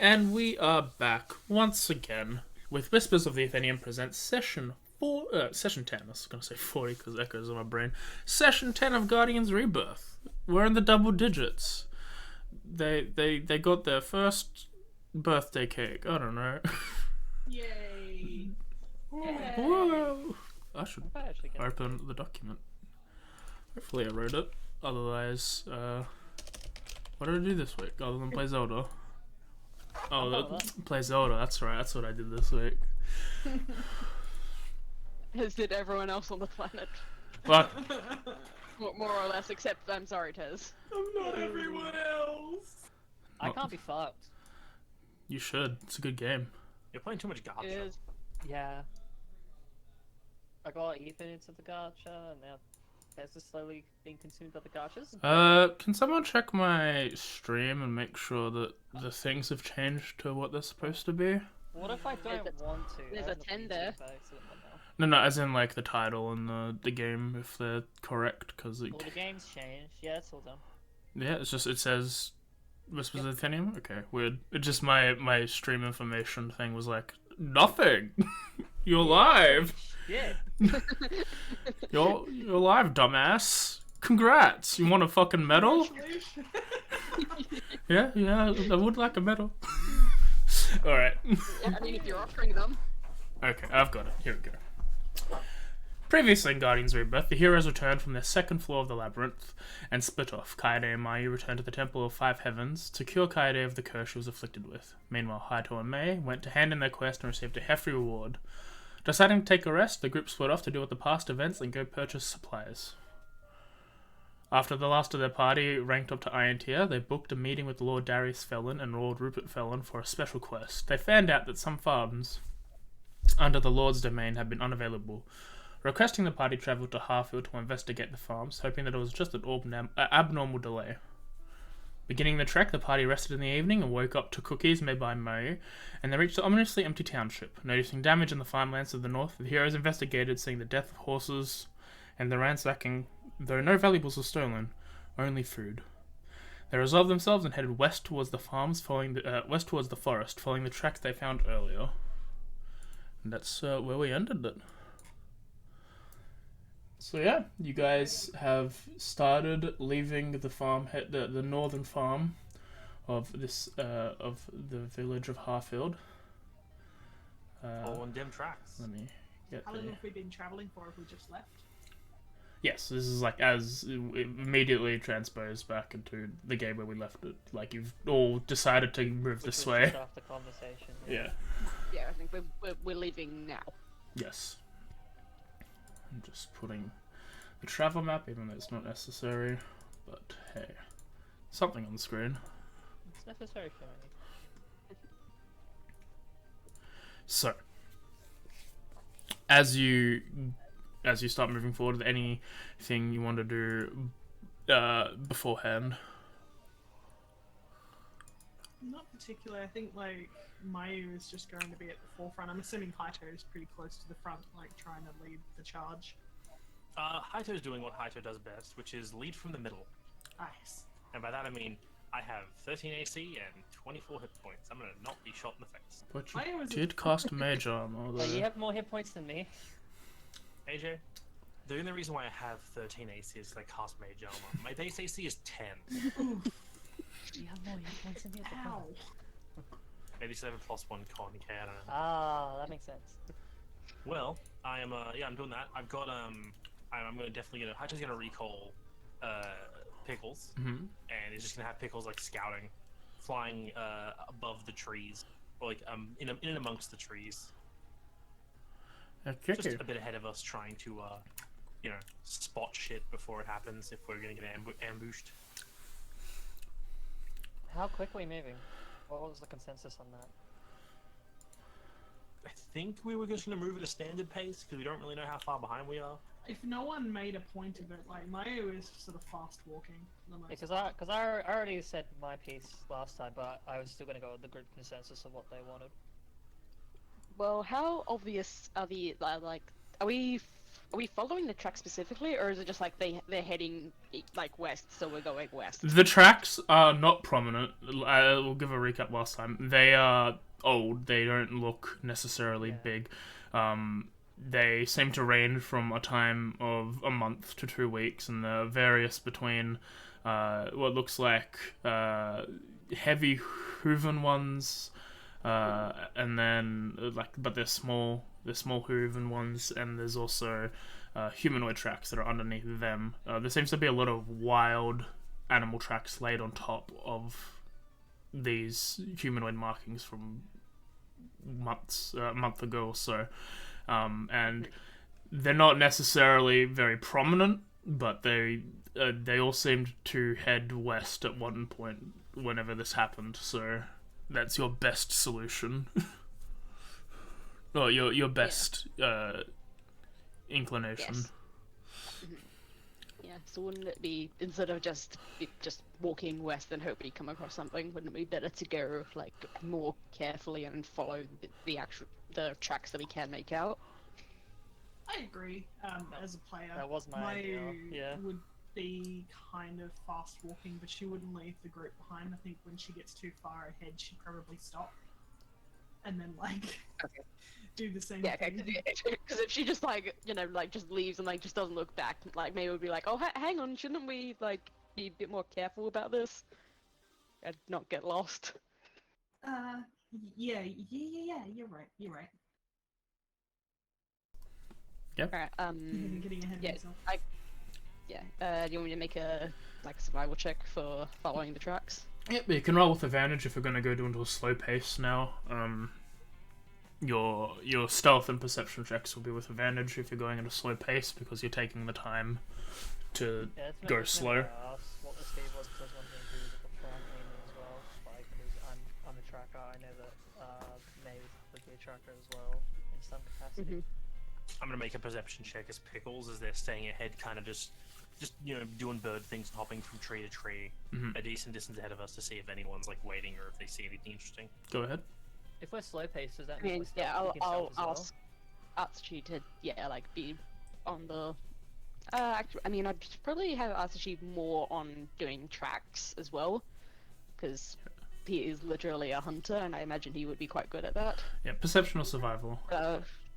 And we are back once again with Whispers of the Athenium presents session 10. I was going to say 40 because echoes in my brain. Session 10 of Guardians Rebirth. We're in the double digits. They got their first birthday cake. I don't know. Yay! Whoa! I should open the document. Hopefully I wrote it. Otherwise, what did I do this week other than play Zelda? Play Zelda, that's right, that's what I did this week. As did everyone else on the planet. What? More or less, except I'm sorry, Tez. I'm not everyone else! I can't be fucked. You should, it's a good game. You're playing too much gacha. It is. Yeah. I got Ethan into the gacha, and now Tez is slowly being consumed by the gachas. Can someone check my stream and make sure that the things have changed to what they're supposed to be? What if I don't want to? There's a 10 there. No, as in like the title and the game, if they're correct, because All the game's changed. Yeah, it's all done. yeah, it's just, it says Whispers of Athenium? Okay, weird. It just, my stream information thing was like, nothing! You're live! Yeah. You're live, dumbass! Congrats! You want a fucking medal? Yeah, I would like a medal. Alright. Yeah, I mean, if you're offering them. Okay, I've got it. Here we go. Previously in Guardians Rebirth, the heroes returned from their second floor of the labyrinth and split off. Kaede and Mayu returned to the Temple of Five Heavens to cure Kaede of the curse she was afflicted with. Meanwhile, Haito and Mei went to hand in their quest and received a hefty reward. Deciding to take a rest, the group split off to deal with the past events and go purchase supplies. After the last of their party ranked up to Iron Tier, they booked a meeting with Lord Darius Felon and Lord Rupert Felon for a special quest. They found out that some farms under the Lord's domain had been unavailable. Requesting the party travel to Harfield to investigate the farms, hoping that it was just an abnormal delay. Beginning the trek, the party rested in the evening and woke up to cookies made by Mo, and they reached the ominously empty township. Noticing damage in the farmlands of the north, the heroes investigated, seeing the death of horses and the ransacking, though no valuables were stolen, only food. They resolved themselves and headed west towards the farms, west towards the forest, following the tracks they found earlier. And that's where we ended it. So yeah, you guys have started leaving the farm, the northern farm of this of the village of Harfield. All on dim tracks. Let me get How there. long have we been travelling for if we just left? Yes, this is like as immediately transposed back into the game where we left it. Like you've all decided to move this way. Just after conversation. Yeah. Yeah, I think we're leaving now. Yes. I'm just putting the travel map, even though it's not necessary. But hey, something on the screen. It's necessary for me. So, as you start moving forward, anything you want to do beforehand? Not particularly. I think like Mayu is just going to be at the forefront. I'm assuming Haito is pretty close to the front, like trying to lead the charge. Haito's doing what Haito does best, which is lead from the middle. Nice. And by that I mean, I have 13 AC and 24 hit points. I'm gonna not be shot in the face. But Mayu you is did cast mage armor, But you though. have more hit points than me. AJ, the only reason why I have 13 AC is because I cast mage armor. My base AC is 10. You have more hit points than me. Ow. Maybe 7 plus 1 con, okay, I don't know. Ah, that makes sense. Well, I am, yeah, I'm doing that. I've got, I'm gonna definitely get Haito's gonna recall, Pickles. Mm-hmm. And he's just gonna have Pickles, like, scouting, flying, above the trees. Or, like, in and amongst the trees. Okay. Just a bit ahead of us, trying to, you know, spot shit before it happens if we're gonna get ambushed. How quickly moving? What was the consensus on that? I think we were just gonna move at a standard pace because we don't really know how far behind we are. If no one made a point of it, like Mayu is sort of fast walking. Because I already said my piece last time, but I was still gonna go with the group consensus of what they wanted. Well, how obvious are the like? Are we Are we following the track specifically, or is it just like they're heading like west, so we're going west? The tracks are not prominent. I will give a recap last time. They are old. They don't look necessarily big. They seem to range from a time of a month to 2 weeks, and they're various between what looks like heavy hooven ones, and then but they're small. They're small hooven ones, and there's also humanoid tracks that are underneath them. There seems to be a lot of wild animal tracks laid on top of these humanoid markings from a month ago or so. And they're not necessarily very prominent, but they all seemed to head west at one point whenever this happened. So that's your best solution. Or your best inclination. Yes. Yeah, so wouldn't it be, instead of just walking west and hoping you come across something, wouldn't it be better to go like more carefully and follow the tracks that we can make out? I agree. As a player, That was my idea, yeah. would be kind of fast walking, but she wouldn't leave the group behind. I think when she gets too far ahead, she'd probably stop and then do the same Yeah, thing. because if she just just leaves and just doesn't look back, maybe it would be like, oh, hang on, shouldn't we be a bit more careful about this and not get lost? Yeah, you're right. Yep. Alright, Getting ahead of yeah, myself. do you want me to make a survival check for following the tracks? Yep, you can roll with advantage if you're going to go into a slow pace now. Your stealth and perception checks will be with advantage if you're going at a slow pace because you're taking the time to go slow. I asked what the speed was because I was wondering who was at the front aiming as well. Because I'm a tracker, I know that May would be a tracker as well in some capacity. I'm gonna make a perception check as Pickles as they're staying ahead, kind of just doing bird things and hopping from tree to tree, a decent distance ahead of us to see if anyone's waiting or if they see anything interesting. Go ahead. If we're slow paced, does that I mean mean, we're stealth, yeah, we can I'll stealth as ask you to be on the. Actually, I mean, I'd probably have asked you more on doing tracks as well, because he is literally a hunter, and I imagine he would be quite good at that. Yeah, perception or survival.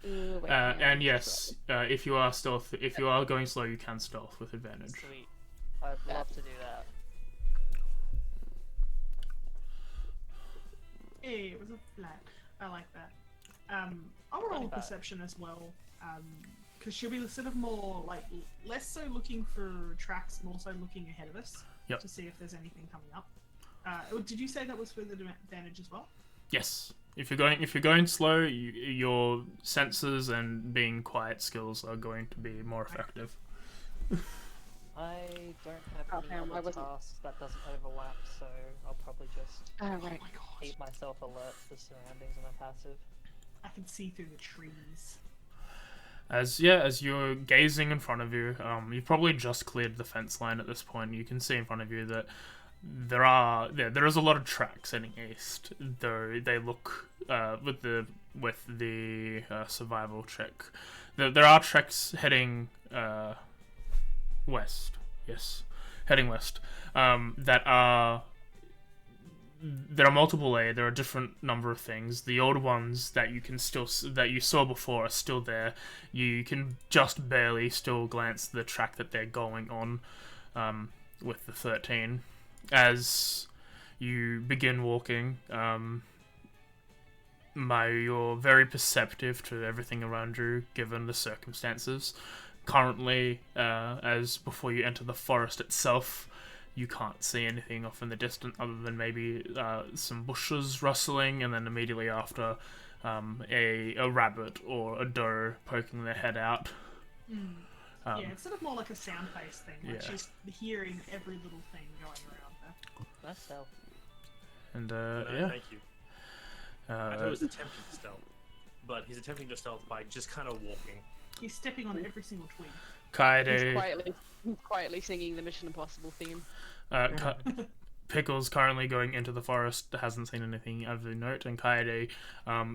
Wait, And yes, if you are going slow, you can stealth with advantage. Sweet. I'd love to do that. Hey, it was a flat. I like that. I'll roll 25. perception as well, because she'll be sort of more less so looking for tracks, more so looking ahead of us to see if there's anything coming up. Did you say that was with advantage as well? Yes. If you're going slow, your senses and being quiet skills are going to be more effective. I don't have any other tasks that doesn't overlap, so I'll probably just right. Oh my god. keep myself alert to the surroundings on a passive. I can see through the trees. As you're gazing in front of you, you've probably just cleared the fence line at this point. You can see in front of you that there is a lot of tracks heading east, though they look with the survival check. There are tracks heading west. Yes, heading west. There are multiple layers. There are a different number of things. The old ones that you saw before are still there. You can just barely still glance the track that they're going on with the 13. As you begin walking, you're very perceptive to everything around you, given the circumstances. Currently, as before you enter the forest itself, you can't see anything off in the distance other than maybe some bushes rustling, and then immediately after, a rabbit or a doe poking their head out. Yeah, it's sort of more like a sound-based thing. She's hearing every little thing going around her. That's stealth. And Thank you. I thought he was attempting to stealth, but he's attempting to stealth by just kind of walking. He's stepping on every single twig. He's quietly singing the Mission Impossible theme. Pickle's currently going into the forest, hasn't seen anything of note, and Kaede,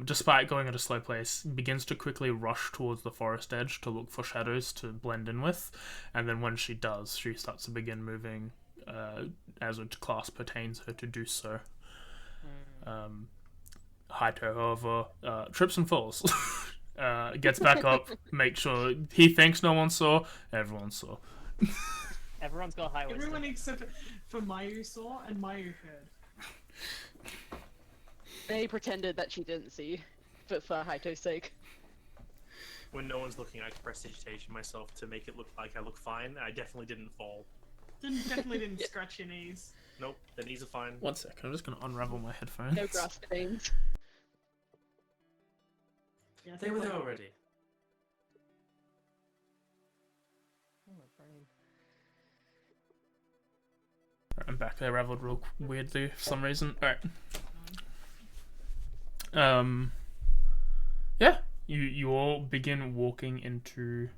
despite going at a slow pace, begins to quickly rush towards the forest edge to look for shadows to blend in with, and then when she does, she starts to begin moving as a class pertains her to do so. Haito, however, trips and falls. Gets back up, makes sure he thinks no one saw, everyone saw. Everyone's got high wisdom. Everyone except for Mayu saw and Mayu heard. They pretended that she didn't see, but for Haito's sake. When no one's looking, I prestidigitation myself to make it look like I look fine. I definitely didn't fall. Definitely didn't scratch your knees. Nope, the knees are fine. One second, I'm just gonna unravel my headphones. No grass stains. Yeah, They were there already. Oh, my brain. I'm back. They raveled real weirdly for some reason. Alright. Yeah. You all begin walking into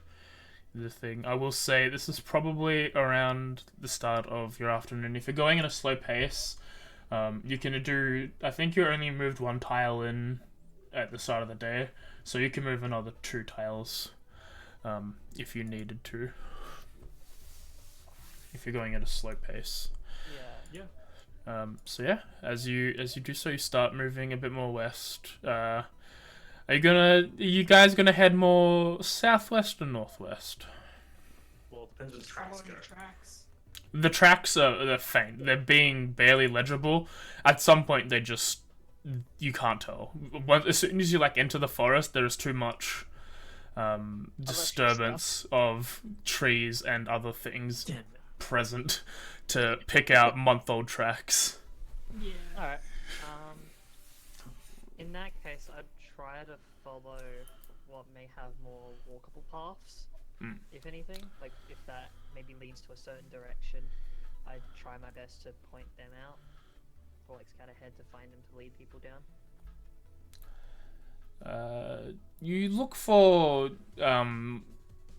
the thing. I will say this is probably around the start of your afternoon. If you're going at a slow pace, you can do... I think you only moved one tile in at the start of the day, so you can move another 2 tiles if you needed to. If you're going at a slow pace. Yeah. So yeah, as you do so, you start moving a bit more west. Are you guys gonna head more southwest or northwest? Well, it depends where the tracks Following go. the tracks. The tracks they're faint. They're being barely legible. At some point, you can't tell. As soon as you enter the forest, there is too much disturbance of trees and other things Damn it. present to pick out month-old tracks. Yeah. Alright. In that case, I'd try to follow what may have more walkable paths, if anything. Like, if that maybe leads to a certain direction, I'd try my best to point them out, or scout ahead to find them to lead people down. You look for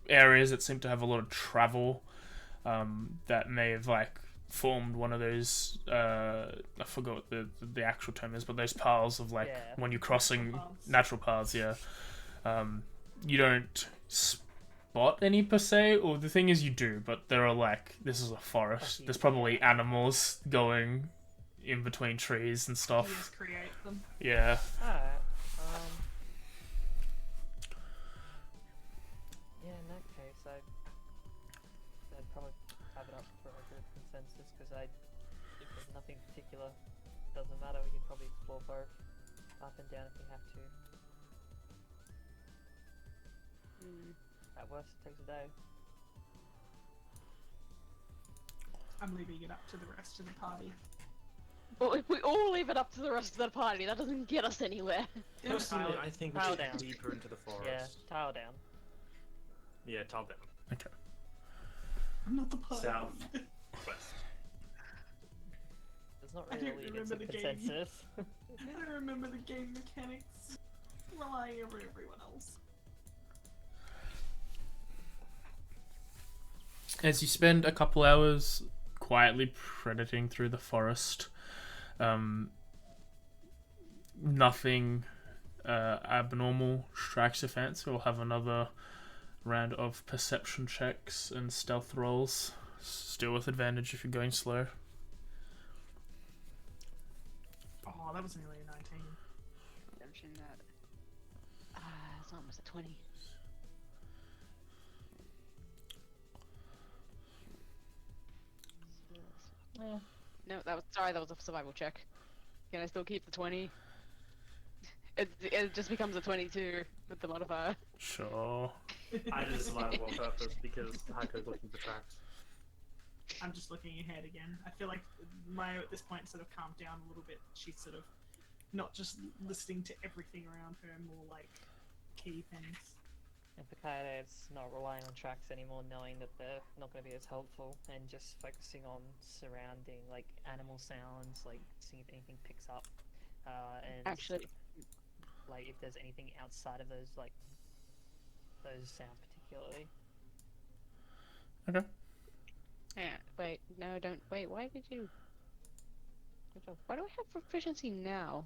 areas that seem to have a lot of travel that may have formed one of those I forgot what the actual term is, but those paths of when you're crossing natural paths. You don't spot any per se, or the thing is you do, but there are this is a forest. There's probably animals going in between trees and You stuff. just create them. Yeah. Alright. Yeah, in that case, I'd probably have it up for a good consensus, because if there's nothing particular, doesn't matter, we can probably explore both up and down if we have to. At worst, it takes a day. I'm leaving it up to the rest of the party. But if we all leave it up to the rest of the party, that doesn't get us anywhere. Personally, I think we Tile should down. get deeper into the forest. Yeah, tile down. Yeah, tile down. Okay. I'm not the party. South. West. There's not I don't really remember a the game. consensus. I don't remember the game mechanics. Relying over everyone else. As you spend a couple hours quietly predating through the forest, nothing abnormal strikes your fancy. We'll have another round of perception checks and stealth rolls, still with advantage if you're going slow. Oh, that was nearly a 19. Redemption that. It's almost a 20. Yeah. No, that was a survival check. Can I still keep the 20? It just becomes a 22 with the modifier. Sure. I did survival on purpose because Haiko's looking for tracks. I'm just looking ahead again. I feel like Mayo at this point sort of calmed down a little bit. She's sort of not just listening to everything around her, more key things. And for Kaede, it's not relying on tracks anymore, knowing that they're not going to be as helpful, and just focusing on surrounding, animal sounds, seeing if anything picks up, and Actually, if there's anything outside of those, those sound particularly. Okay. yeah, wait, no, don't, wait, why did you? Why do I have proficiency now?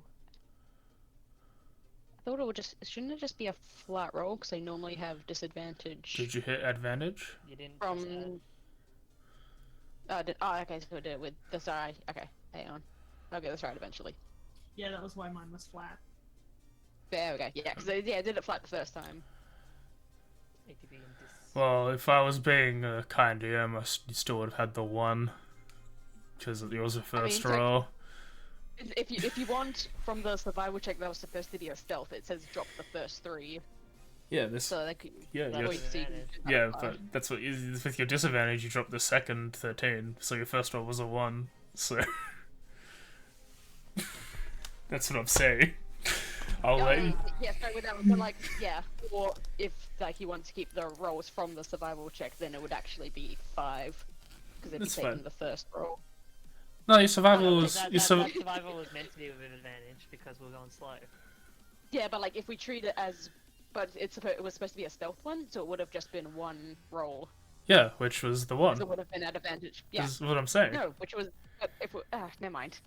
I thought it would shouldn't it just be a flat roll? Because I normally have disadvantage. Did you hit advantage? You didn't. From... okay, so I did it with the sorry. Okay, hang on. I'll get this right eventually. Yeah, that was why mine was flat. There we go. Yeah, because I did it flat the first time. Well, if I was being a kind DM, you still would have had the 1. Because it was a first roll. If you want, from the survival check that was supposed to be a stealth, it says drop the first 3. Yeah, this. So that could, yeah, yeah, but that's what with your disadvantage, you drop the second 13, so your first roll was a 1. So that's what I'm saying. I'll let you. Yeah, so with that, but like, yeah, or if like you want to keep the rolls from the survival check, then it would actually be 5 because it'd be taking the first roll. No, your survival was that survival was meant to be with an advantage because we're going slow. Yeah, but like if we treat it as, but it was supposed to be a stealth one, so it would have just been 1 roll. Yeah, which was the 1. So it would have been at advantage. Yeah. That's what I'm saying. No, which was never mind.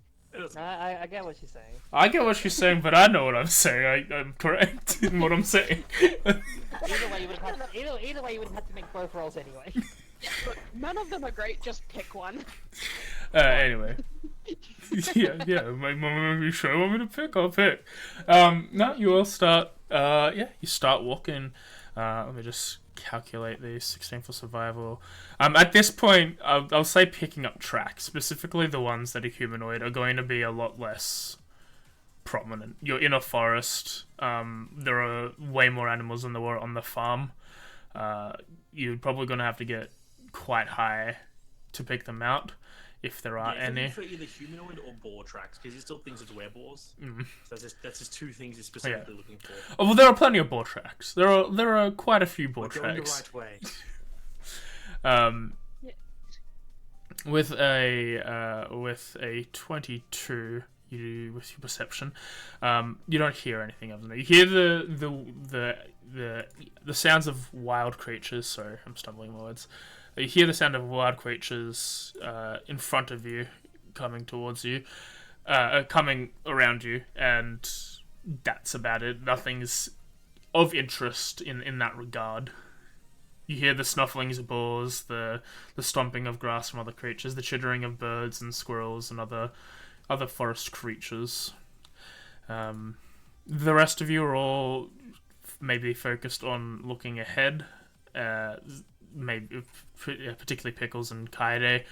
I get what she's saying. I get what she's saying, but I know what I'm saying. I'm correct in what I'm saying. Either way, you would have had to make both rolls anyway. Yeah, look, none of them are great. Just pick one. Anyway. yeah. Maybe sure you want me to pick. I'll pick. No, you all start. You start walking. Let me just calculate the 16 for survival. At this point, I'll say picking up tracks, specifically the ones that are humanoid, are going to be a lot less prominent. You're in a forest. There are way more animals than there were on the farm. You're probably going to have to get quite high to pick them out, if there are any. For either humanoid or boar tracks, because he still thinks it's wereboars. So that's just 2 things he's specifically looking for. Oh, well, there are plenty of boar tracks. There are quite a few boar tracks. Going the right way. With a 22, with your perception, you don't hear anything other than that. You hear the sounds of wild creatures. Sorry, I'm stumbling my words. You hear the sound of wild creatures in front of you, coming towards you, coming around you, and that's about it. Nothing's of interest in that regard. You hear the snufflings of boars, the stomping of grass from other creatures, the chittering of birds and squirrels and other forest creatures. The rest of you are all maybe focused on looking ahead, maybe particularly Pickles and Kaede,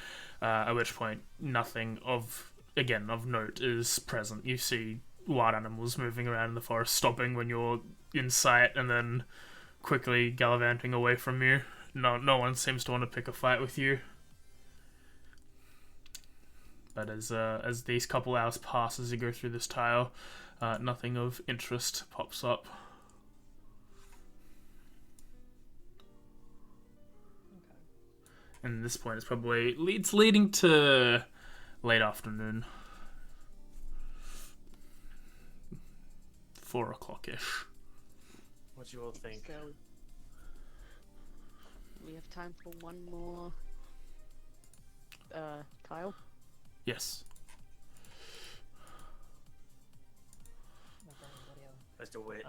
at which point nothing of note is present. You see wild animals moving around in the forest, stopping when you're in sight, and then quickly gallivanting away from you. No one seems to want to pick a fight with you. But as these couple hours pass, as you go through this tile, nothing of interest pops up. And at this point, it's leading to late afternoon, 4 o'clock-ish. What do you all think? So we have time for one more tile. Yes. Let's do it.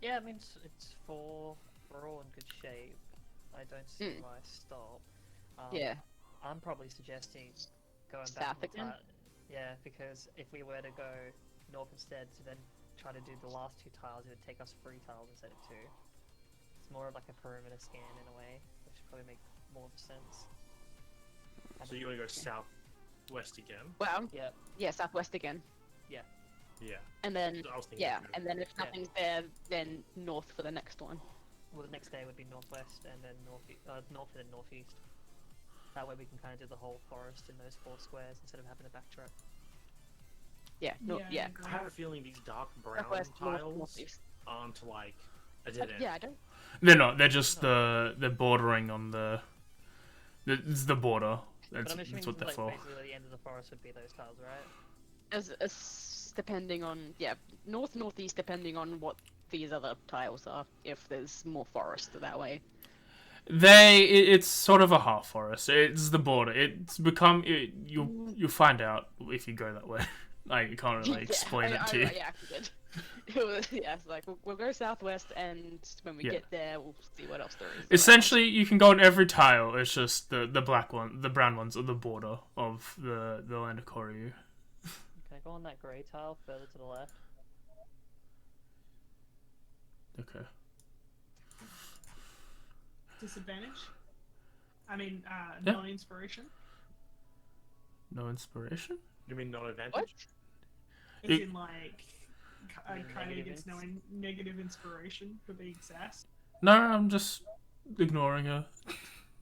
Yeah, I mean it's we're all in good shape. I don't see why I stop. Yeah. I'm probably suggesting going South back. again? Yeah, because if we were to go north instead to then try to do the last 2 tiles, it would take us 3 tiles instead of 2. It's more of like a perimeter scan in a way, which would probably make more sense. So you want to go southwest again? Well, Yeah. yeah, southwest again. Yeah. And then, I was thinking and then if nothing's there, then north for the next one. Well, the next day would be northwest, and then north and then northeast. That way we can kind of do the whole forest in those 4 squares instead of having to backtrack. Yeah, yeah. I have a feeling these dark brown Southwest, north, tiles northeast. aren't like a dead end. Yeah, I don't. They're not. They're just they're bordering on it's the border. But I'm assuming That's what they're like, for. basically the end of the forest would be those tiles, right? As depending on north, northeast, depending on what these other tiles are. If there's more forest that way. It's sort of a half forest. It's the border. You'll find out if you go that way. I can't really explain it to you. Yeah, we did. It was, yeah, it's like we'll go southwest, and when we get there, we'll see what else there is. Essentially, you can go on every tile. It's just the brown ones are the border of the land of Koryu. Can I go on that grey tile further to the left? Okay. Disadvantage? I mean, Yeah. no inspiration? No inspiration? You mean not advantage? What? As in, like, Kaede gets no negative inspiration for being sassed? No, I'm just ignoring her.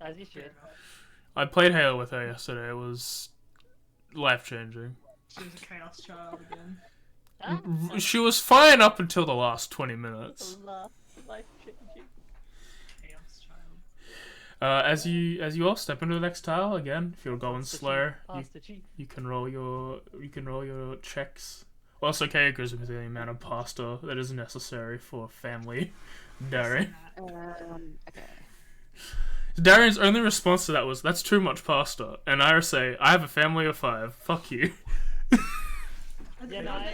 As you should. I played Halo with her yesterday. It was life-changing. She was a chaos child again. She was fine up until the last 20 minutes. Life changing. Chaos child. As you all step into the next tile again, if you're going slow, you can roll your checks. Also, Kay agrees with the amount of pasta that is necessary for family diary. Okay. Darian's only response to that was, "That's too much pasta," and I say, "I have a family of 5. Fuck you." Yeah, no, I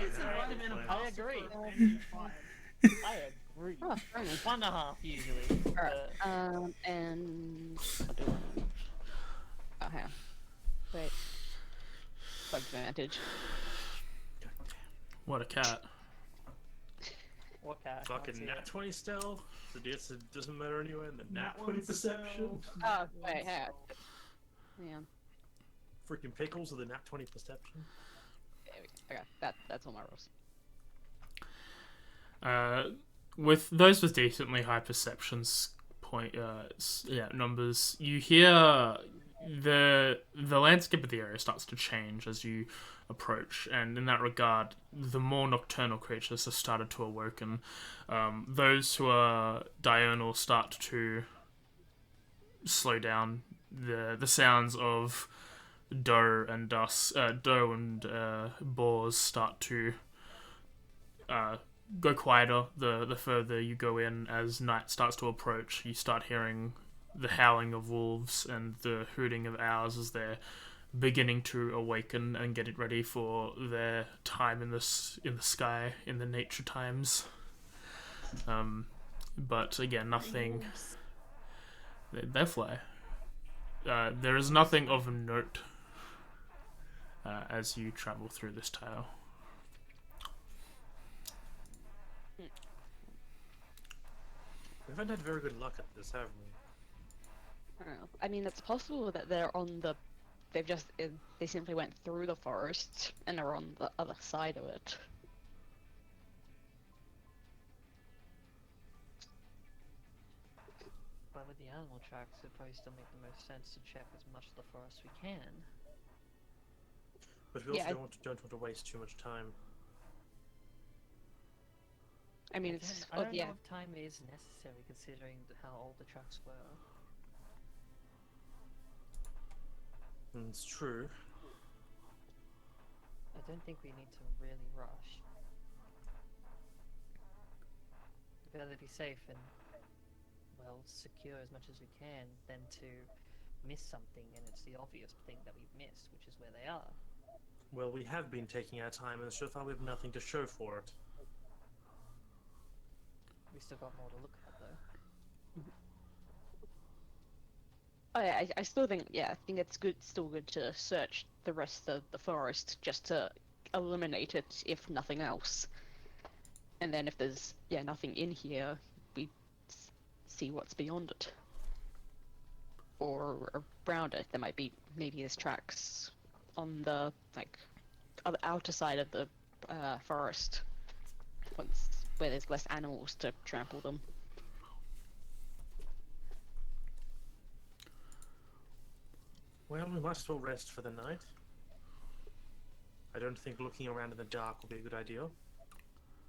agree. I agree. Oh, 1.5 usually. Alright, and I'll do one. Oh, hang on. Wait. Bug advantage. What a cat. What cat? Fucking nat 20 stealth. So it doesn't matter anyway. And the nat 20 one's perception. Oh, wait, hang on. Hang on. Freaking pickles with the nat 20 perception. There we go. Okay, that's all my rolls. With those with decently high perceptions numbers, you hear the landscape of the area starts to change as you approach, and in that regard, the more nocturnal creatures have started to awaken. Those who are diurnal start to slow down. The sounds of doe and boars start to go quieter the further you go in. As night starts to approach, you start hearing the howling of wolves and the hooting of owls as they're beginning to awaken and get it ready for their time in the sky, in the nature times. But again, nothing. They fly. There is nothing of note as you travel through this tile. We haven't had very good luck at this, have we? I don't know. I mean, it's possible that they're on the. They simply went through the forest and are on the other side of it. But with the animal tracks, it probably still make the most sense to check as much of the forest we can. But we also don't want to waste too much time. I mean, Again, it's I don't know if time is necessary considering how old the tracks were. It's true. I don't think we need to really rush. We'd rather be safe and, well, secure as much as we can than to miss something and it's the obvious thing that we've missed, which is where they are. Well, we have been taking our time, and so far we have nothing to show for it. We still got more to look at, though. Oh, yeah, I still think, I think it's still good to search the rest of the forest just to eliminate it, if nothing else. And then if there's, nothing in here, we see what's beyond it. Or around it. There might be, maybe there's tracks on the, other outer side of the forest. Where there's less animals to trample them. Well, we might as well rest for the night. I don't think looking around in the dark will be a good idea.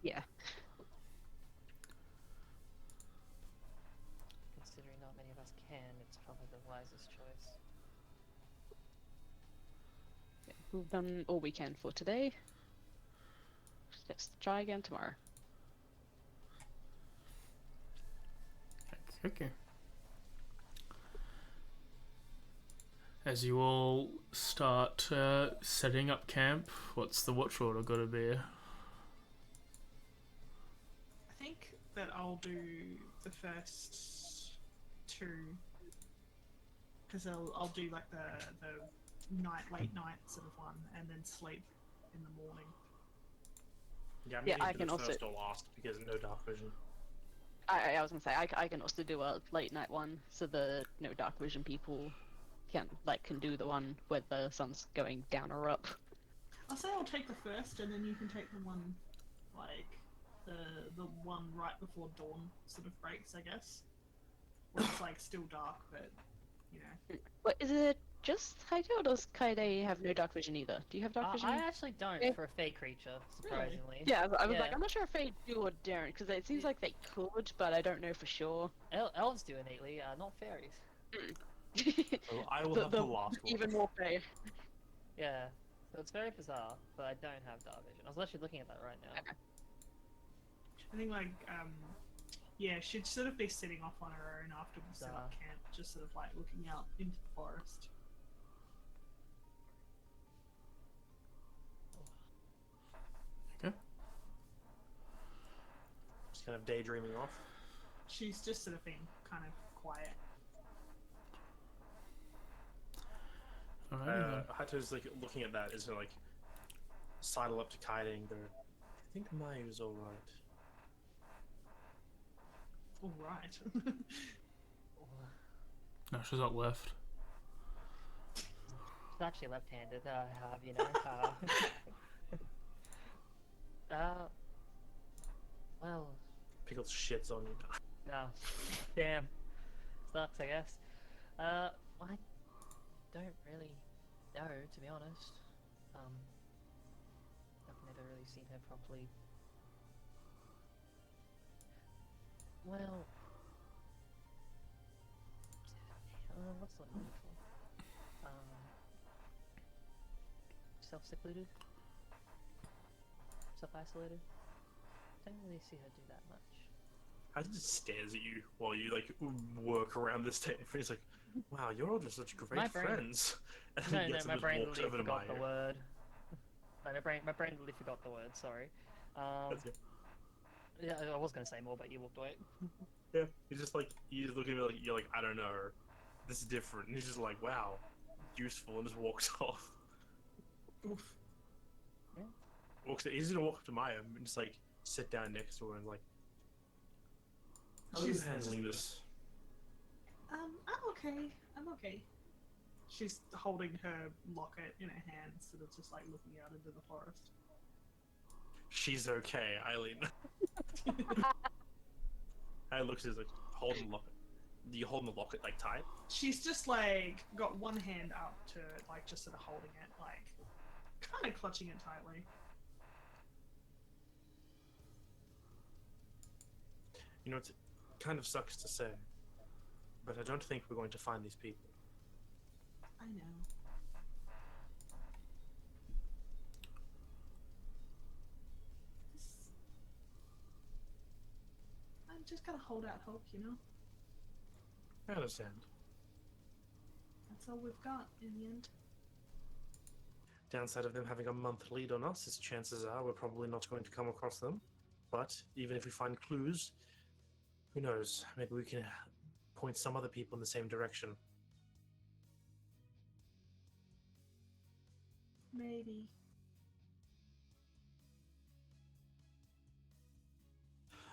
Yeah. Considering not many of us can, it's probably the wisest choice. Yeah, we've done all we can for today. Let's try again tomorrow. Okay. As you all start setting up camp, what's the watch order got to be? I think that I'll do the first two, because I'll do like the late night sort of one, and then sleep in the morning. Yeah, I'm Yeah, gonna I do can the also- first or last because no dark vision. I was gonna say I can also do a late night one, so the no dark vision people can do the one where the sun's going down or up. I'll say I'll take the first, and then you can take the one, like the one right before dawn sort of breaks, I guess. Where it's like still dark, but you know. But is it just Kaito, or does Kaide have no dark vision either? Do you have dark vision? I actually don't Yeah. for a fey creature, surprisingly. Yeah, I was Yeah. like, I'm not sure if they do or don't, because it seems like they could, but I don't know for sure. Elves do innately, not fairies. Well, I will have the last one. Even more fair. Yeah, so it's very bizarre, but I don't have dark vision. I was actually looking at that right now. I think yeah, she'd sort of be sitting off on her own after we set up camp, just sort of like looking out into the forest. Okay. Just kind of daydreaming off. She's just sort of being kind of quiet. Alrighty then. Hato's like looking at that is like sidle up to Kaide and go, I think Mayu's alright. All right. No, she's not left. She's actually left-handed, you know. Well, Pickles shits on you. no. Damn. Sucks, I guess. I don't really know, to be honest. I've never really seen her properly. Well, what's the word for? Self-secluded? Self-isolated? Don't really see her do that much. Hато just stares at you while you like work around this table. He's like, wow, you're all just such great My brain- friends. And No, he gets my up and brain walks literally over to forgot the Mayu. word. No, my brain literally forgot the word, sorry. That's it. Yeah, I was gonna say more, but you walked away. Yeah, he's just like, he's looking at me like, you're like, I don't know, this is different. And he's just like, wow, useful, and just walks off. Oof. He's gonna walk up to Maya and just like sit down next to her and like, how are you She's- handling this? I'm okay. I'm okay. She's holding her locket in her hand, sort of just like looking out into the forest. She's okay, Eileen. I looks at like, holding the locket. Do you hold the locket like tight? She's just like got one hand up to like just sort of holding it, like kind of clutching it tightly. You know, it kind of sucks to say, but I don't think we're going to find these people. I know. This- I'm just gotta hold out hope, you know? I understand. That's all we've got in the end. Downside of them having a month lead on us is chances are we're probably not going to come across them. But even if we find clues, who knows? Maybe we can point some other people in the same direction. Maybe.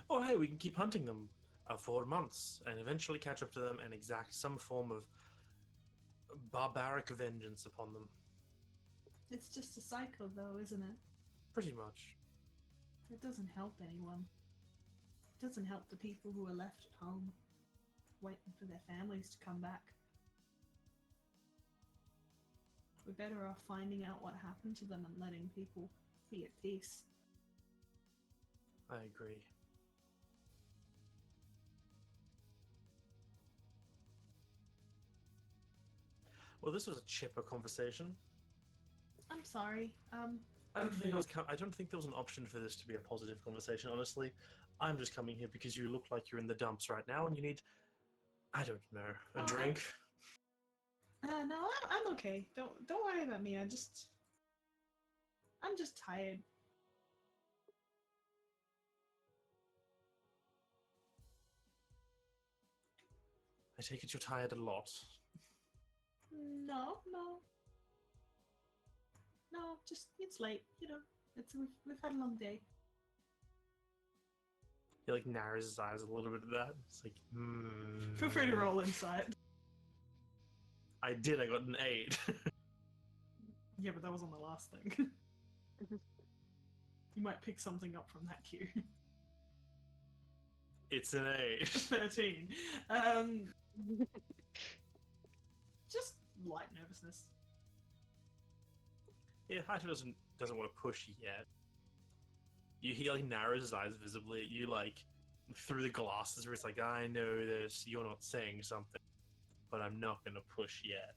Oh, hey, we can keep hunting them for months and eventually catch up to them and exact some form of barbaric vengeance upon them. It's just a cycle, though, isn't it? Pretty much. It doesn't help anyone. It doesn't help the people who are left at home, waiting for their families to come back. We're better off finding out what happened to them and letting people be at peace. I agree. Well, this was a chipper conversation. I'm sorry. I don't think there was an option for this to be a positive conversation, honestly. I'm just coming here because you look like you're in the dumps right now and you need, I don't know, a Oh, drink. No, I'm okay. Don't worry about me. I'm just tired. I take it you're tired a lot. No, just it's late. You know, we've had a long day. He like narrows his eyes a little bit at that. It's like, Feel free to roll inside. I did. I got an 8. Yeah, but that was on the last thing. You might pick something up from that cue. It's an 8. 13. Just light nervousness. Yeah, Hato doesn't want to push yet. He like narrows his eyes visibly at you, like through the glasses, where it's like, I know this. You're not saying something, but I'm not gonna push yet.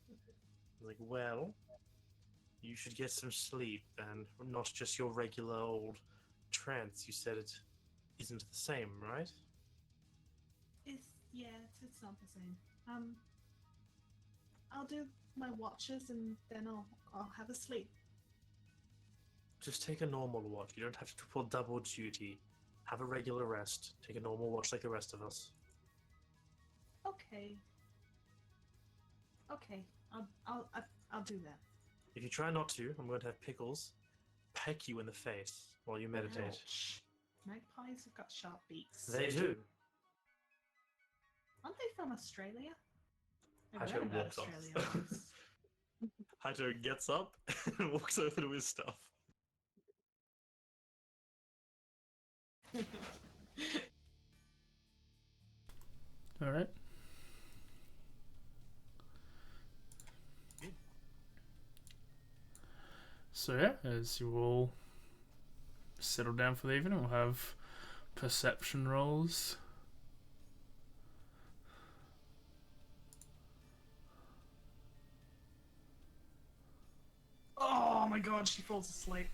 Like, well, you should get some sleep, and not just your regular old trance. You said it isn't the same, right? It's not the same. I'll do my watches and then I'll have a sleep. Just take a normal watch. You don't have to pull double duty. Have a regular rest. Take a normal watch like the rest of us. Okay. I'll do that. If you try not to, I'm going to have Pickles peck you in the face while you meditate. Ouch. Magpies have got sharp beaks. They do. Aren't they from Australia? I Hato read about walks off. Australia once. Hato gets up and walks over to his stuff. All right. So yeah, as you all settle down for the evening, we'll have perception rolls. Oh my god, she falls asleep.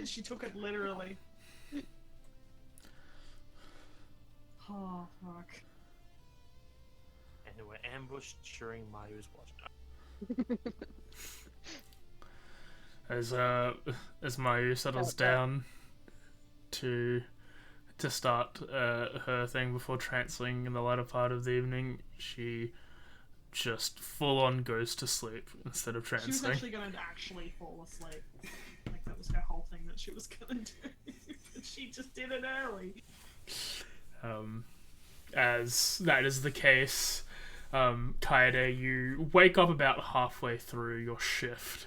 She took it literally. Oh fuck. And they were ambushed during Mayu's watch. As Mayu settles down to start her thing before transling in the latter part of the evening, she just full on goes to sleep instead of transling. She was actually going to fall asleep. Like that was her whole thing that she was going to do. But she just did it early. As that is the case, Kaede, you wake up about halfway through your shift,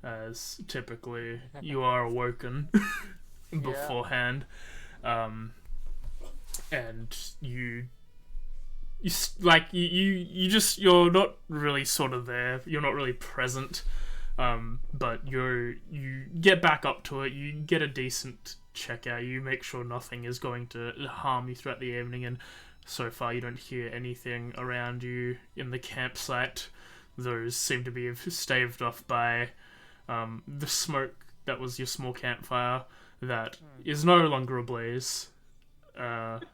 as typically you are awoken beforehand, and you're not really sort of there. You're not really present, but you get back up to it. You get a decent check out. You make sure nothing is going to harm you throughout the evening, and so far you don't hear anything around you in the campsite. Those seem to be staved off by the smoke that was your small campfire that is no longer ablaze. Good.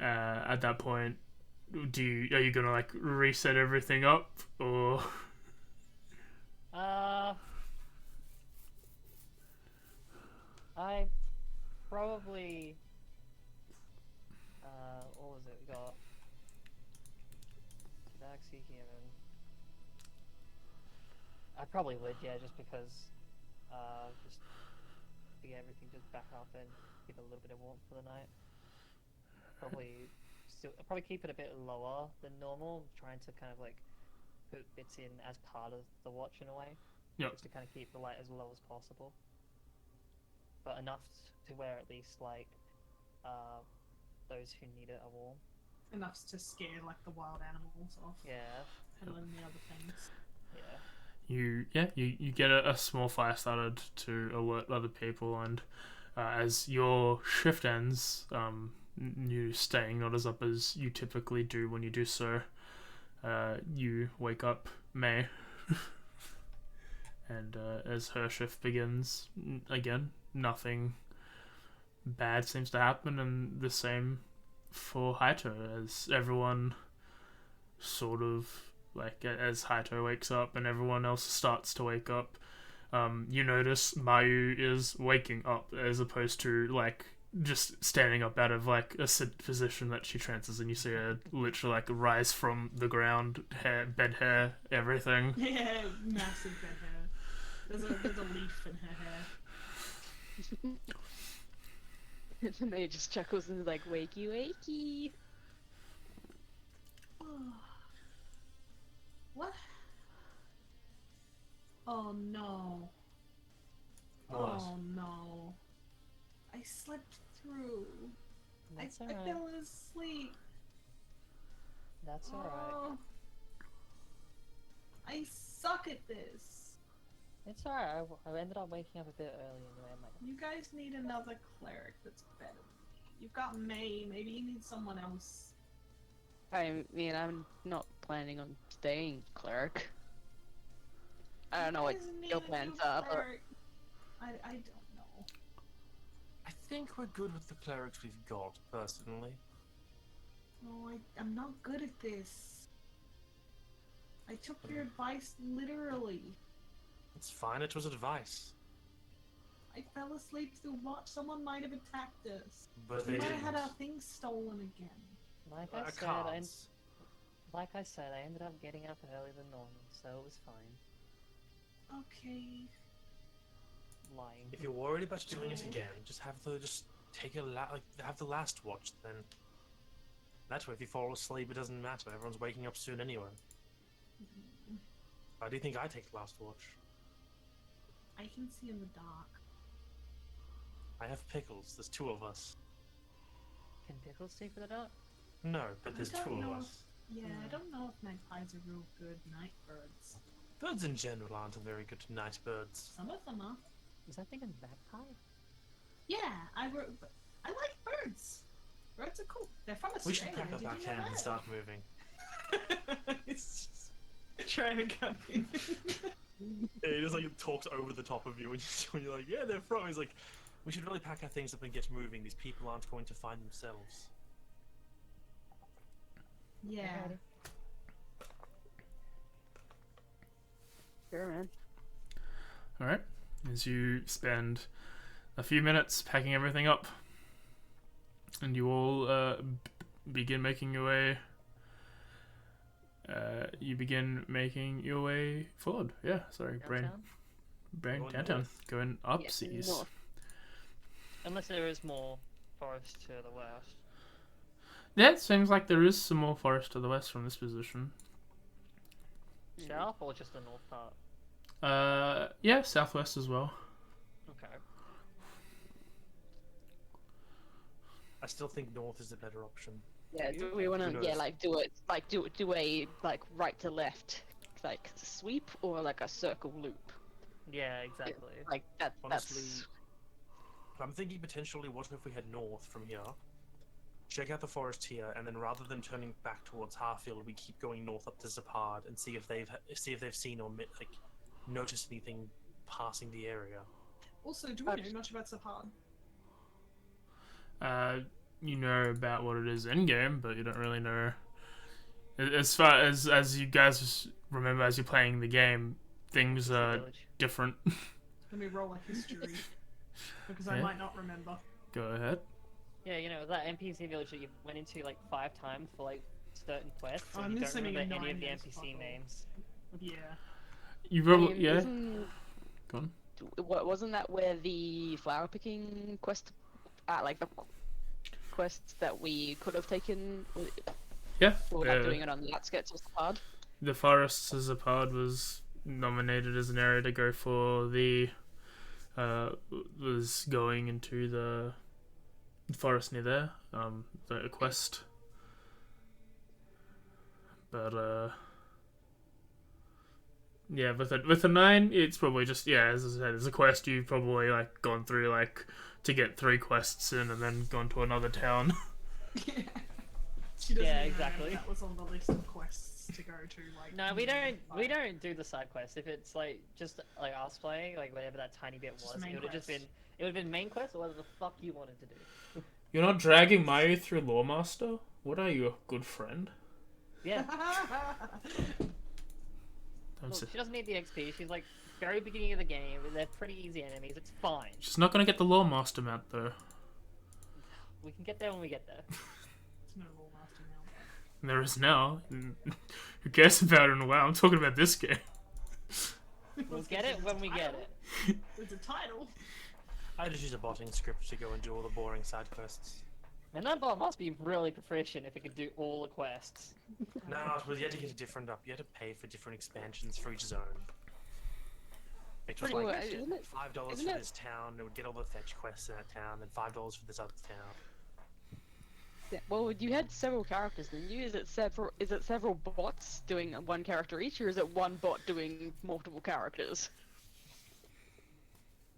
At that point, are you gonna like reset everything up, or? I probably what was it? We got Tabaxi Human. I probably would, yeah, just because just to get everything just back up and give it a little bit of warmth for the night. Probably keep it a bit lower than normal, trying to kind of like put bits in as part of the watch in a way. Yep. Just to kind of keep the light as low as possible. But enough to where at least like those who need it are warm. Enough to scare like the wild animals off. Yeah. And then the other things. Yeah. You get a small fire started to alert other people, and as your shift ends, you staying not as up as you typically do when you do so. You wake up May, and as her shift begins, again, nothing bad seems to happen, and the same for Haito as everyone sort of like as Haito wakes up and everyone else starts to wake up. You notice Mayu is waking up as opposed to like just standing up out of like a position that she trances, and you see her literally like rise from the ground, bed hair, everything. Yeah, massive bed hair. There's a leaf in her hair. And then he just chuckles and is like, wakey, wakey. What? Oh no. What? Oh no. I slept through. That's I alright. fell asleep. That's alright. Oh. I suck at this. It's alright. I ended up waking up a bit early anyway. I'm like, You guys need another cleric that's better than me. You've got May. Maybe you need someone else. I mean, I'm not planning on staying cleric. I don't know what You guys need your a new plans are, but cleric. I don't know. I think we're good with the clerics we've got, personally. No, I'm not good at this. I took your advice literally. It's fine, it was advice. I fell asleep through what? Someone might have attacked us. But We they might didn't. have had our things stolen again. like I I said, can't. I ended up getting up earlier than normal, so it was fine. Okay. Lying. If you're worried about doing it again, just take have the last watch then. That way, if you fall asleep, it doesn't matter. Everyone's waking up soon anyway. Why do you think I take the last watch? I can see in the dark. I have pickles. There's two of us. Can pickles stay for the dark? No, but there's I don't two of know us. Yeah, I don't know if magpies are real good night birds. Birds in general aren't very good night birds. Some of them are. Was I thinking magpie? Yeah, I like birds. Birds are cool. They're from We Australia. should pack up Did our you know cans and that? start moving. It's just trying to come in. Yeah, he just like talks over the top of you when you're like, yeah, they're from. He's like, we should really pack our things up and get moving. These people aren't going to find themselves. Yeah. Alrighty. sure, man. Alright, as you spend a few minutes packing everything up, and you all begin making your way. You begin making your way forward. Yeah, sorry, brain Downtown? Going downtown, north. going Yeah, upseas. north. Unless there is more forest to the west. Yeah, it seems like there is some more forest to the west from this position. South or just the north part? Yeah, southwest as well. Okay. I still think north is the better option. Yeah, do we want Who to knows? do it like do a like right to left like sweep or like a circle loop? Yeah, exactly. Like that's Honestly, I'm thinking potentially, what if we head north from here, check out the forest here, and then rather than turning back towards Harfield, we keep going north up to Zapad and see if they've seen or noticed anything passing the area. Also, do we know much about Sapad? You know about what it is in game, but you don't really know. As far as you guys remember, as you're playing the game, things are Village. different. Let me roll a history. Because I Yeah. might not remember. Go ahead. Yeah, you know, that NPC village that you went into like 5 times for like certain quests, I'm and you don't assuming remember any nine of the is NPC possible. names. Yeah. You probably yeah. Isn't, Go on. wasn't that where the flower picking quest, like the quest that we could have taken? Yeah. Or like doing it on the outskirts of the pod? The forests as a pod was nominated as an area to go for. The was going into the forest near there. The quest. But yeah, with a 9, it's probably just as I said, as a quest you've probably like gone through like to get 3 quests in and then gone to another town. Yeah. She doesn't Yeah, even exactly. remember that was on the list of quests to go to. Like. No, we don't do the side quests. If it's like just like us playing, like whatever that tiny bit Just was, main it would have quest. been main quest or whatever the fuck you wanted to do. You're not dragging Mayu through Lawmaster? What are you, a good friend? Yeah. Don't Look, say- she doesn't need the XP. She's like very beginning of the game. They're pretty easy enemies. It's fine. She's not gonna get the Lawmaster mount though. We can get there when we get there. It's no more master now. There is now. Who cares about it in a while? I'm talking about this game. We'll get it when we get it. There's a title. I just use a botting script to go and do all the boring side quests. And that bot must be really proficient if it could do all the quests. No, but you had to get a different up. You had to pay for different expansions for each zone. It was Pretty like well, isn't it? $5 Isn't for it- this town. It would get all the fetch quests in that town, and $5 for this other town. Yeah, well, you had several characters, didn't you? Is it several bots doing one character each, or is it one bot doing multiple characters?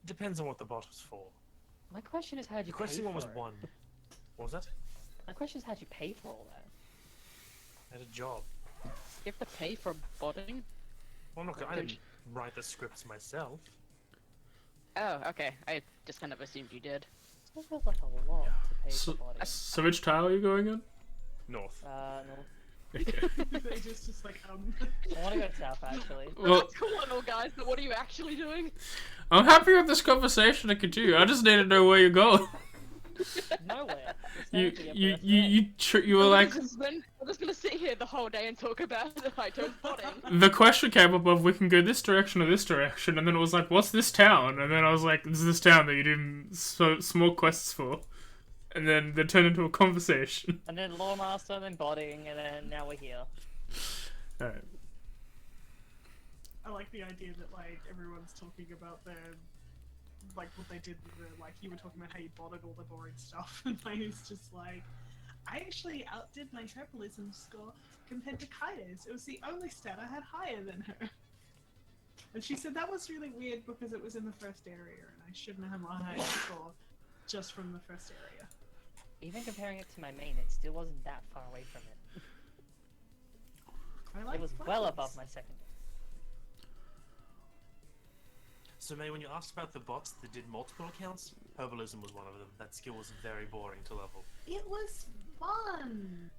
Depends on what the bot was for. My question is, how'd The you pay question for one was it? one. What was that? My question is, how'd you pay for all that? I had a job. You have to pay for botting? Well, I'm not gonna, I didn't write the scripts myself. Oh, okay. I just kind of assumed you did. That feels like a lot to pay So, for botting. so which tile are you going in? North. No. They just like I want to go south, actually. Well, That's cool and all, guys, but what are you actually doing? I'm happy with this conversation to continue. I just need to know where you're going. Nowhere. It's You, technically a you, birthday. you were like, I'm just gonna sit here the whole day and talk about Haito's botting. the question came up of we can go this direction or this direction, and then it was like, what's this town? And then I was like, this is this town that you do small quests for. And then they turned into a conversation. And then Lawmaster, and then botting, and then now we're here. Alright. I like the idea that like everyone's talking about their like what they did with the like you were talking about how you botted all the boring stuff and Mayu's just like I actually outdid my herbalism score compared to Kaido's. It was the only stat I had higher than her. And she said that was really weird because it was in the first area and I shouldn't have my higher score just from the first area. Even comparing it to my main, it still wasn't that far away from it. I like It was well flowers. above my second. So, May, when you asked about the bots that did multiple accounts, herbalism was one of them. That skill was very boring to level. It was fun.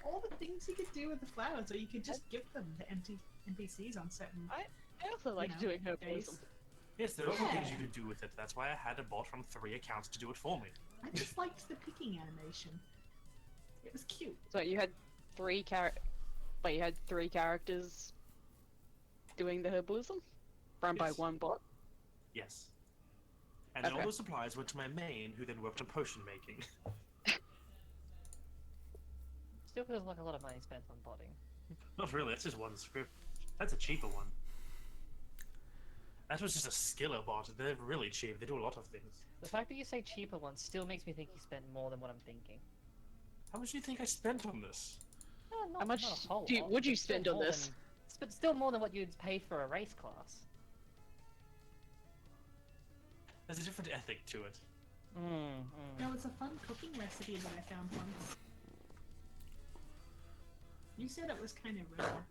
All the things you could do with the flowers, or you could just give them to empty NPCs on certain. I also like you know, doing herbalism. days. Yes, there are other things you Yeah. could do with it. That's why I had a bot from 3 accounts to do it for me. I just liked the picking animation. It was cute. So you had three characters doing the herbalism, run by Yes. one bot. Yes. And then all Okay. those supplies went to my main, who then worked on potion making. Still feels like a lot of money spent on botting. Not really, that's just one script. That's a cheaper one. That was just a skiller bot. They're really cheap. They do a lot of things. The fact that you say cheaper ones still makes me think you spent more than what I'm thinking. How much do you think I spent on this? Not, How much not a whole lot, would you but still spend on more this? But still more than what you'd pay for a race class. There's a different ethic to it. No, it's a fun cooking recipe that I found once. You said it was kind of rare.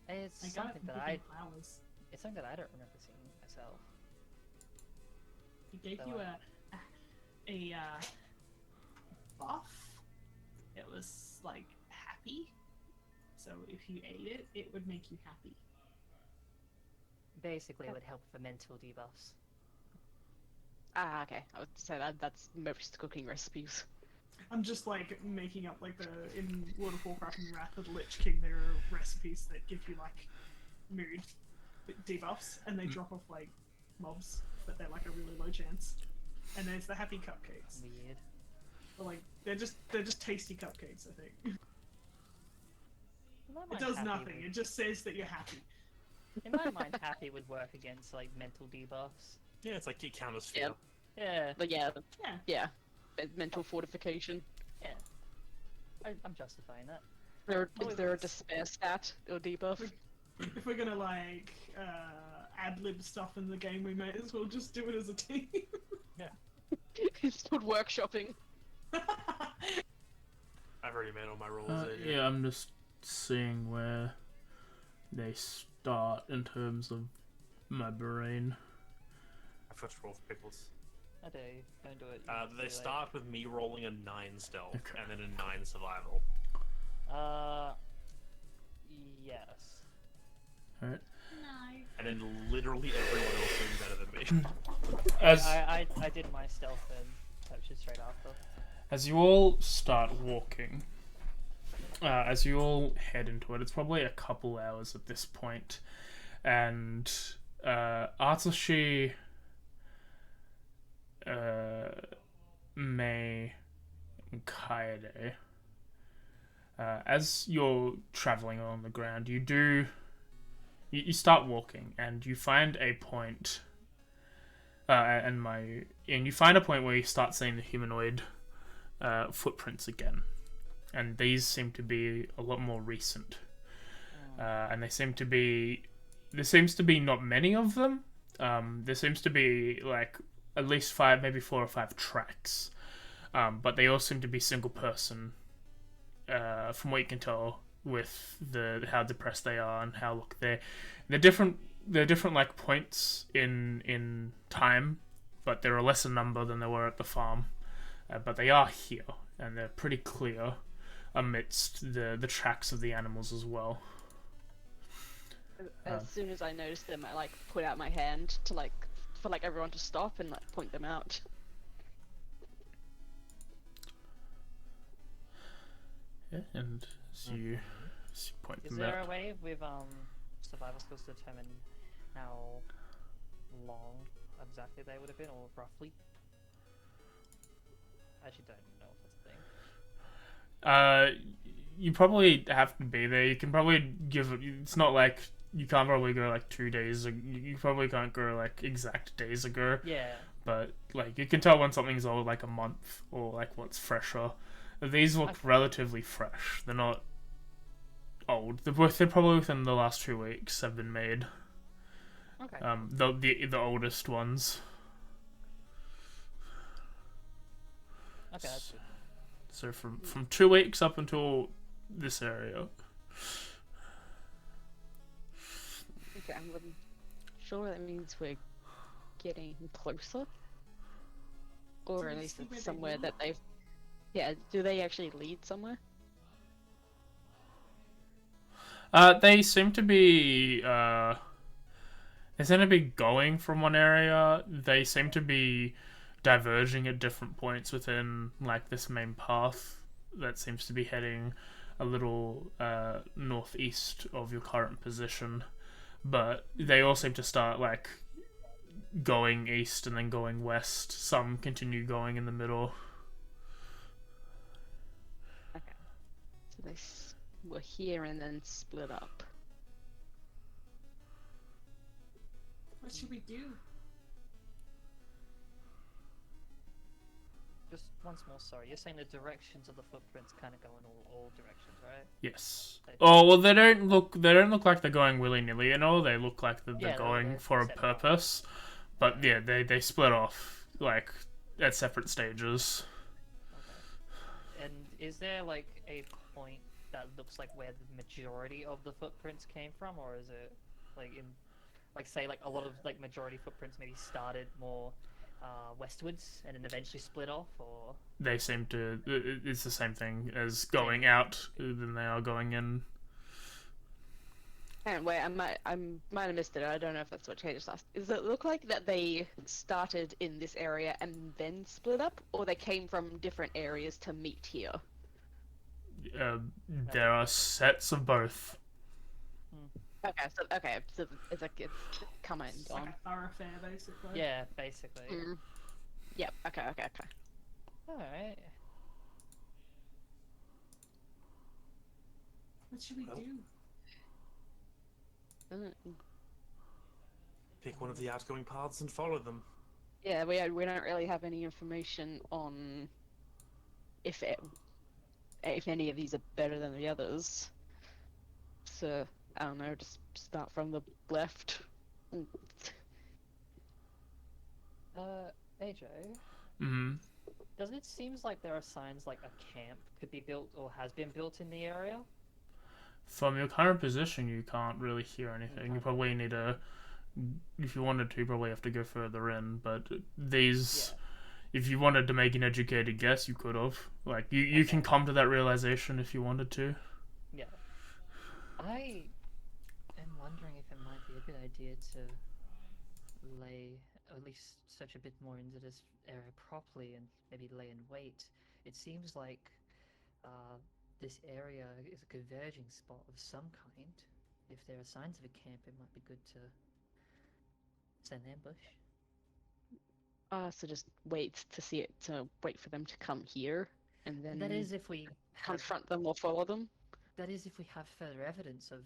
It's I got it something from that picking flowers. it's something that I don't remember seeing myself. It gave So, you a buff. It was like happy. So if you ate it, it would make you happy. Basically, it would help for mental debuffs. Ah, okay. I would say that's most cooking recipes. I'm just like making up like the in World of Warcraft and Wrath of the Lich King. There are recipes that give you like mood debuffs, and they drop off like mobs, but they're like a really low chance. And there's the happy cupcakes. Weird. But, like they're just tasty cupcakes. I think In my it mind, does happy nothing. would- It just says that you're happy. In my mind, happy would work against like mental debuffs. Yeah, it's like it counters fear. Yep. Yeah, But yeah, Yeah. mental fortification. I'm justifying that. Is there a despair stat or debuff? If we're gonna like ad lib stuff in the game, we may as well just do it as a team. It's called workshopping. I've already made all my rolls. Yeah, I'm just seeing where they start in terms of my brain. I've got to roll for pickles. I do. Don't do it. They start with me rolling a 9 stealth Okay. and then a 9 survival. Yes. Alright. No. And then literally everyone else doing better than me. As I did my stealth and captured straight after. as you all start walking, as you all head into it, it's probably a couple hours at this point, and Atsushi, Mei, and Kaede, as you're traveling along the ground, you start walking, and you find a point, and you find a point where you start seeing the humanoid footprints again, and these seem to be a lot more recent, and there seems to be not many of them. There seems to be like at least 5, maybe 4 or 5 tracks, but they all seem to be single person, from what you can tell with how depressed they are and how they're different like points in time, but they're a lesser number than they were at the farm, but they are here and they're pretty clear amidst the tracks of the animals as well. As soon as I notice them, I like put out my hand to for everyone to stop and like point them out. Yeah, and as you point Is them there out. a way with survival skills to determine how long exactly they would have been, or roughly? I actually don't know if that's a thing. You probably have to be there. You can probably give it. It's not like you can't probably go like 2 days. You probably can't go like exact days ago. Yeah. But like you can tell when something's old, like a month, or like what's fresher. These look relatively fresh. They're not old. They're probably within the last 2 weeks have been made. Okay. The oldest ones. Okay, that's good. So from 2 weeks up until this area. Okay, I'm sure that means we're getting closer, or Do at we least see where it's they somewhere lead? that they've. Yeah, do they actually lead somewhere? They seem to be going from one area. They seem to be diverging at different points within like this main path that seems to be heading a little northeast of your current position. But they all seem to start like going east and then going west. Some continue going in the middle. Okay. So they were here and then split up. What should we do? Just once more, sorry. You're saying the directions of the footprints kind of go in all directions, right? Yes. Oh well, they don't look like they're going willy nilly. They look like they're Yeah, going they're for a set off. purpose. But yeah, they split off like at separate stages. Okay. And is there like a point that looks like where the majority of the footprints came from, or is it like say like a lot of like majority footprints maybe started more westwards and then eventually split off, or They seem to. It's the same thing as going out than they are going in. And wait, I might have missed it. I don't know if that's what Kay just asked. Does it look like that they started in this area and then split up, or they came from different areas to meet here? There are sets of both. Okay, so it's like it's come and It's like gone. a thoroughfare, basically. yeah, basically. Yep. Okay. All right. What should we do? Pick one of the outgoing paths and follow them. Yeah, we don't really have any information on if any of these are better than the others. So I don't know. Just start from the left. AJ, Mm-hmm. does it seems like there are signs like a camp could be built or has been built in the area? From your current position, you can't really hear anything. You probably need to, if you wanted to, you probably have to go further in. But these, if you wanted to make an educated guess, you could have. Like, you can come to that realization if you wanted to. Yeah. I am wondering if it might be a good idea to lay, or at least search a bit more into this area properly and maybe lay in wait. It seems like this area is a converging spot of some kind. If there are signs of a camp, it might be good to set an ambush. So just wait for them to come here, and then That is if we confront them or follow them. That is if we have further evidence of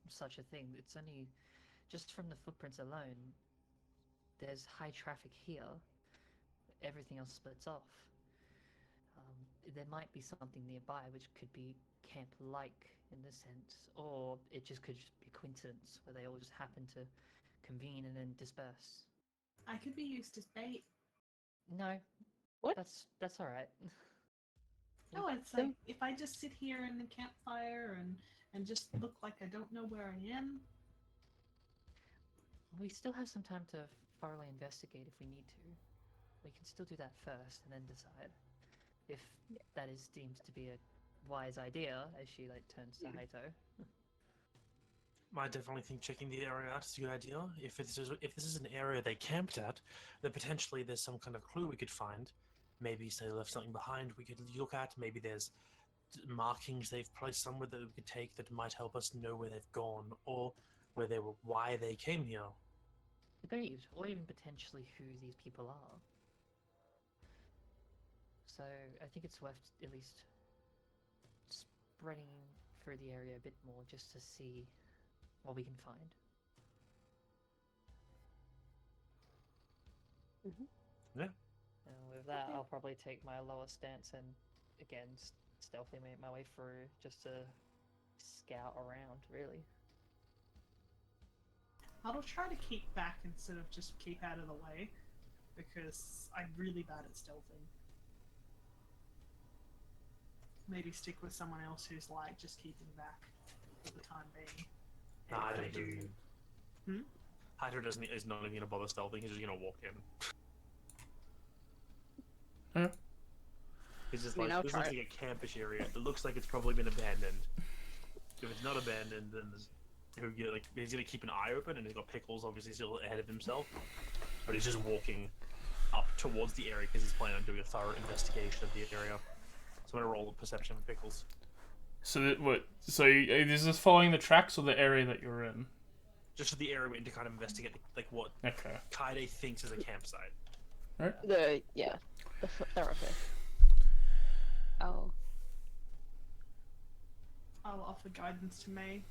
such a thing. It's only just from the footprints alone. There's high traffic here. Everything else splits off. There might be something nearby which could be camp-like in the sense, or it could just be coincidence where they all just happen to convene and then disperse. I could be used as bait. No. What? That's all right. No, it's like if I just sit here in the campfire and just look like I don't know where I am. We still have some time to thoroughly investigate if we need to. We can still do that first and then decide if that is deemed to be a wise idea, as she turns to Haito. I definitely think checking the area out is a good idea. If this is an area they camped at, then potentially there's some kind of clue we could find. Maybe say they left something behind we could look at. Maybe there's markings they've placed somewhere that we could take that might help us know where they've gone or where they were, why they came here. Agreed, or even potentially who these people are. So I think it's worth at least spreading through the area a bit more just to see what we can find. Yeah. And with that, I'll probably take my lower stance and again stealthily make my way through just to scout around, really. I'll try to keep back instead of just keep out of the way, because I'm really bad at stealthing. Maybe stick with someone else who's just keeping back for the time being. Nah, I don't do. Haito is not even gonna bother stealthing. He's just gonna walk in. He's just this looks like a campish area. It looks like it's probably been abandoned. If it's not abandoned, then he's gonna keep an eye open, and he's got Pickles obviously still ahead of himself. But he's just walking up towards the area because he's planning on doing a thorough investigation of the area. So I'm gonna roll a perception for Pickles. So is this following the tracks or the area that you're in? Just for the area we need to kind of investigate, what Kaede thinks is a campsite. Right. The thoroughfare. I'll offer guidance to May.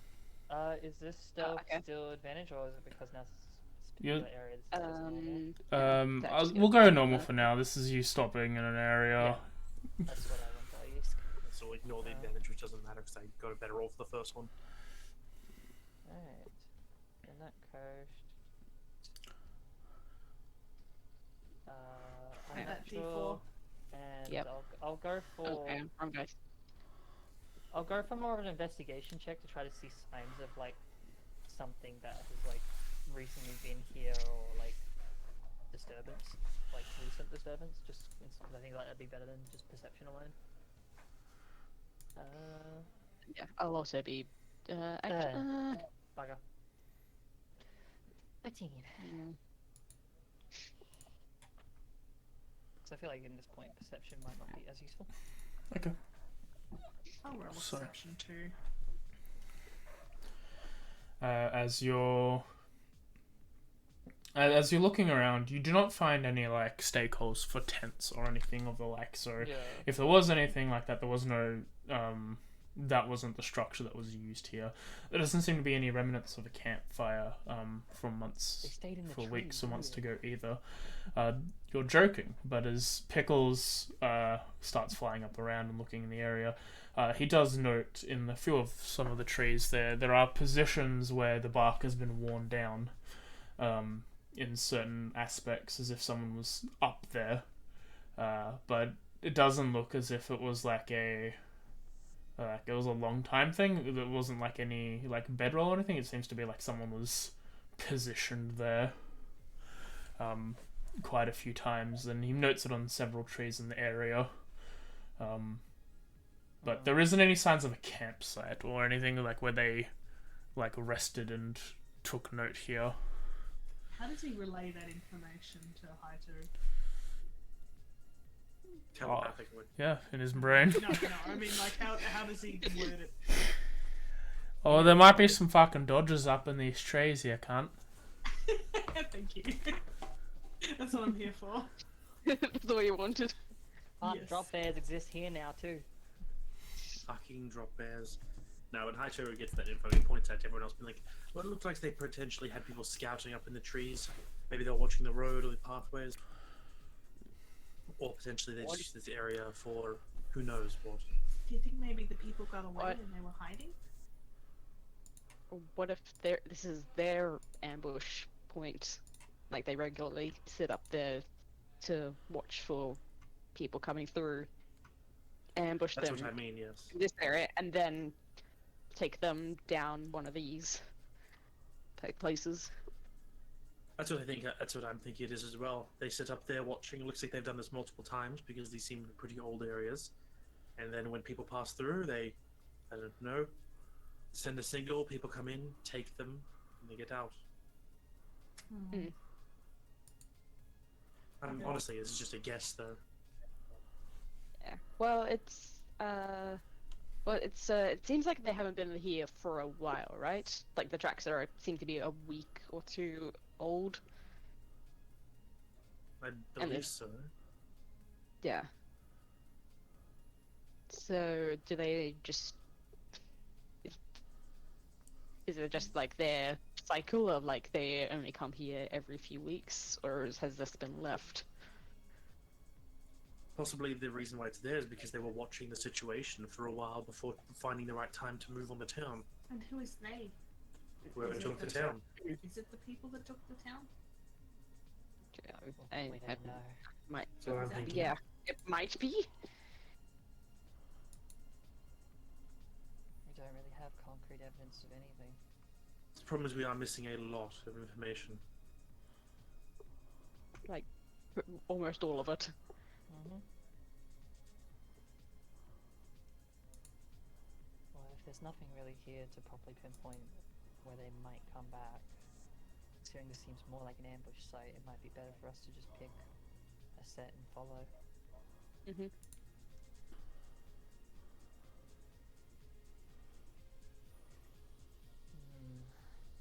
Is this still advantage, or is it because now Yeah. area? We'll go normal for now. This is you stopping in an area. Yeah. That's what I want to use. So ignore the advantage, which doesn't matter because I got a better roll for the first one. Alright. In that case, I'm That sure, and Yep. I'll go for. Okay, I'm good. I'll go for more of an investigation check to try to see signs of something that has recently been here or disturbance, recent disturbance. Just I think that'd be better than just perception alone. Yeah, I'll also be. Bugger. 13. So I feel like in this point, perception might not be as useful. Okay. I'll roll a perception too. As you're looking around, you do not find any stakeholders for tents or anything of the like. So if there was anything like that, there was no that wasn't the structure that was used here. There doesn't seem to be any remnants of a campfire from months for weeks or months to go either. You're joking, but as Pickles starts flying up around and looking in the area, he does note in a few of some of the trees there are positions where the bark has been worn down in certain aspects, as if someone was up there. But it doesn't look as if it was it was a long time thing. It wasn't any bedroll or anything. It seems to be someone was positioned there. quite a few times, and he notes it on several trees in the area. But there isn't any signs of a campsite or anything like where they like rested and took note here. How does he relay that information to Haito? Telepathically. Yeah, in his brain. No, I mean, like, how does he word it? Oh, there might be some fucking dodgers up in these trees here, cunt. Thank you. That's what I'm here for. That's all you wanted. But Yes. drop bears exist here now too. Fucking drop bears. Now, when Haito gets that info, he points out to everyone else, being like, well, it looked like they potentially had people scouting up in the trees. Maybe they were watching the road or the pathways. Or potentially they just this area for who knows what. Do you think maybe the people got away and they were hiding? What if this is their ambush point? Like they regularly sit up there to watch for people coming through, ambush That's them what I mean, yes. in this area, and then take them down one of these places. That's what I think. That's what I'm thinking it is as well. They sit up there watching. It looks like they've done this multiple times because these seem pretty old areas. And then when people pass through, they, I don't know, send a signal. People come in, take them, and they get out. Mm. Honestly, this is just a guess, though. Yeah. Well, it seems like they haven't been here for a while, right? Like the tracks seem to be a week or two old. I believe so. Yeah. So, do they just... Is it just like their cycle of like they only come here every few weeks, or has this been left? Possibly the reason why it's there is because they were watching the situation for a while before finding the right time to move on the town. And who is they? Whoever took the town. Is it the people that took the town? I We don't know. might. So I'm thinking. Yeah, it might be. We don't really have concrete evidence of anything. The problem is we are missing a lot of information. Like almost all of it. Mm-hmm. Well, if there's nothing really here to properly pinpoint where they might come back, considering this seems more like an ambush site, it might be better for us to just pick a set and follow. Mm-hmm.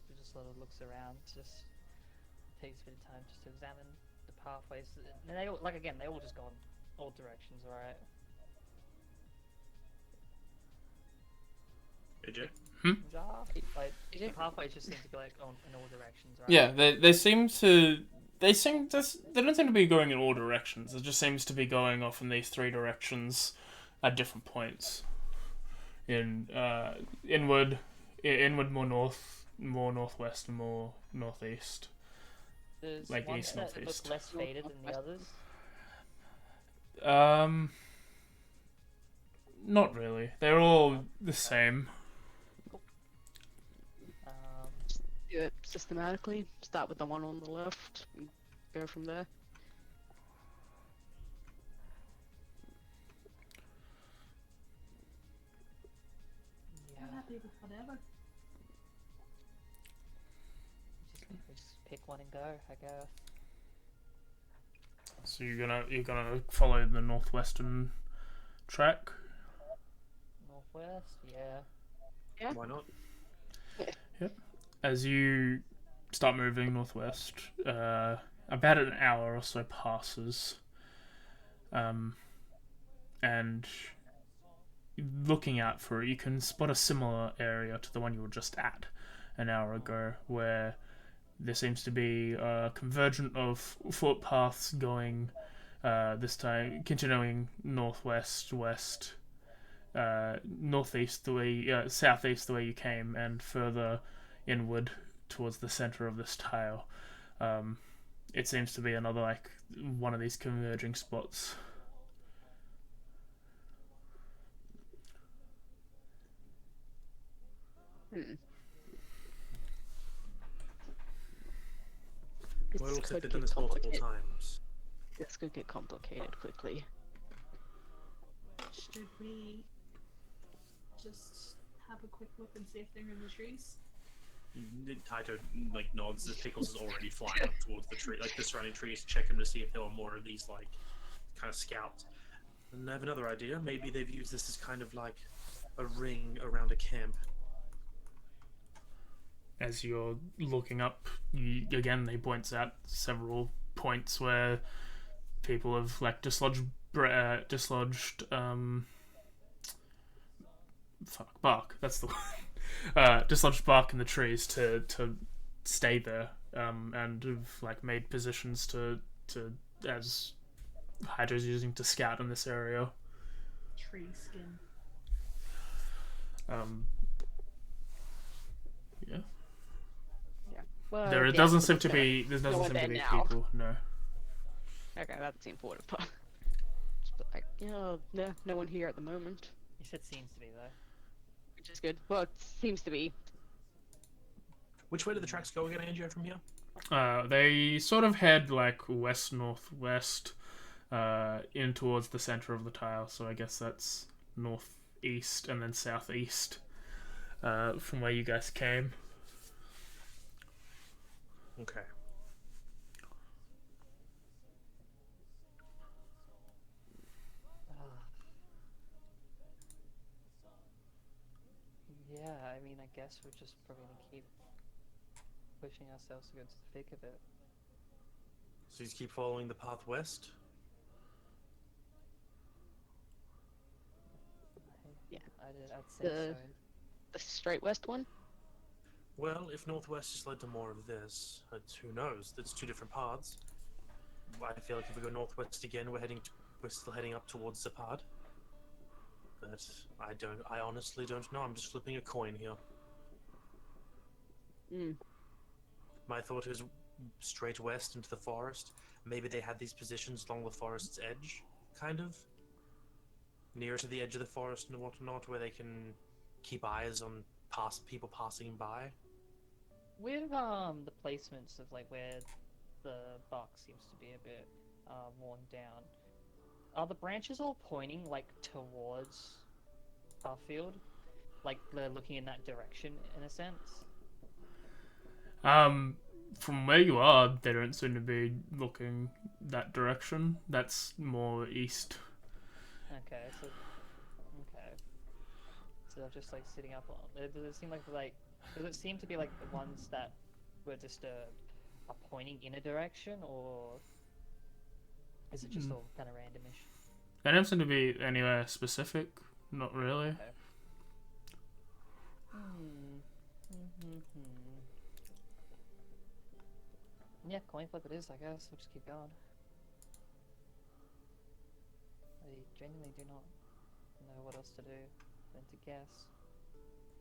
We just sort of looks around, just takes a bit of time just to examine the pathways. And they all, like again, they all just go in all directions, alright? AJ? Like, the pathways just seem to go like in all directions, right? Yeah, they don't seem to be going in all directions. It just seems to be going off in these three directions at different points. In inward more north, more northwest, and more northeast. There's Like one east, that northeast. looks less faded than the others. Not really. They're all the same. Do it systematically. Start with the one on the left and go from there. I'm happy with whatever. We just pick one and go, I guess. So you're gonna follow the northwestern track. Northwest, yeah. Yeah. Why not? As you start moving northwest, about an hour or so passes, and looking out for it, you can spot a similar area to the one you were just at an hour ago, where there seems to be a convergence of footpaths going, this time continuing northwest, west, northeast the way, southeast the way you came, and further inward towards the center of this tile. It seems to be another like one of these converging spots. Well, it looks like could they've done get this multiple complicated. times. This could get complicated quickly. Should we just have a quick look and see if they're in the trees? Taito nods as Pickles is already flying up towards the tree, the surrounding trees, to check him to see if there were more of these kind of scouts. And I have another idea. Maybe they've used this as kind of like a ring around a camp. As you're looking up, again, they points out several points where people have dislodged bark. That's the one. Dislodged bark in the trees to stay there, and have made positions to as Hydra's using to scout in this area. Tree skin. Yeah. Well, There doesn't seem to be. There doesn't seem to be people. No. Okay, that's the important part. But no one here at the moment. You said seems to be though. Which is good. Well, it seems to be. Which way do the tracks go again, Angio, from here? They sort of head west northwest, in towards the center of the tile. So I guess that's northeast and then southeast, from where you guys came. Okay. Yeah, I mean, I guess we're just probably gonna keep pushing ourselves against the thick of it. So you just keep following the path west? Yeah. I'd say so. The straight west one. Well, if northwest has led to more of this, who knows? That's two different paths. I feel like if we go northwest again, we're still heading up towards Zapad. But I honestly don't know. I'm just flipping a coin here. My thought is straight west into the forest. Maybe they had these positions along the forest's edge, kind of. Nearer to the edge of the forest and whatnot, where they can keep eyes on people passing by. With the placements of where the bark seems to be a bit worn down, are the branches all pointing towards our field? They're looking in that direction in a sense? From where you are, they don't seem to be looking that direction. That's more east. Okay, so they're just sitting up on. Does it seem does it seem to be the ones that were just are pointing in a direction, or is it just all kind of randomish? They don't seem to be anywhere specific. Not really. Okay. Yeah, coin flip it is, I guess. We'll just keep going. I genuinely do not know what else to do than to guess.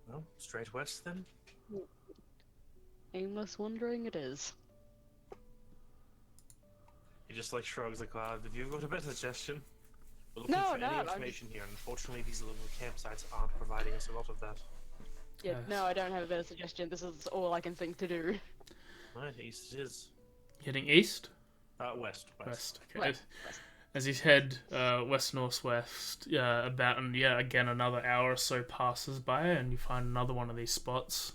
Well, straight west then? Aimless wandering it is. He just shrugs have you got a better suggestion? We're looking No, for any information here, and unfortunately these little campsites aren't providing us a lot of that. Yeah, no, I don't have a better suggestion. This is all I can think to do. Right, east it is. Heading east? West. Okay. West. As you head west-northwest, again another hour or so passes by, and you find another one of these spots.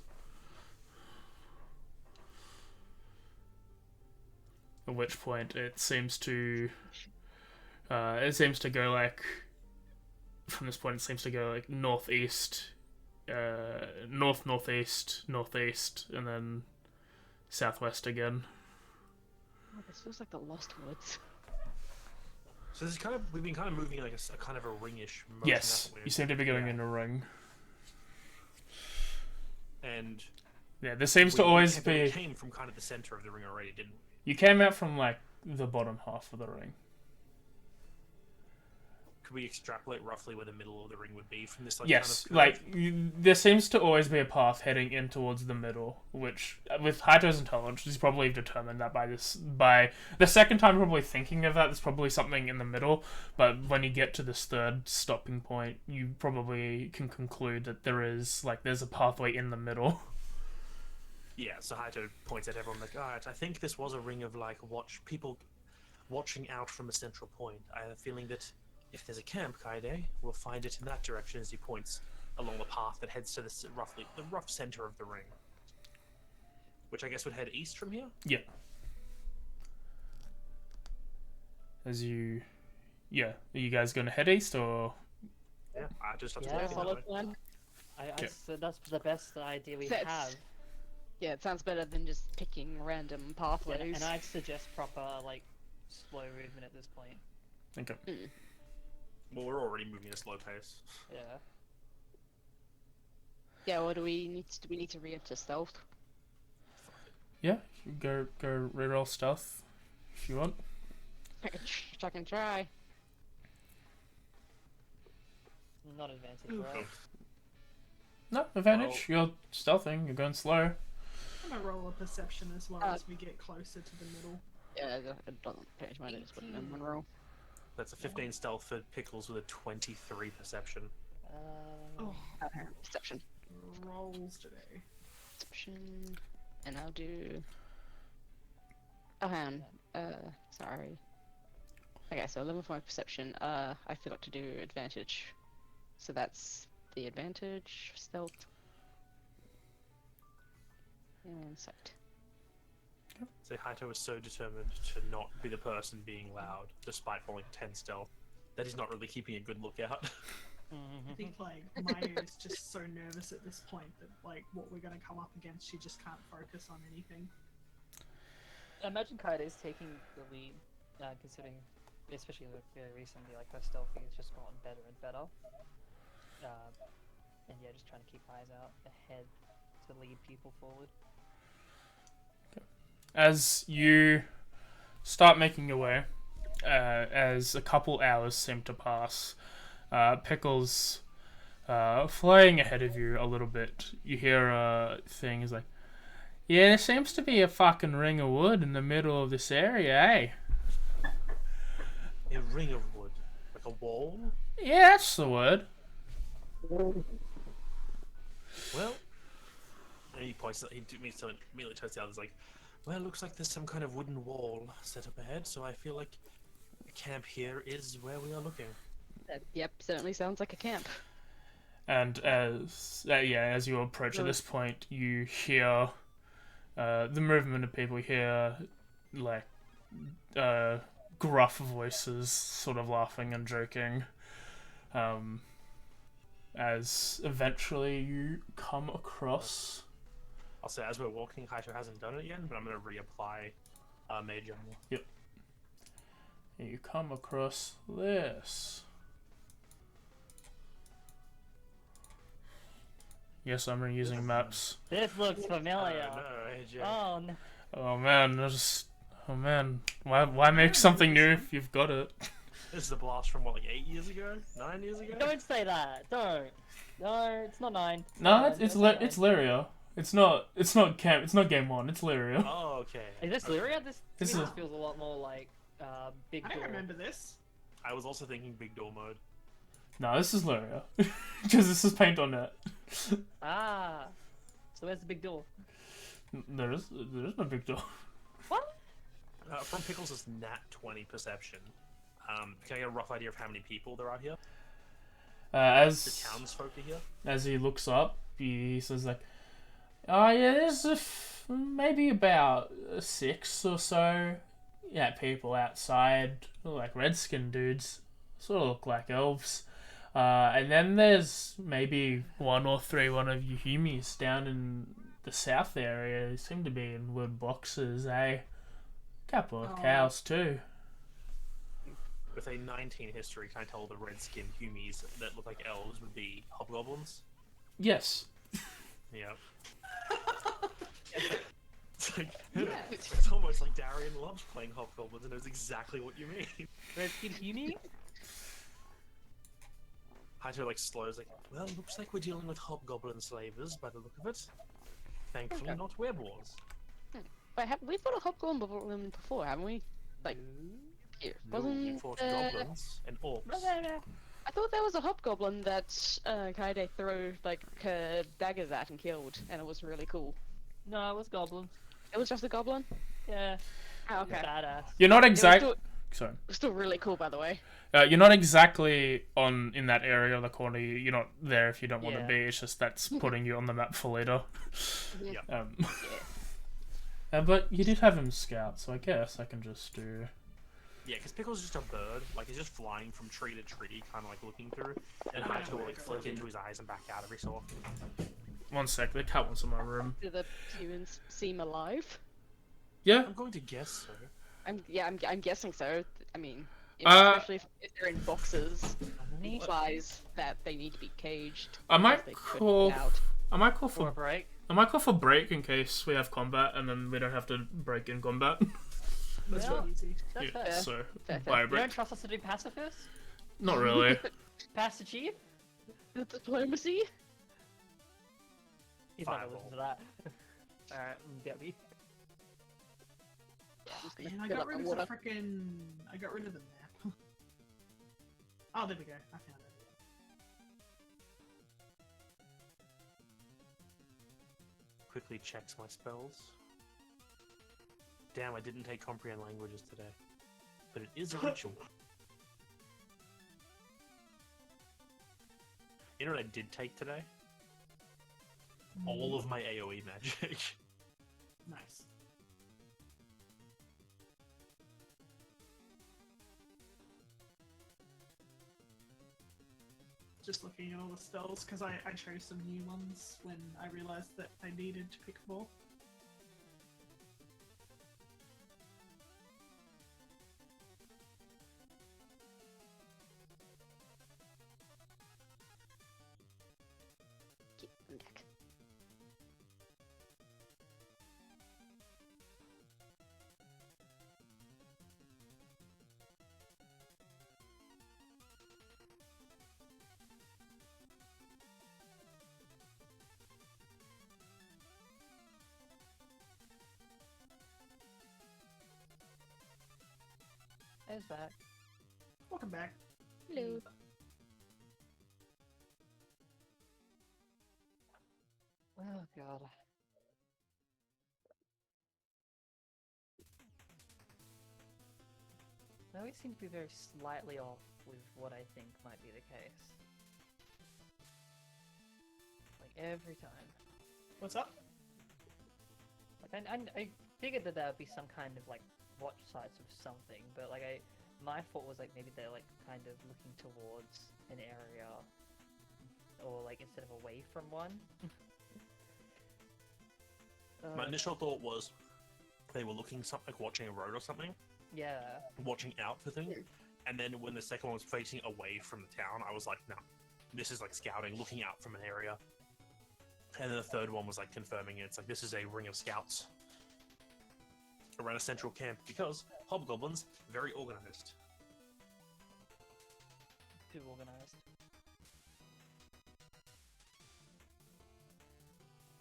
At which point it seems to go from this point it seems to go northeast, northeast, and then southwest again. Oh, this feels like the Lost Woods. So this is we've been moving a kind of a ringish motion. Yes, you seem to be going in a ring. And yeah, there seems to always be. We came from the center of the ring already, didn't we? You came out from the bottom half of the ring. Could we extrapolate roughly where the middle of the ring would be from this? Yes, there seems to always be a path heading in towards the middle, which, with Hydra's intelligence, he's probably determined that by the second time probably thinking of that, there's probably something in the middle, but when you get to this third stopping point, you probably can conclude that there's a pathway in the middle. Yeah, so Haito points at everyone like, alright, I think this was a ring of like people watching out from a central point. I have a feeling that if there's a camp, Kaide, we'll find it in that direction as he points along the path that heads to the rough center of the ring. Which I guess would head east from here? Yeah. Are you guys going to head east or? Yeah, I just have to Yeah, look Follow that way. plan. I said that's the best idea we That's- have. Yeah, it sounds better than just picking random pathways. And I'd suggest proper, like, slow movement at this point. Okay. Well, we're already moving at a slow pace. Yeah. Yeah, what do we need to re-enter stealth? Yeah, go reroll stealth if you want. I can try. Not advantage, Oof. right? No advantage. You're stealthing. You're going slow. I'm gonna roll a perception as well as we get closer to the middle. Yeah, it doesn't change my just put it in one roll. That's a 15 stealth for Pickles with a 23 perception. Oh, Perception. rolls today. Perception. And I'll do. Oh, hang on. Sorry. Okay, so 11 for my perception. I forgot to do advantage. So that's the advantage, stealth. And sight. So Haito was so determined to not be the person being loud, despite rolling 10 stealth, that he's not really keeping a good lookout. I think like Maya is just so nervous at this point that like what we're gonna come up against, she just can't focus on anything. I imagine Kaide's taking the lead, considering, especially recently, like her stealthing has just gotten better and better. And yeah, just trying to keep eyes out ahead to lead people forward. As you start making your way, as a couple hours seem to pass, Pickles flying ahead of you a little bit, you hear a thing is like, yeah, there seems to be a fucking ring of wood in the middle of this area, eh? A ring of wood? Like a wall? Yeah, that's the word. Well, and he points. He immediately turns to the others like, "Well, looks like there's some kind of wooden wall set up ahead. So I feel like a camp here is where we are looking." Yep, certainly sounds like a camp. And as you approach at this point, you hear the movement of people. You hear like gruff voices, sort of laughing and joking. As eventually you come across. I'll say as we're walking, Haito hasn't done it yet, but I'm going to reapply Mage Armor. Yep. And you come across this. Yes, I'm reusing maps. This looks familiar. No, AJ. Oh no. Oh man, why make something new if you've got it? This is a blast from what, like 8 years ago? 9 years ago? Don't say that. Don't. No, it's not 9. No, it's Lyria. It's not camp. It's not game 1. It's Lyria. Oh, okay. Is this Lyria? This This to me is- feels a lot more like Big I don't Door. remember this. I was also thinking Big Door mode. No, this is Lyria. Because this is paint on net. Ah. So where's the Big Door? There is no big door. What? From Pickles is nat 20 perception. Can I get a rough idea of how many people there are here? The As townsfolk are here? as he looks up, he says like, "Oh yeah, there's maybe about 6 or so, yeah, people outside, like redskin dudes, sort of look like elves. And then there's maybe 1 or 3 one of you humies down in the south area. They seem to be in wood boxes, eh? Couple of Oh. cows too." With a 19 history, can I tell the red-skinned humies that look like elves would be hobgoblins? Yes. Yeah. It's like, it's almost like Darian loves playing hobgoblins and knows exactly what you mean. Redskin Hume? Haito like slows like, well, looks like we're dealing with hobgoblin slavers by the look of it. Thankfully, not werewolves. But we've got a hobgoblin before, haven't we? Like, here. No, we Wasn't fought goblins and orcs. I thought there was a hobgoblin that Kaede threw like daggers at and killed, and it was really cool. No, it was goblins. It was just a goblin? Yeah. Oh, okay. Badass. You're not It exactly. was Sorry. still really cool, by the way. You're not exactly in that area of the corner. You're not there if you don't want to Yeah. be. It's just that's putting you on the map for later. Yeah. But you did have him scout, so I guess I can just do. Yeah, because Pickle's just a bird. Like, he's just flying from tree to tree, kind of like looking through. And I have to like flick into his eyes and back out every so often. 1 sec, the cat wants in my room. Do the humans seem alive? Yeah. I'm going to guess so. I'm guessing so. I mean, Uh, especially if they're in boxes, it implies that they need to be caged. I might because they couldn't call. get out. I might call For a for. break. I might call for break in case we have combat, and then we don't have to break in combat. That's Yeah. really easy. That's Yeah, fair. so Fair. buy a You break. don't trust us to do pacifist? Not really. Pass the chief? The diplomacy? He's not gonna Fireball. listen to that. Alright, get me. Yeah, I'm just gonna Man, I fill got up rid my of the water. frickin'. I got rid of the map. Oh, there we go. I found it. Quickly checks my spells. Damn, I didn't take comprehend languages today. But it is a ritual. You know what I did take today? All of my AoE magic. Nice. Just looking at all the spells because I chose some new ones when I realized that I needed to pick more. Get them back. There's back. Welcome back. Hello. Oh god. They always seem to be very slightly off with what I think might be the case. Like every time. What's up? Like I figured that there would be some kind of like watch sites of something, but like my thought was like maybe they're like kind of looking towards an area, or like instead of away from one. My initial thought was they were looking something like watching a road or something, Yeah. watching out for things. And then when the second one was facing away from the town, I was like, no, this is like scouting, looking out from an area. And then the third one was like confirming it. It's like this is a ring of scouts around a central camp because hobgoblins very organized. Too organized.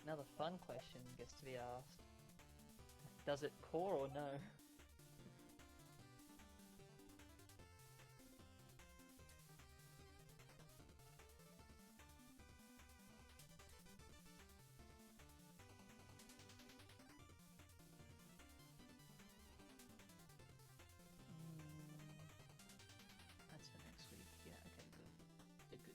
Now the fun question gets to be asked. Does it core or no? That's for next week. Yeah, okay, good. Good.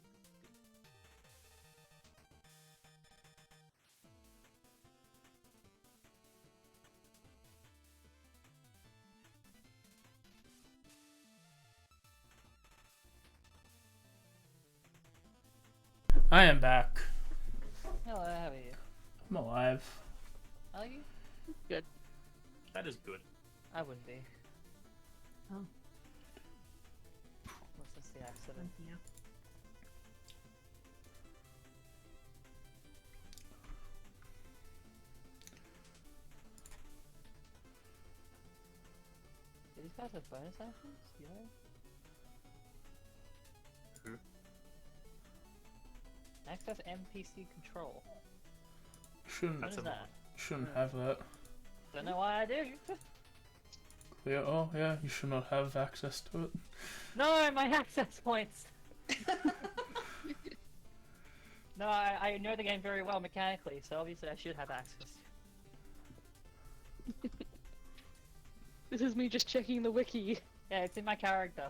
I am back. Hello, how are you? I'm alive. Are you? That is good. I wouldn't be. Oh. What's this, the accident? Yeah. Do these guys have bonus actions? Do you know? Who? Access NPC control. Shouldn't What is a that? shouldn't have that. Don't know why I do. Yeah. Oh yeah. You should not have access to it. No, my access points. No, I know the game very well mechanically, so obviously I should have access. This is me just checking the wiki. Yeah, it's in my character.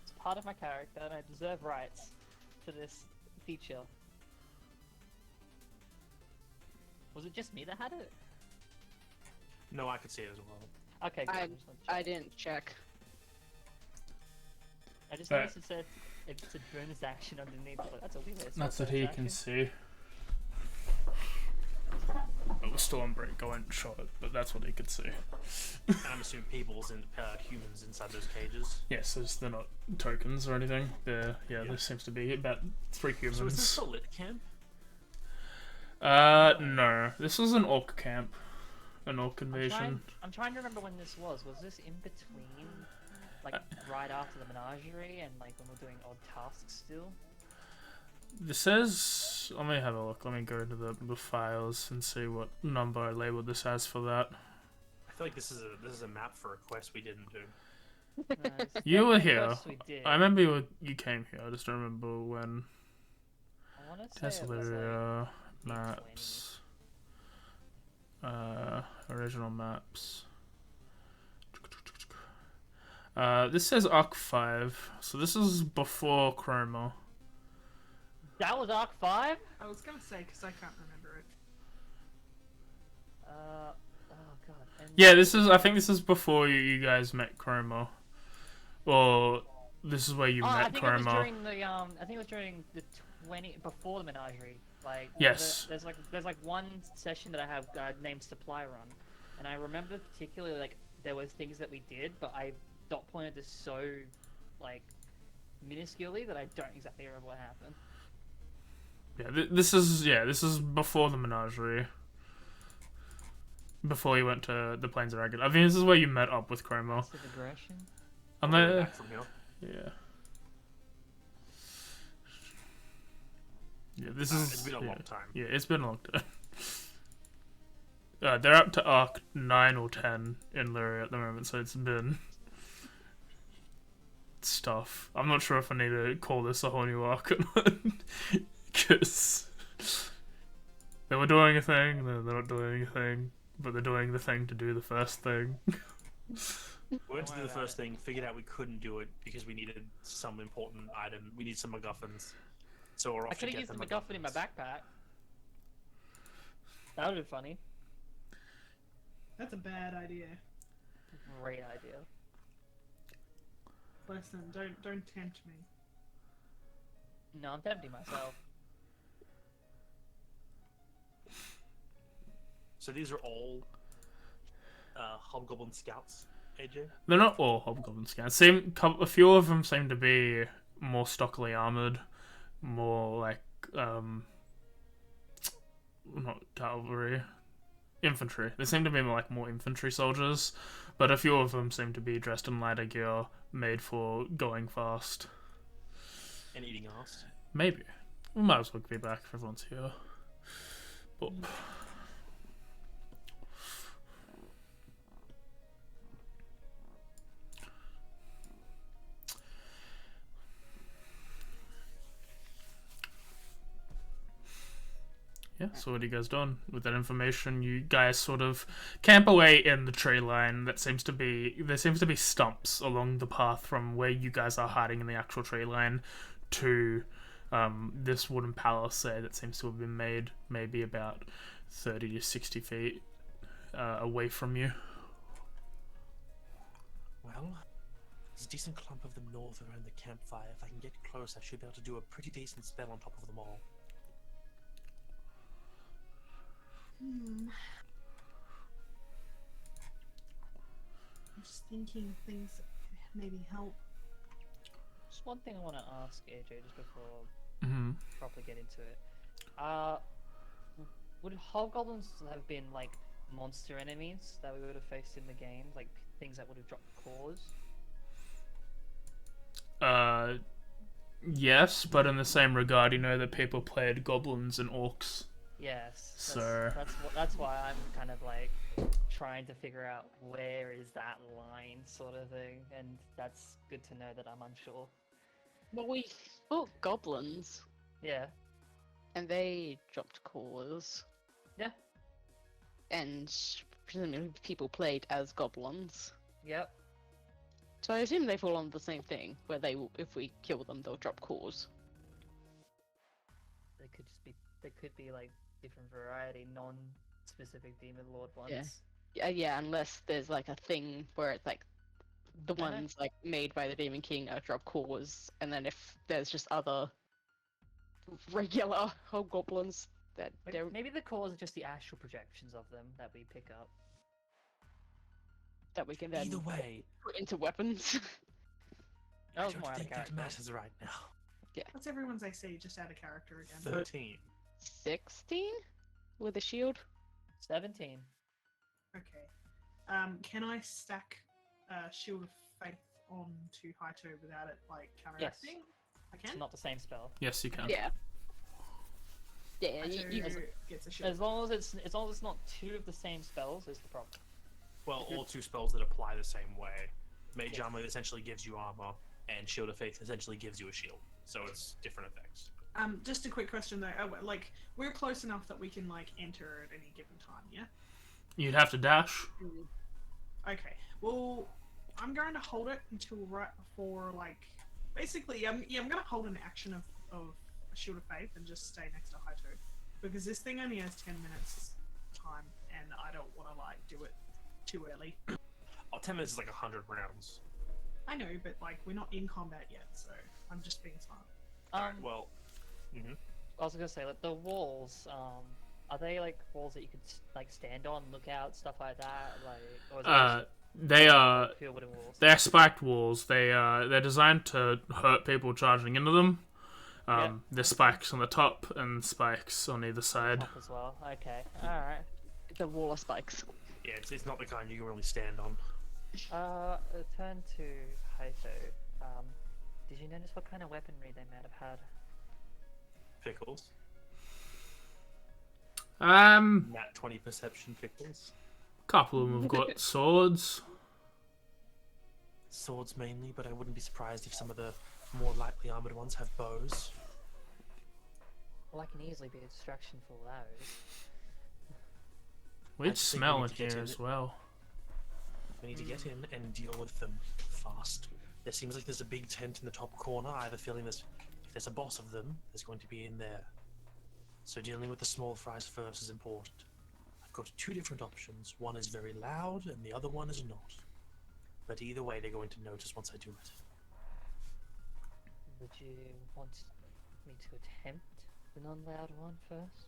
It's part of my character, and I deserve rights to this feature. Was it just me that had it? No, I could see it as well. Okay, good. I didn't check. I just noticed it said it's a bonus action underneath, but that's a weird. That's what he can see. It was still on break. I won't show it, but that's what he could see. And I'm assuming people's and humans inside those cages. Yes, they're not tokens or anything. There seems to be about 3 humans. So is this a lit camp? No. This was an orc camp. An orc invasion. I'm trying to remember when this was. Was this in between, like right after the menagerie, and like when we're doing odd tasks still? This says. Let me have a look. Let me go into the files and see what number I labeled this as for that. I feel like this is a map for a quest we didn't do. No, You were here. we did. I remember you came here. I just don't remember when. I want to say it was Tesla like maps. Original maps. This says Arc 5, so this is before Chroma. that was Arc 5? I was gonna say, because I can't remember it. Oh god. And Yeah, I think this is before you guys met Chroma. Or this is where you I met think it was Chroma. during the I think it was during the before the menagerie. Like Yes. there's like one session that I have named Supply Run, and I remember particularly like there was things that we did, but I dot pointed this so like minusculely that I don't exactly remember what happened. Yeah, this is before the menagerie. Before you went to the Plains of Ragged. I mean, this is where you met up with Chroma. Passive aggression. And We're then, back from here. yeah. Yeah, this It's been a long time. Yeah, it's been a long time. They're up to Arc 9 or 10 in Lyria at the moment, so it's been stuff. I'm not sure if I need to call this a whole new arc or not. Because they were doing a thing, then they're not doing a thing, but they're doing the thing to do the first thing. We went to do the first thing, figured out we couldn't do it because we needed some important item. We need some MacGuffins. So we're off I to could have get used the the MacGuffin in my backpack. That would have been funny. That's a bad idea. Great idea. Listen, don't tempt me. No, I'm tempting myself. So these are all Hobgoblin scouts, AJ? They're not all Hobgoblin scouts. A few of them seem to be more stockily armored, more like not cavalry, infantry. They seem to be more infantry soldiers, but a few of them seem to be dressed in lighter gear, made for going fast. And eating ass. Maybe. We might as well be back if everyone's here. But yeah, so what are you guys doing with that information? You guys sort of camp away in the tree line. There seems to be stumps along the path from where you guys are hiding in the actual tree line to this wooden palisade that seems to have been made maybe about 30 to 60 feet away from you. Well, there's a decent clump of them north around the campfire. If I can get close, I should be able to do a pretty decent spell on top of them all. I'm just thinking things that could maybe help. Just one thing I want to ask AJ just before Mm-hmm. properly get into it. Would hobgoblins have been like monster enemies that we would have faced in the game, like things that would have dropped claws? Yes, but in the same regard, you know that people played goblins and orcs. Yes. So That's why I'm kind of like trying to figure out where is that line, sort of thing, and that's good to know that I'm unsure. Well, we fought goblins, Yeah. and they dropped cores. Yeah. And presumably people played as goblins. Yep. So I assume they fall under the same thing, where they will, if we kill them, they'll drop cores. They could just be. They could be like different variety, non-specific demon lord ones. Yeah. Yeah, unless there's like a thing where it's like the I know. ones like made by the Demon King are drop cores, and then if there's just other regular hobgoblins that they're Maybe the cores are just the astral projections of them that we pick up. that we can then Either way, put into weapons. That I was don't more out of think that character. matters right now. What's everyone's AC just out of character again? 13. 16 with a shield. 17. Okay. Can I stack Shield of Faith onto Haito without it like counteracting? I can. It's not the same spell. Yes, you can. Yeah. Yeah, you Haito gets a shield. As long as it's not two of the same spells is the problem. Well, all two spells that apply the same way. Mage Armor essentially gives you armor, and Shield of Faith essentially gives you a shield. So it's different effects. Just a quick question though. Like, we're close enough that we can like enter at any given time, yeah? You'd have to dash. Okay. Well, I'm going to hold it until right before, like, basically, I'm going to hold an action of Shield of Faith and just stay next to Haito, because this thing only has 10 minutes time, and I don't want to like do it too early. Oh, 10 minutes is like 100 rounds. I know, but like we're not in combat yet, so I'm just being smart. Alright, well. I was gonna say, like, the walls, are they like walls that you could like stand on, look out, stuff like that, like, or is it They are pure wooden walls? they're spiked walls. They're designed to hurt people charging into them. There's spikes on the top and spikes on either side. Top as well. Okay, all right. the wall of spikes. Yeah, it's not the kind you can really stand on. Turn to Haito. Did you notice what kind of weaponry they might have had? Pickles. Couple Nat 20 perception pickles. of them have got swords. Swords mainly, but I wouldn't be surprised if some of the more lightly armored ones have bows. Well, I can easily be a distraction for those. We'd just think smell we in need to get here in as it. well. We need to get in and deal with them fast. There seems like there's a big tent in the top corner. I have a feeling if there's a boss of them, there's going to be in there. So dealing with the small fries first is important. I've got two different options. One is very loud, and the other one is not. But either way, they're going to notice once I do it. Would you want me to attempt the non-loud one first?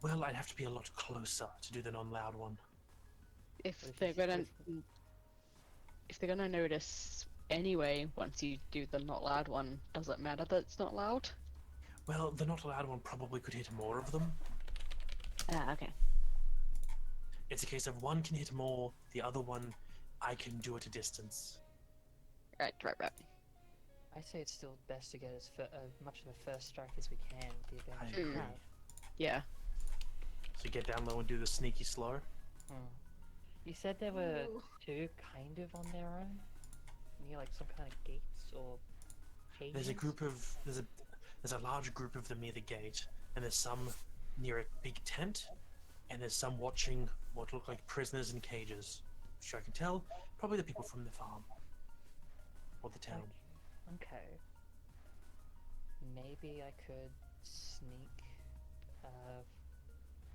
Well, I'd have to be a lot closer to do the non-loud one. If But they're if gonna you- if they're gonna notice anyway, once you do the not loud one, does it matter that it's not loud? Well, the not loud one probably could hit more of them. Ah, okay. It's a case of one can hit more, the other one I can do at a distance. Right. I say it's still best to get as much of a first strike as we can with the advantage we agree. have. Yeah. So get down low and do the sneaky slow. You said there were Ooh. two kind of on their own, near like some kind of gates or cages. There's a large group of them near the gate, and there's some near a big tent, and there's some watching what look like prisoners in cages. Which I can tell, probably the people from the farm or the town. Okay. Maybe I could sneak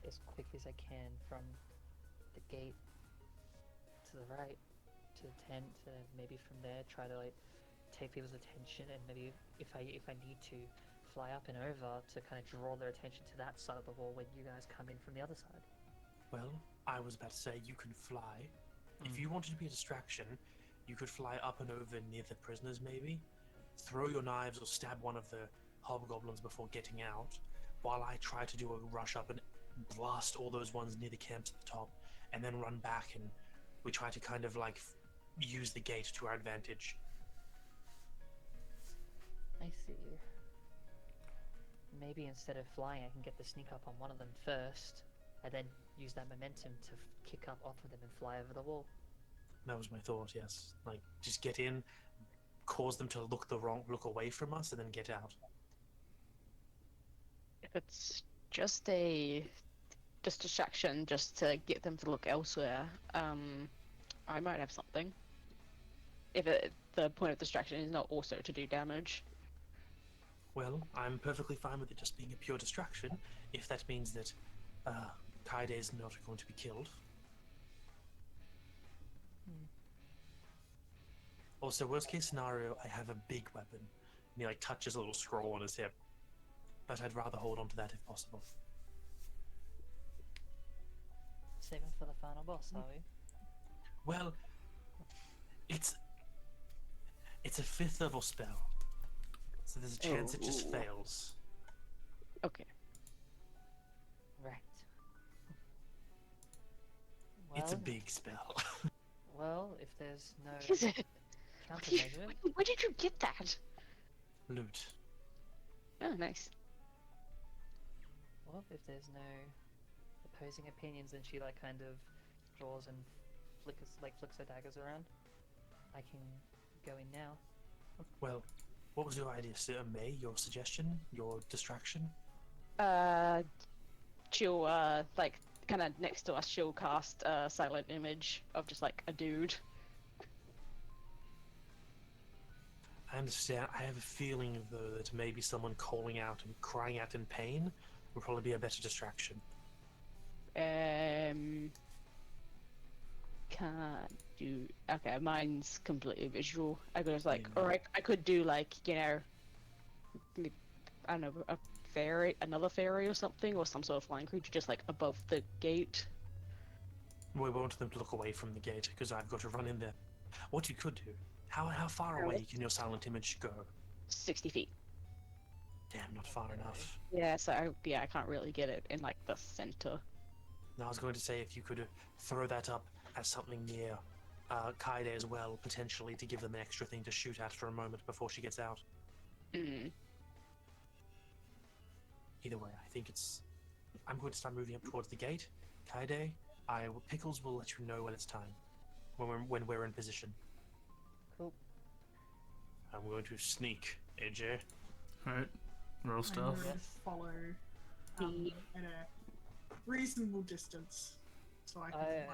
as quick as I can from the gate to the right to the tent, and maybe from there try to like take people's attention, and maybe if I need to fly up and over to kind of draw their attention to that side of the wall when you guys come in from the other side. Well, I was about to say you can fly. If you wanted to be a distraction, you could fly up and over near the prisoners maybe, throw your knives or stab one of the hobgoblins before getting out, while I try to do a rush up and blast all those ones near the camps at the top, and then run back, and we try to kind of like use the gate to our advantage. I see. Maybe instead of flying, I can get the sneak up on one of them first, and then use that momentum to kick up off of them and fly over the wall. That was my thought, yes. Like, just get in, cause them to look away from us, and then get out. If it's just a just distraction, just to get them to look elsewhere, I might have something. If the point of distraction is not also to do damage. Well, I'm perfectly fine with it just being a pure distraction, if that means that Kaede is not going to be killed. Also, worst case scenario, I have a big weapon. And he like touches a little scroll on his hip. But I'd rather hold on to that if possible. Saving for the final boss, are we? Well, it's a 5th level spell. So there's a chance it just fails. Okay. Right. It's a Well, big spell. well, if there's no Is it? countermeasure, Where did you get that? Loot. Oh, nice. well, if there's no opposing opinions, and she like kind of draws and flicks her daggers around, I can go in now. Well, what was your idea, Sir May? Your suggestion? Your distraction? She'll like kind of next to us. She'll cast a silent image of just like a dude. I understand. I have a feeling, though, that maybe someone calling out and crying out in pain would probably be a better distraction. Can't do. Okay, mine's completely visual. I could just like, or I could do like, you know, I don't know, a fairy, another fairy or something, or some sort of flying creature just like above the gate. We want them to look away from the gate because I've got to run in there. What you could do? How far away can your silent image go? 60 feet. Damn, not far enough. Yeah, so I can't really get it in like the center. Now I was going to say if you could throw that up as something near Kaede as well, potentially to give them an extra thing to shoot at for a moment before she gets out. Mm. Either way, I think it's... I'm going to start moving up towards the gate. Kaede, Pickles will let you know when it's time. When we're in position. Cool. I'm going to sneak, AJ. Alright. Roll I'm stealth. going to follow at a reasonable distance, so I can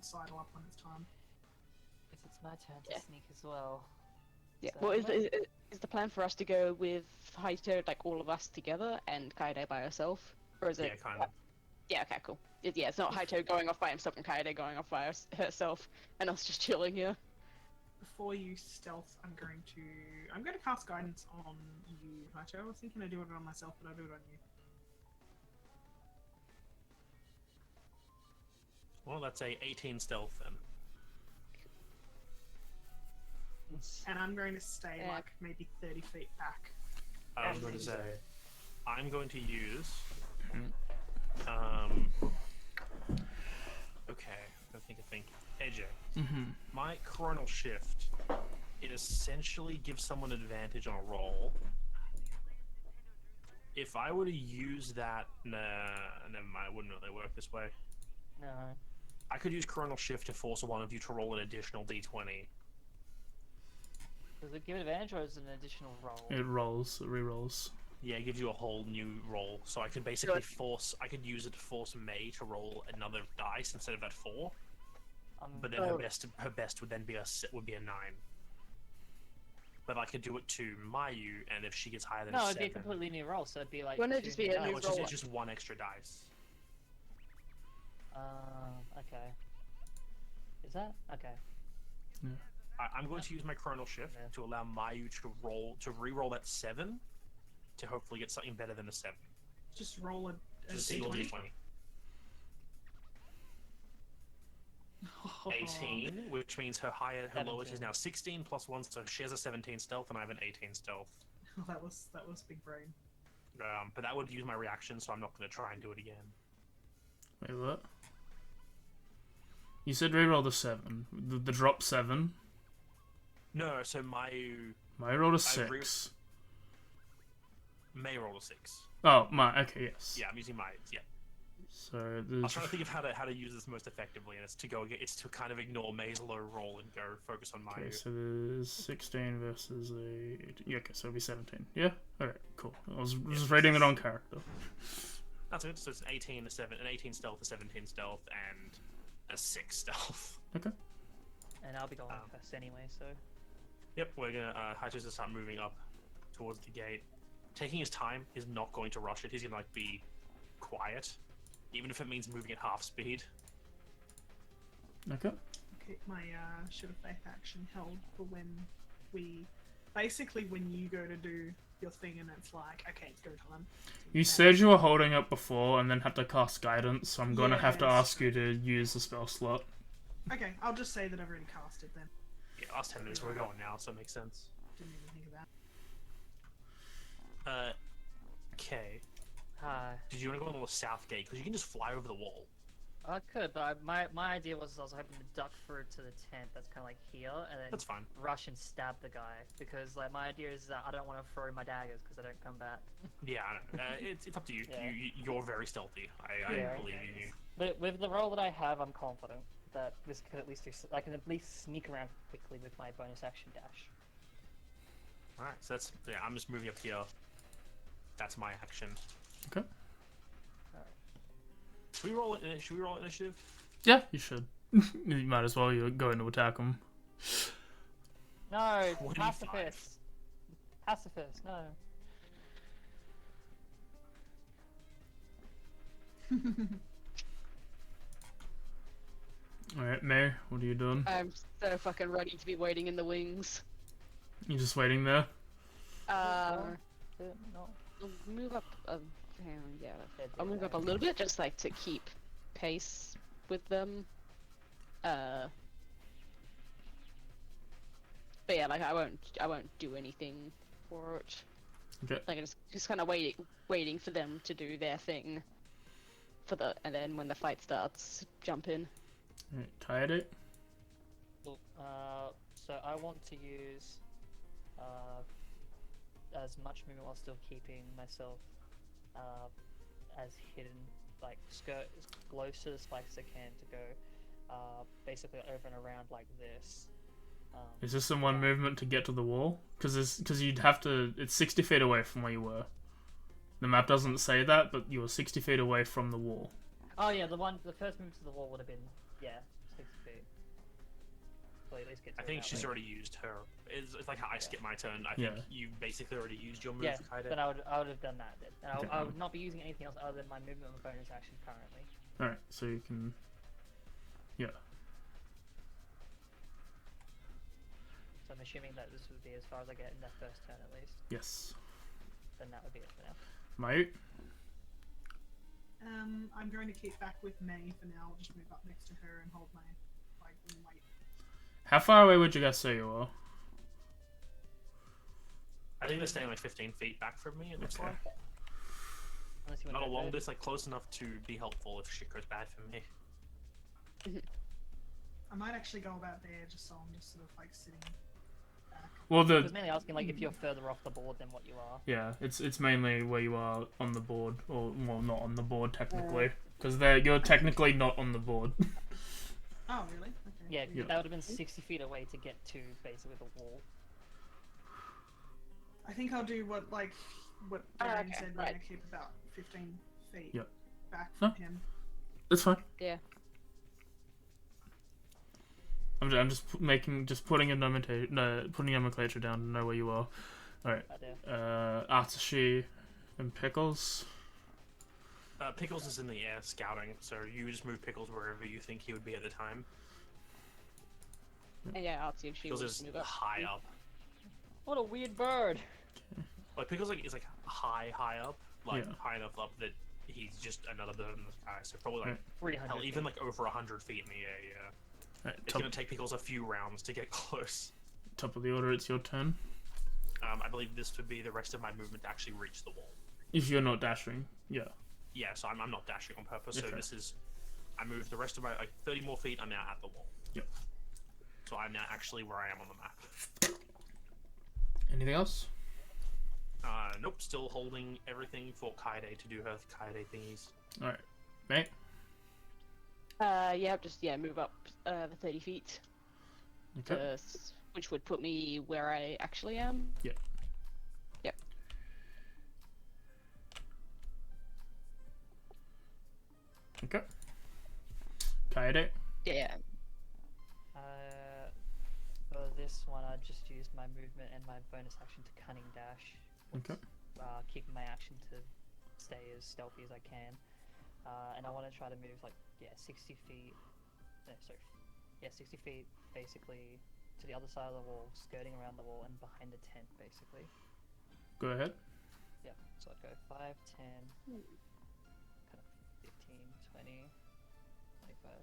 sidle up when it's time. If it's my turn to Yeah. sneak as well. Yeah. So- Well, is the plan for us to go with Haito, like all of us together, and Kaede by herself, or is it? Yeah, kind of. Yeah. Okay. Cool. Yeah. It's not Haito going off by himself and Kaede going off by herself, and us just chilling here. Before you stealth, I'm going to cast guidance on you, Hacho. I was thinking I'd do it on myself, but I'll do it on you. Well, that's a 18 stealth then. And I'm going to stay Yeah. like maybe 30 feet back. I was going to say, I'm going to use. Okay, I think. AJ, my coronal shift, it essentially gives someone advantage on a roll. If I were to use that, never mind, it wouldn't really work this way. No. I could use coronal shift to force one of you to roll an additional d20. Does it give advantage or is it an additional roll? It rolls, it re-rolls. Yeah, it gives you a whole new roll. So I could basically I could use it to force May to roll another dice instead of that 4. But then her best would then be a 9. But I could do it to Mayu, and if she gets higher than a 7... No, it'd be a completely new roll, so it'd be like... Wouldn't it just be a new No, roll? it's just one extra dice. Okay. Is that? Okay. Yeah. I'm going to use my Chronal Shift to allow Mayu to re-roll that 7 to hopefully get something better than a 7. Just roll a Just a single d20. d20. 18, which means her lowest is now 16 plus 1, so she has a 17 stealth and I have an 18 stealth. That was big brain. But that would use my reaction, so I'm not going to try and do it again. Wait, what? You said reroll the 7. The drop 7. No, so Mayu My rolled a 6. May roll a 6. Oh, my. Okay, yes. Yeah, I'm using May's. Yeah. So I was there's. trying to think of how to use this most effectively, and it's to kind of ignore May's low roll and go focus on Mayu. Okay, so there's 16 versus a. Yeah, okay, so it'll be 17. Yeah? Alright, cool. I was reading it on character. That's good. So it's an 18, an 18 stealth, a 17 stealth, and a 6 stealth. Okay. And I'll be going first anyway, so. Yep, we're gonna Haicho's start moving up towards the gate. Taking his time, he's not going to rush it. He's gonna like be quiet, even if it means moving at half speed. Okay. Keep my should have faith action held for when we, basically when you go to do your thing and it's like, okay, it's go time. You said you were holding it before and then had to cast guidance, so I'm gonna have to Yes. ask you to use the spell slot. Okay, I'll just say that I've already cast it then. Yeah, last 10 minutes we're going now, so it makes sense. Didn't even think of that. Okay. Hi. Did you want to go on the south gate? Because you can just fly over the wall. I could, but my idea was I was hoping to duck through to the tent that's kind of like here, and then That's fine. rush and stab the guy. Because like my idea is that I don't want to throw my daggers because they don't come back. Yeah, I know. It's up to you. Yeah. You're very stealthy. I believe in you. But with the role that I have, I'm confident that this could at least I can at least sneak around quickly with my bonus action dash. Alright, so that's... Yeah, I'm just moving up here. That's my action. Okay. Should we roll initiative? Yeah, you should. You might as well. You're going to attack him. No, 25. pacifist. Pacifist, no. Alright, May, what are you doing? I'm so fucking ready to be waiting in the wings. You just waiting there? No. I'll move up. Yeah, I'll move up a little bit, just like to keep pace with them. But yeah, like I won't do anything for it. Okay. Like I'm just kind of waiting for them to do their thing. And then when the fight starts, jump in. Alright, tired it. So I want to use as much movement while still keeping myself as hidden, like skirt as close to the spikes as I can to go basically over and around like this. Is this in one movement to get to the wall? Because you'd have to... It's 60 feet away from where you were. The map doesn't say that, but you were 60 feet away from the wall. Oh yeah, the first move to the wall would have been 60 feet. So at least get to I think about, she's like- already used her. It's like how I skip my turn. I think you basically already used your move, Yeah, Kaide. then I would have done that then. And Okay. I would not be using anything else other than my movement and bonus action currently. Alright, so you can... Yeah. So I'm assuming that this would be as far as I get in that first turn at least. Yes. Then that would be it for now. Mate? I'm going to keep back with May for now. I'll just move up next to her and hold my weight. How far away would you guys say you are? I think they're staying like 15 feet back from me, it looks Okay. like. Unless you Not a want to long distance, like close enough to be helpful if shit goes bad for me. I might actually go about there just so I'm just sort of like sitting back. Well, I the... was mainly asking like if you're further off the board than what you are. Yeah, it's mainly where you are on the board, or well, not on the board technically, because you're technically not on the board. Oh, really? Okay. Yeah, Yeah. that would have been 60 feet away to get to basically the wall. I think I'll do what Darren okay, said. right. We're gonna keep about 15 feet Yep. back from Huh? him. That's fine. Yeah. I'm just putting a nomenclature down to know where you are. All right. Right there. Atsushi and Pickles. Pickles is in the air scouting, so you just move Pickles wherever you think he would be at the time. And yeah, I'll see if she Pickles wants is to move up. high up. What a weird bird! Like Pickles is like high up, like Yeah. high enough up that he's just another bird in the sky. So probably like Right. 300 hell, even feet. like over 100 feet in the air. Yeah, Right, it's gonna take Pickles a few rounds to get close. top of the order. It's your turn. I believe this would be the rest of my movement to actually reach the wall. If you're not dashing, yeah. Yeah, so I'm not dashing on purpose. So Okay. this is, I moved the rest of my 30 more feet. I'm now at the wall. Yep. So I'm now actually where I am on the map. Anything else? Nope. Still holding everything for Kaide to do her Kaide thingies. All right, mate. Yeah, move up the 30 feet, Okay. which would put me where I actually am. Yeah. Yep. Okay. Kaede. Yeah. For this one, I just used my movement and my bonus action to cunning dash. Okay. Keeping my action to stay as stealthy as I can. And I want to try to move 60 feet. No, sorry. Yeah, 60 feet basically to the other side of the wall, skirting around the wall and behind the tent basically. Go ahead. Yep. So I'd go 5, 10, kind of 15, 20, 25,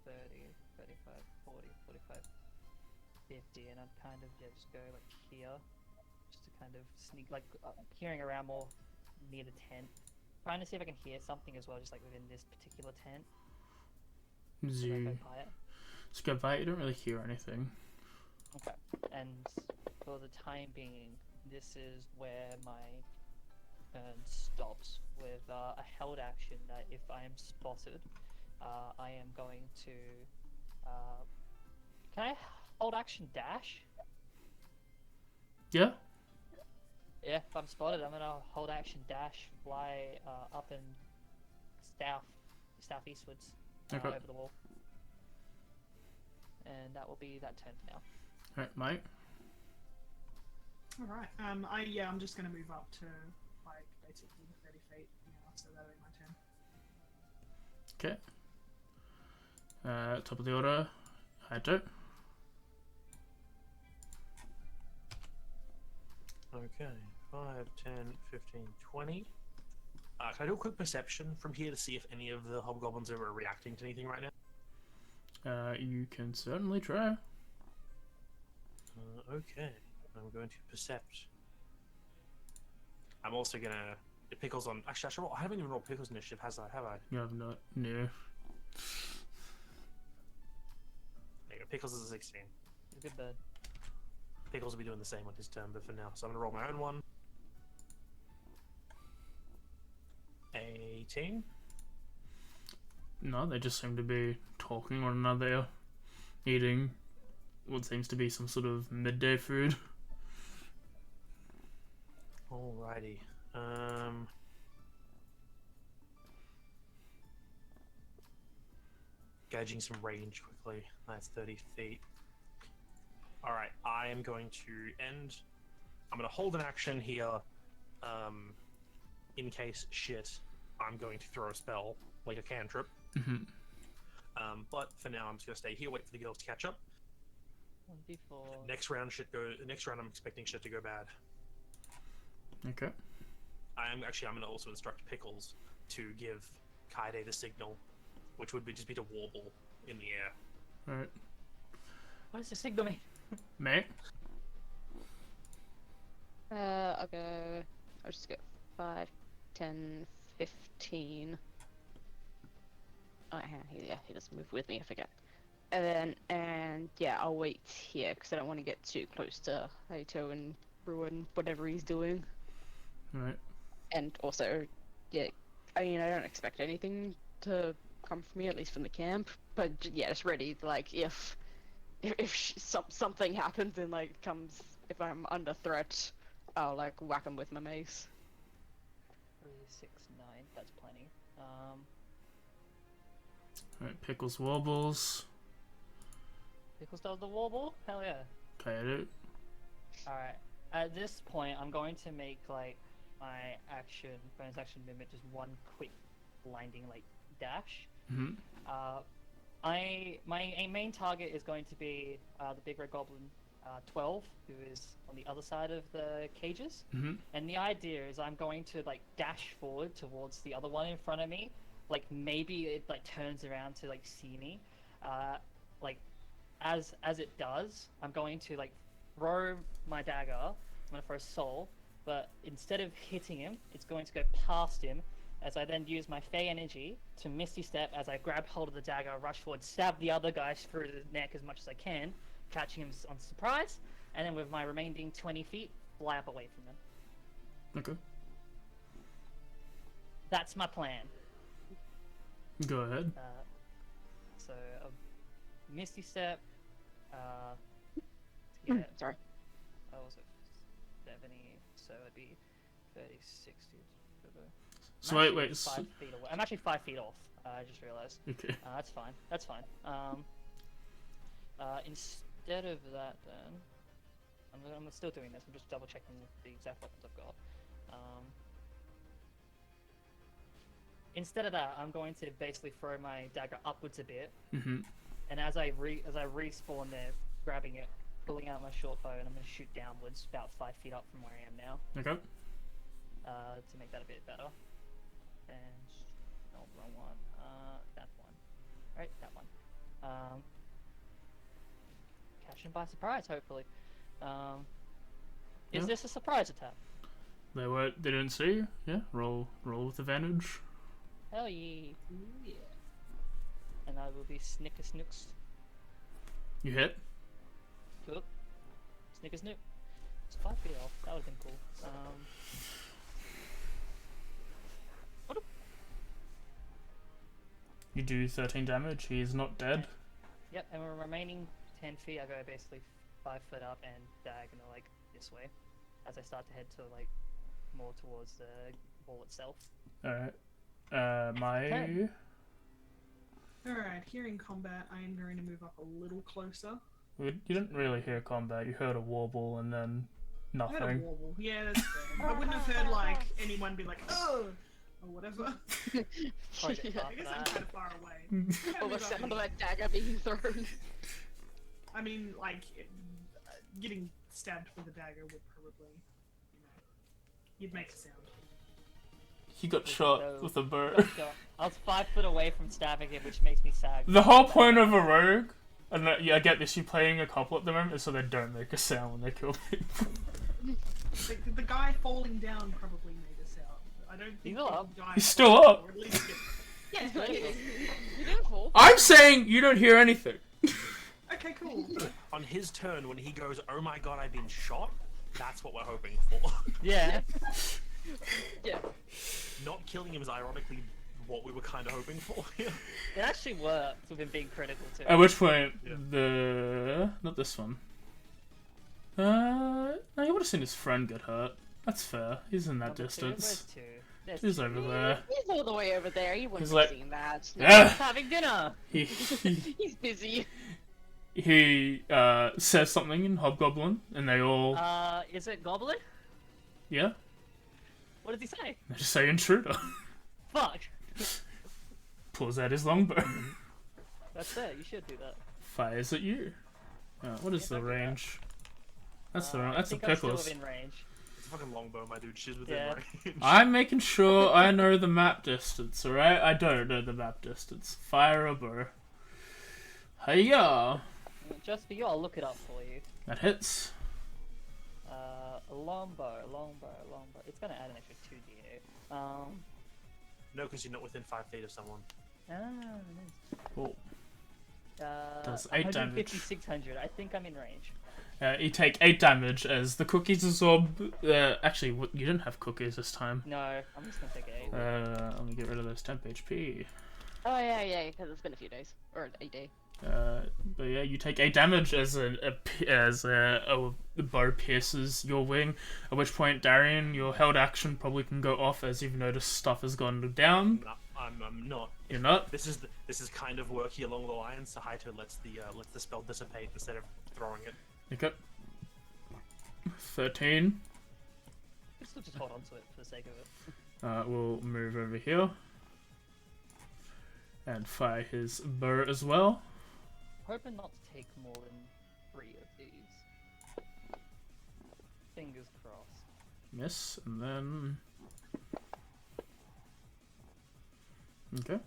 30, 35, 40, 45, 50, and I'd kind of just go here, just to kind of sneak, peering around more near the tent, trying to see if I can hear something as well, just within this particular tent. You go by it. You don't really hear anything. Okay, and for the time being, this is where my turn stops with a held action that if I am spotted, I am going to. Can I hold action dash? Yeah. Yeah, if I'm spotted, I'm gonna hold action dash, fly up and southeastwards over the wall, and that will be that turn for now. All right, Mike. All right. I'm just gonna move up to basically the 30 feet now, so that'll be my turn. Okay. Top of the order, Haito. Okay, 5, 10, 15, 20. Can I do a quick perception from here to see if any of the hobgoblins are reacting to anything right now? You can certainly try. Okay, I'm going to percept. I'm also gonna Pickles on. Actually, I haven't even rolled Pickles initiative, have I? You have not. No. There you go. Pickles is a 16. He's a good bird. Pickles will be doing the same on his turn, but for now, so I'm gonna roll my own one. 18. No, they just seem to be talking to one another, eating what seems to be some sort of midday food. Alrighty. Gauging some range quickly. That's 30 feet. Alright, I am going to end. I'm going to hold an action here. In case shit, I'm going to throw a spell, like a cantrip. Mm-hmm. But for now, I'm just going to stay here, wait for the girls to catch up. 1d4. Next round, I'm expecting shit to go bad. Okay. I'm going to also instruct Pickles to give Kaede the signal, which would just be to warble in the air. Alright. What does the signal mean? Mate? I'll just go 5, 10, 15. Oh, he doesn't move with me, I forget. And yeah, I'll wait here, because I don't want to get too close to Haito and ruin whatever he's doing. Alright. And also, yeah, I mean, I don't expect anything to come from me, at least from the camp, but yeah, just ready, if something happens and if I'm under threat, I'll whack him with my mace. 3, 6, 9. That's plenty. Alright, Pickles wobbles. Pickles does the warble? Hell yeah. Kaede. Alright. At this point, I'm going to make my bonus action movement, just one quick blinding dash. Mm-hmm. My main target is going to be the big red goblin 12, who is on the other side of the cages. Mm-hmm. And the idea is I'm going to dash forward towards the other one in front of me. Maybe it turns around to see me. As it does, I'm going to throw my dagger. I'm going to throw soul, but instead of hitting him, it's going to go past him. As I then use my Fey energy to Misty Step as I grab hold of the dagger, rush forward, stab the other guy through the neck as much as I can, catching him on surprise, and then with my remaining 20 feet, fly up away from them. Okay. That's my plan. Go ahead. So, Misty Step, Sorry. What was it? 70, so it'd be 30, 60. So wait. I'm actually 5 feet off. I just realized. Okay. That's fine. That's fine. Instead of that, then I'm still doing this. I'm just double checking the exact weapons I've got. Instead of that, I'm going to basically throw my dagger upwards a bit, and as I respawn there, grabbing it, pulling out my short bow, and I'm going to shoot downwards about 5 feet up from where I am now. Okay. To make that a bit better. And no, wrong one. That one. Right, that one. Catch him by surprise, hopefully. Is this a surprise attack? They didn't see you. Yeah. Roll with advantage. Hell yeah. Yeah. And I will be Snicker Snooks. You hit. Cool. Snicker Snook. It's 5 feet off. That would have been cool. You do 13 damage. He is not dead. Yep, and we're remaining 10 feet. I go basically 5 foot up and diagonal like this way, as I start to head to like more towards the wall itself. Alright. Alright, here in combat, I am going to move up a little closer. You didn't really hear combat. You heard a warble and then nothing. I heard a warble. Yeah, that's fair. I wouldn't have heard like anyone be like, oh, or whatever. I guess I'm kind of far away. Or the sound of that dagger being thrown. I mean, like, getting stabbed with a dagger would probably, you'd make a sound. He got shot with a bow. I was 5 foot away from stabbing him, which makes me sad. The whole point of a rogue, and I get this, you're playing a couple at the moment, is so they don't make a sound when they kill people. The guy falling down probably made a sound. I don't think he's still up. Yeah, he didn't fall. I'm saying you don't hear anything. Okay, cool. On his turn, when he goes, "Oh my god, I've been shot," that's what we're hoping for. Yeah. Yeah. Not killing him is ironically what we were kind of hoping for. It actually worked with him being critical too. At which point, not this one. No, you would have seen his friend get hurt. That's fair. He's in that distance. He's over there. He's all the way over there. He wouldn't He's have seen that. Yeah. He's having dinner. He's busy. He says something in Hobgoblin, and they all. Is it Goblin? Yeah. What does he say? They just say intruder. Fuck. Pulls out his longbow. That's it. You should do that. Fires at you. What is the range? That's the I'm pickles. still within range. It's a fucking longbow, my dude. She's within range. I'm making sure I know the map distance, alright? I don't know the map distance. Fire a bow. Hiya! Just for you, I'll look it up for you. That hits. A longbow. It's gonna add an extra 2d8. No, because you're not within 5 feet of someone. Nice. Cool. Does 8 damage. 600. I think I'm in range. You take 8 damage as the cookies absorb. Actually, you didn't have cookies this time. No, I'm just gonna take 8. Let me get rid of those temp HP. Oh yeah, because it's been a few days or a day. But yeah, you take 8 damage as a bow pierces your wing. At which point, Darian, your held action probably can go off as you've noticed stuff has gone down. No, I'm not. You're not. This is kind of working along the lines. So Haito lets the spell dissipate instead of throwing it. Okay. 13. Let's just hold on to it for the sake of it. We'll move over here and fire his bow as well. Hoping not to take more than 3 of these. Fingers crossed. Miss, and then... Okay.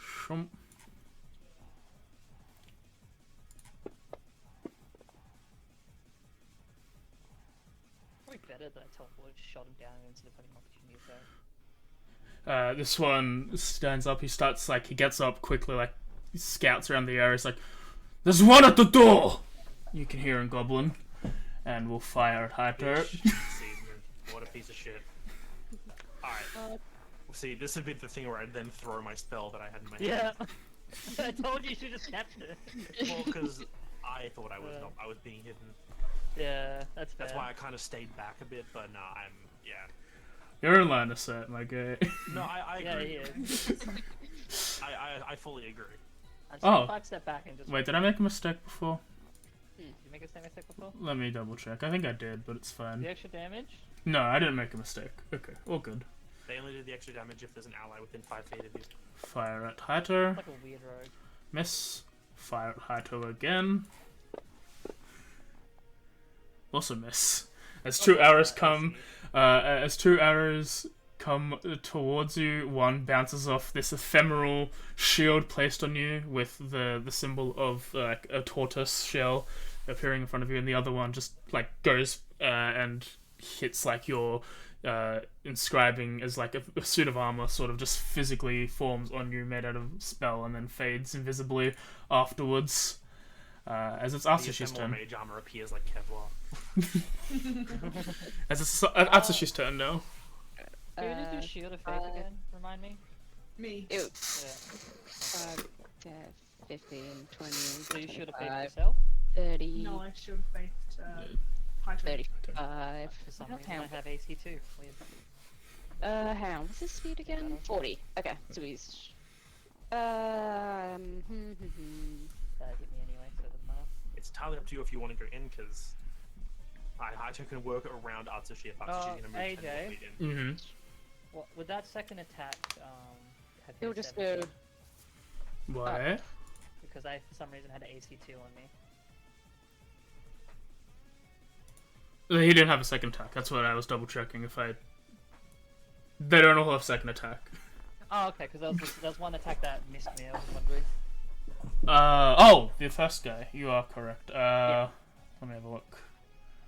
Shump. Probably better that I teleported, shot him down instead of having an opportunity attack. This one stands up, he gets up quickly, he scouts around the area, he's like, "There's one at the door!" You can hear in Goblin, and we'll fire at Haito. What a piece of shit. Alright. See, this would be the thing where I'd then throw my spell that I had in my hand. Yeah. I told you should just capture it. Well, because I thought I was being hidden. Yeah, that's fair. That's why I kind of stayed back a bit, but nah, You're in line of sight, my guy. No, I Yeah, agree. he is. I fully agree. I'm Oh. 5 step back and just. Wait, did I make a mistake before? Did you make a same mistake before? Let me double check. I think I did, but it's fine. The extra damage? No, I didn't make a mistake. Okay, all good. They only do the extra damage if there's an ally within 5 feet of you. Fire at Haito. Like a weird rogue. Miss. Fire at Haito again. Also miss. As two arrows come, towards you, one bounces off this ephemeral shield placed on you with the symbol of a tortoise shell appearing in front of you, and the other one just like goes and hits like your inscribing as like a suit of armor sort of just physically forms on you made out of spell and then fades invisibly afterwards. As it's Atsushi's turn. Mage armor appears like Kevlar. As it's Atsushi's turn now. Who did do Shield of Faith again? Remind me? Me. Ew. Yeah. 15, 20, So you Shield of Faith 25, yourself? 30, No, I should have faked Haito. 35. For some Not reason I pound. have AC too. Weird. Hang on, what's his speed again? 40. Okay, so he's... That hit me anyway, so it doesn't matter. It's entirely up to you if you want to go in, because Haito can work around Atsushi if Atsushi's going to move 10 AJ. feet in. Mm-hmm. What would that second attack have He'll been just 17? go... What? Because I for some reason had AC 2 on me. He didn't have a second attack. That's what I was double checking. They don't all have second attack. Oh, okay, because there was one attack that missed me. I was wondering. Oh, the first guy. You are correct. Let me have a look.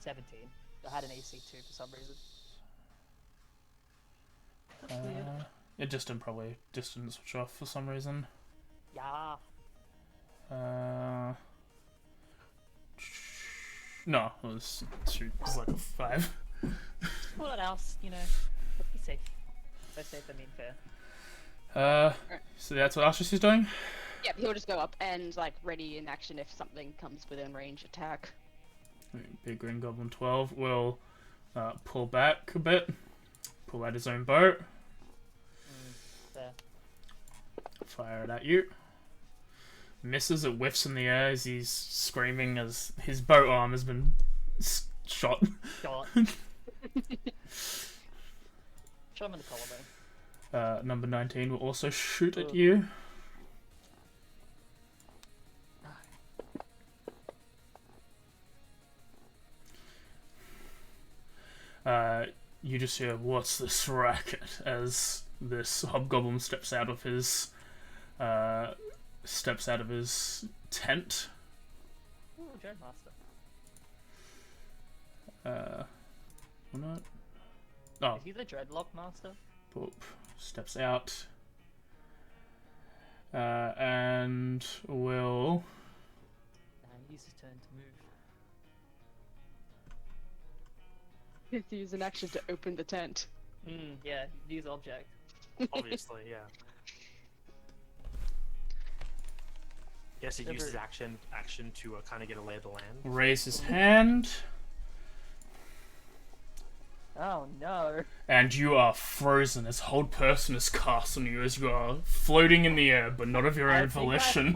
17. I had an AC 2 for some reason. It just didn't switch off for some reason. Yeah. No, it was like a 5. What else? You know, be safe. So safe, I mean fair. So that's what Ashes is doing? Yep, he'll just go up and, like, ready in action if something comes within range attack. Big Green Goblin 12 will pull back a bit, pull out his own bow, Fair. fire it at you. Misses, it whiffs in the air as he's screaming as his bow arm has been shot. Shot. Shot him in the collarbone. Number 19 will also shoot at you. You just hear, "What's this racket?" as this hobgoblin steps out of his tent. Ooh, Dreadmaster. Not. Oh, Is he the Dreadlock Master? boop, steps out. And will. Nah, he used his turn to move. Use an action to open the tent. Yeah, use object. Obviously, yeah. Yes, he uses action to kind of get a lay of the land. Raise his hand. Oh no. And you are frozen as Hold Person is cast on you as you are floating in the air, but not of your own volition.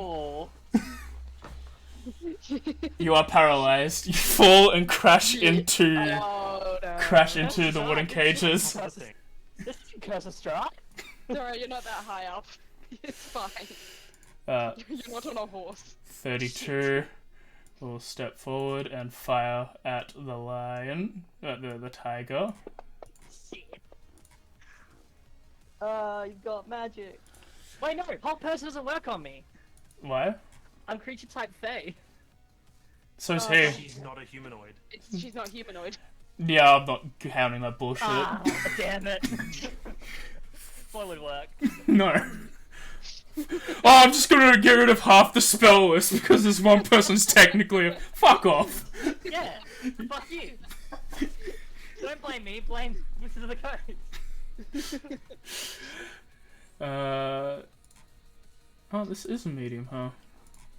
You are paralyzed. You fall and crash into Oh, no. the wooden cages. This curse a strike. It's alright, you're not that high up. It's fine. You're not on a horse. 32 will step forward and fire at the lion, the tiger. Shit. You've got magic. Wait, no, whole person doesn't work on me. Why? I'm creature type Fae. So's he. She's not a humanoid. She's not humanoid. Yeah, I'm not counting that bullshit. Damn it. What would work? No. Oh, I'm just gonna get rid of half the spell list because this one person's technically a... Fuck off! Yeah, fuck you. Don't blame me, blame Wizards of the Coast. Oh, this is a medium, huh?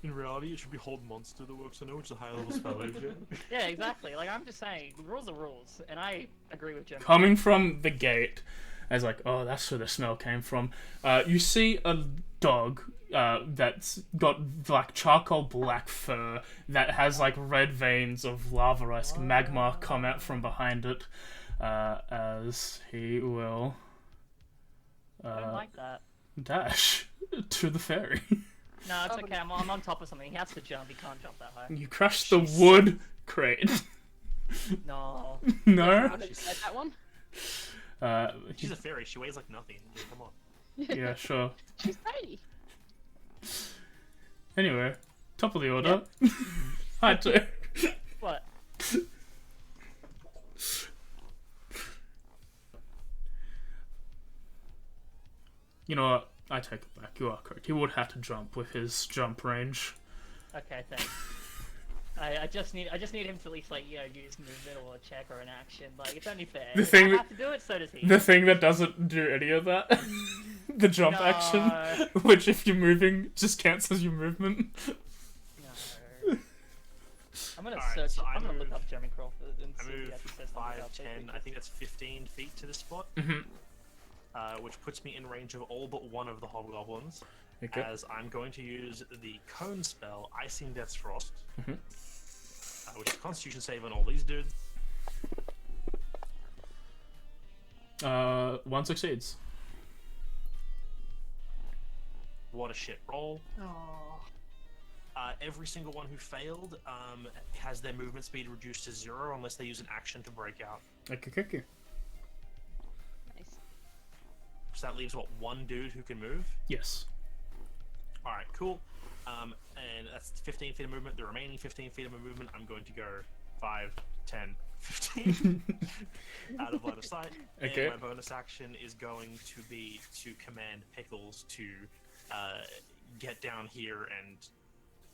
In reality, it should be hold monster that works on it, which is a higher level spell agent. Yeah, exactly. Like, I'm just saying, rules are rules, and I agree with Jim. Coming from the gate, as like, oh, that's where the smell came from. You see a dog that's got like charcoal black fur that has like red veins of lava-esque magma come out from behind it, as he will I don't like that. dash to the ferry. No, it's okay. I'm on top of something. He has to jump. He can't jump that high. You crush the wood crate. No. No? That one? She's a fairy. She weighs like nothing. Dude, come on. Yeah, sure. She's tiny. Anyway, top of the order. Hi, too. What? You know what? I take it back. You are correct. He would have to jump with his jump range. Okay, thanks. I just need him to at least like use movement or a check or an action. Like it's only fair. The thing I that- have to do it, so does he. The thing that doesn't do any of that, the jump No. action, which if you're moving just cancels your movement. No. I'm gonna Alright, search. so I I'm gonna move- look up Jeremy Crawford and I see if he move actually says something 5, about 10, taking I think that's 15 feet to this spot, which puts me in range of all but one of the hobgoblins, Okay. as I'm going to use the cone spell, Icing Death's Frost, which is Constitution save on all these dudes. One succeeds. What a shit roll. Oh. Every single one who failed has their movement speed reduced to 0 unless they use an action to break out. Okay. Nice. So that leaves, what, one dude who can move? Yes. Alright, cool. And that's 15 feet of movement. The remaining 15 feet of my movement, I'm going to go 5, 10, 15 out of line of sight. Okay. And my bonus action is going to be to command Pickles to get down here and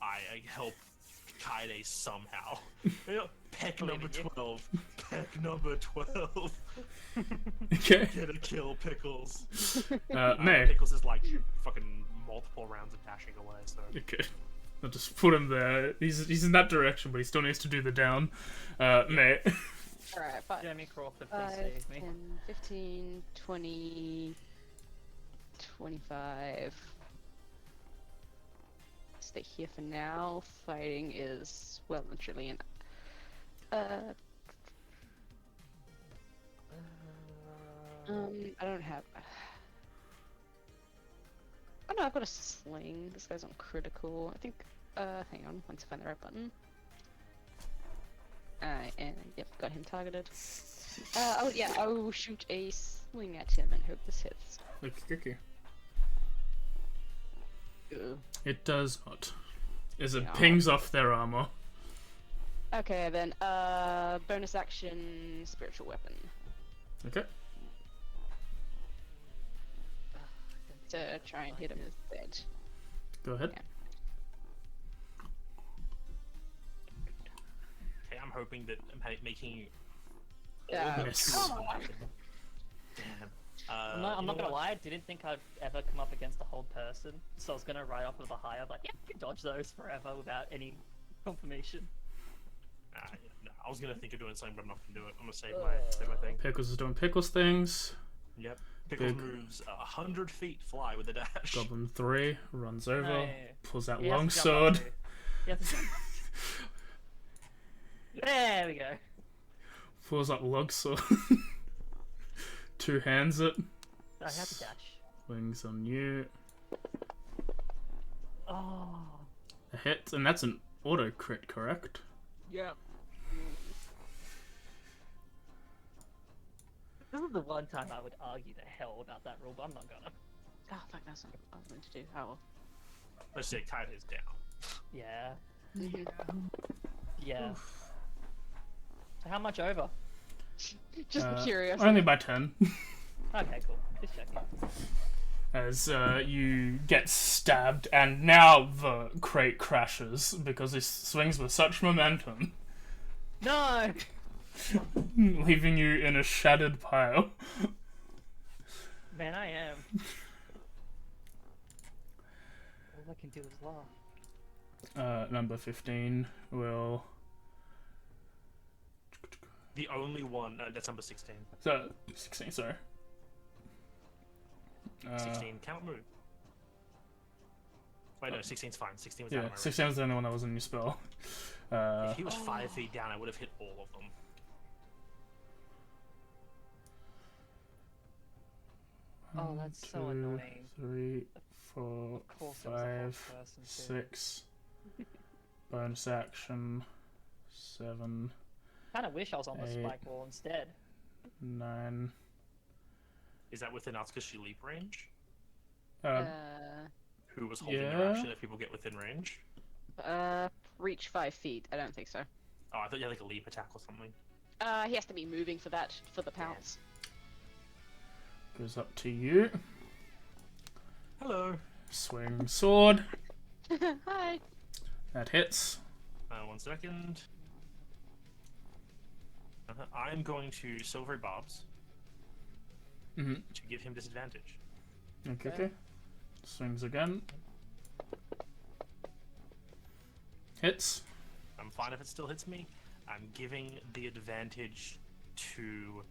I help Kaide somehow. Peck number 12. Peck number 12. Okay. Get a kill, Pickles. May. Pickles is like fucking multiple rounds of dashing away, so. Okay. I'll just put him there. He's in that direction, but he still needs to do the down. May. Alright, 5, Jeremy Crawford, please 5, save me. 10, 15, 20, 25. Stay here for now. Fighting is well and truly in. I don't have. Oh no, I've got a sling. This guy's on critical. I think. Hang on. Once I find the right button. And yep, got him targeted. I will shoot a sling at him and hope this hits. Okay. Ooh. It does not. As it Yeah. pings off their armor. Okay, then, bonus action, spiritual weapon. Okay. To try and hit him instead. Go ahead. Yeah. Okay, I'm hoping that making Yeah. all the Yes. tools Oh. happen. Damn. I'm you not know gonna what? lie, I didn't think I'd ever come up against a whole person, so I was gonna ride off with a high. I'm like, yeah, you can dodge those forever without any confirmation. No, I was gonna think of doing something, but I'm not gonna do it. I'm gonna save my thing. Pickles is doing Pickles things. Yep. Pickles Big. moves 100 feet, fly with a dash. Goblin 3 runs over, Hey. pulls out He has to jump up longsword. too. He has to jump up. There we go. Pulls up longsword. Two hands it. I have to dash. Wings on you. Oh. A hit, and that's an auto crit, correct? Yeah. This is the one time I would argue the hell about that rule, but I'm not gonna. Oh, fuck, that's not what I was meant to do. Oh well. Let's say Kite is down. Yeah. Mhm. Yeah. So how much over? Just curious. Only by 10. Okay, cool. Just checking. As you get stabbed, and now the crate crashes because it swings with such momentum, No! leaving you in a shattered pile. Man, I am. All I can do is laugh. Number 15 will. The only one. That's number 16. So 16. Sorry. 16 cannot move. Wait, no, 16's fine. 16 was out Yeah, of my 16 was the only one that was in your spell. range. If he was 5 feet down, I would have hit all of them. Oh, that's so annoying. 3, 4, Of course it was a 5, hot person, too. 6. Bonus action. 7, Kind of wish I was on the 8. spike wall instead. 9. Is that within Atsuka's leap range? Who was holding their yeah. action if people get within range? Reach 5 feet. I don't think so. Oh, I thought you had like a leap attack or something. He has to be moving for that, for the pounce. Goes up to you. Hello. Swing sword. Hi. That hits. 1 second. I'm going to Silvery Barbs Mm-hmm. to give him disadvantage. Okay. Swings again. Hits. I'm fine if it still hits me. I'm giving the advantage to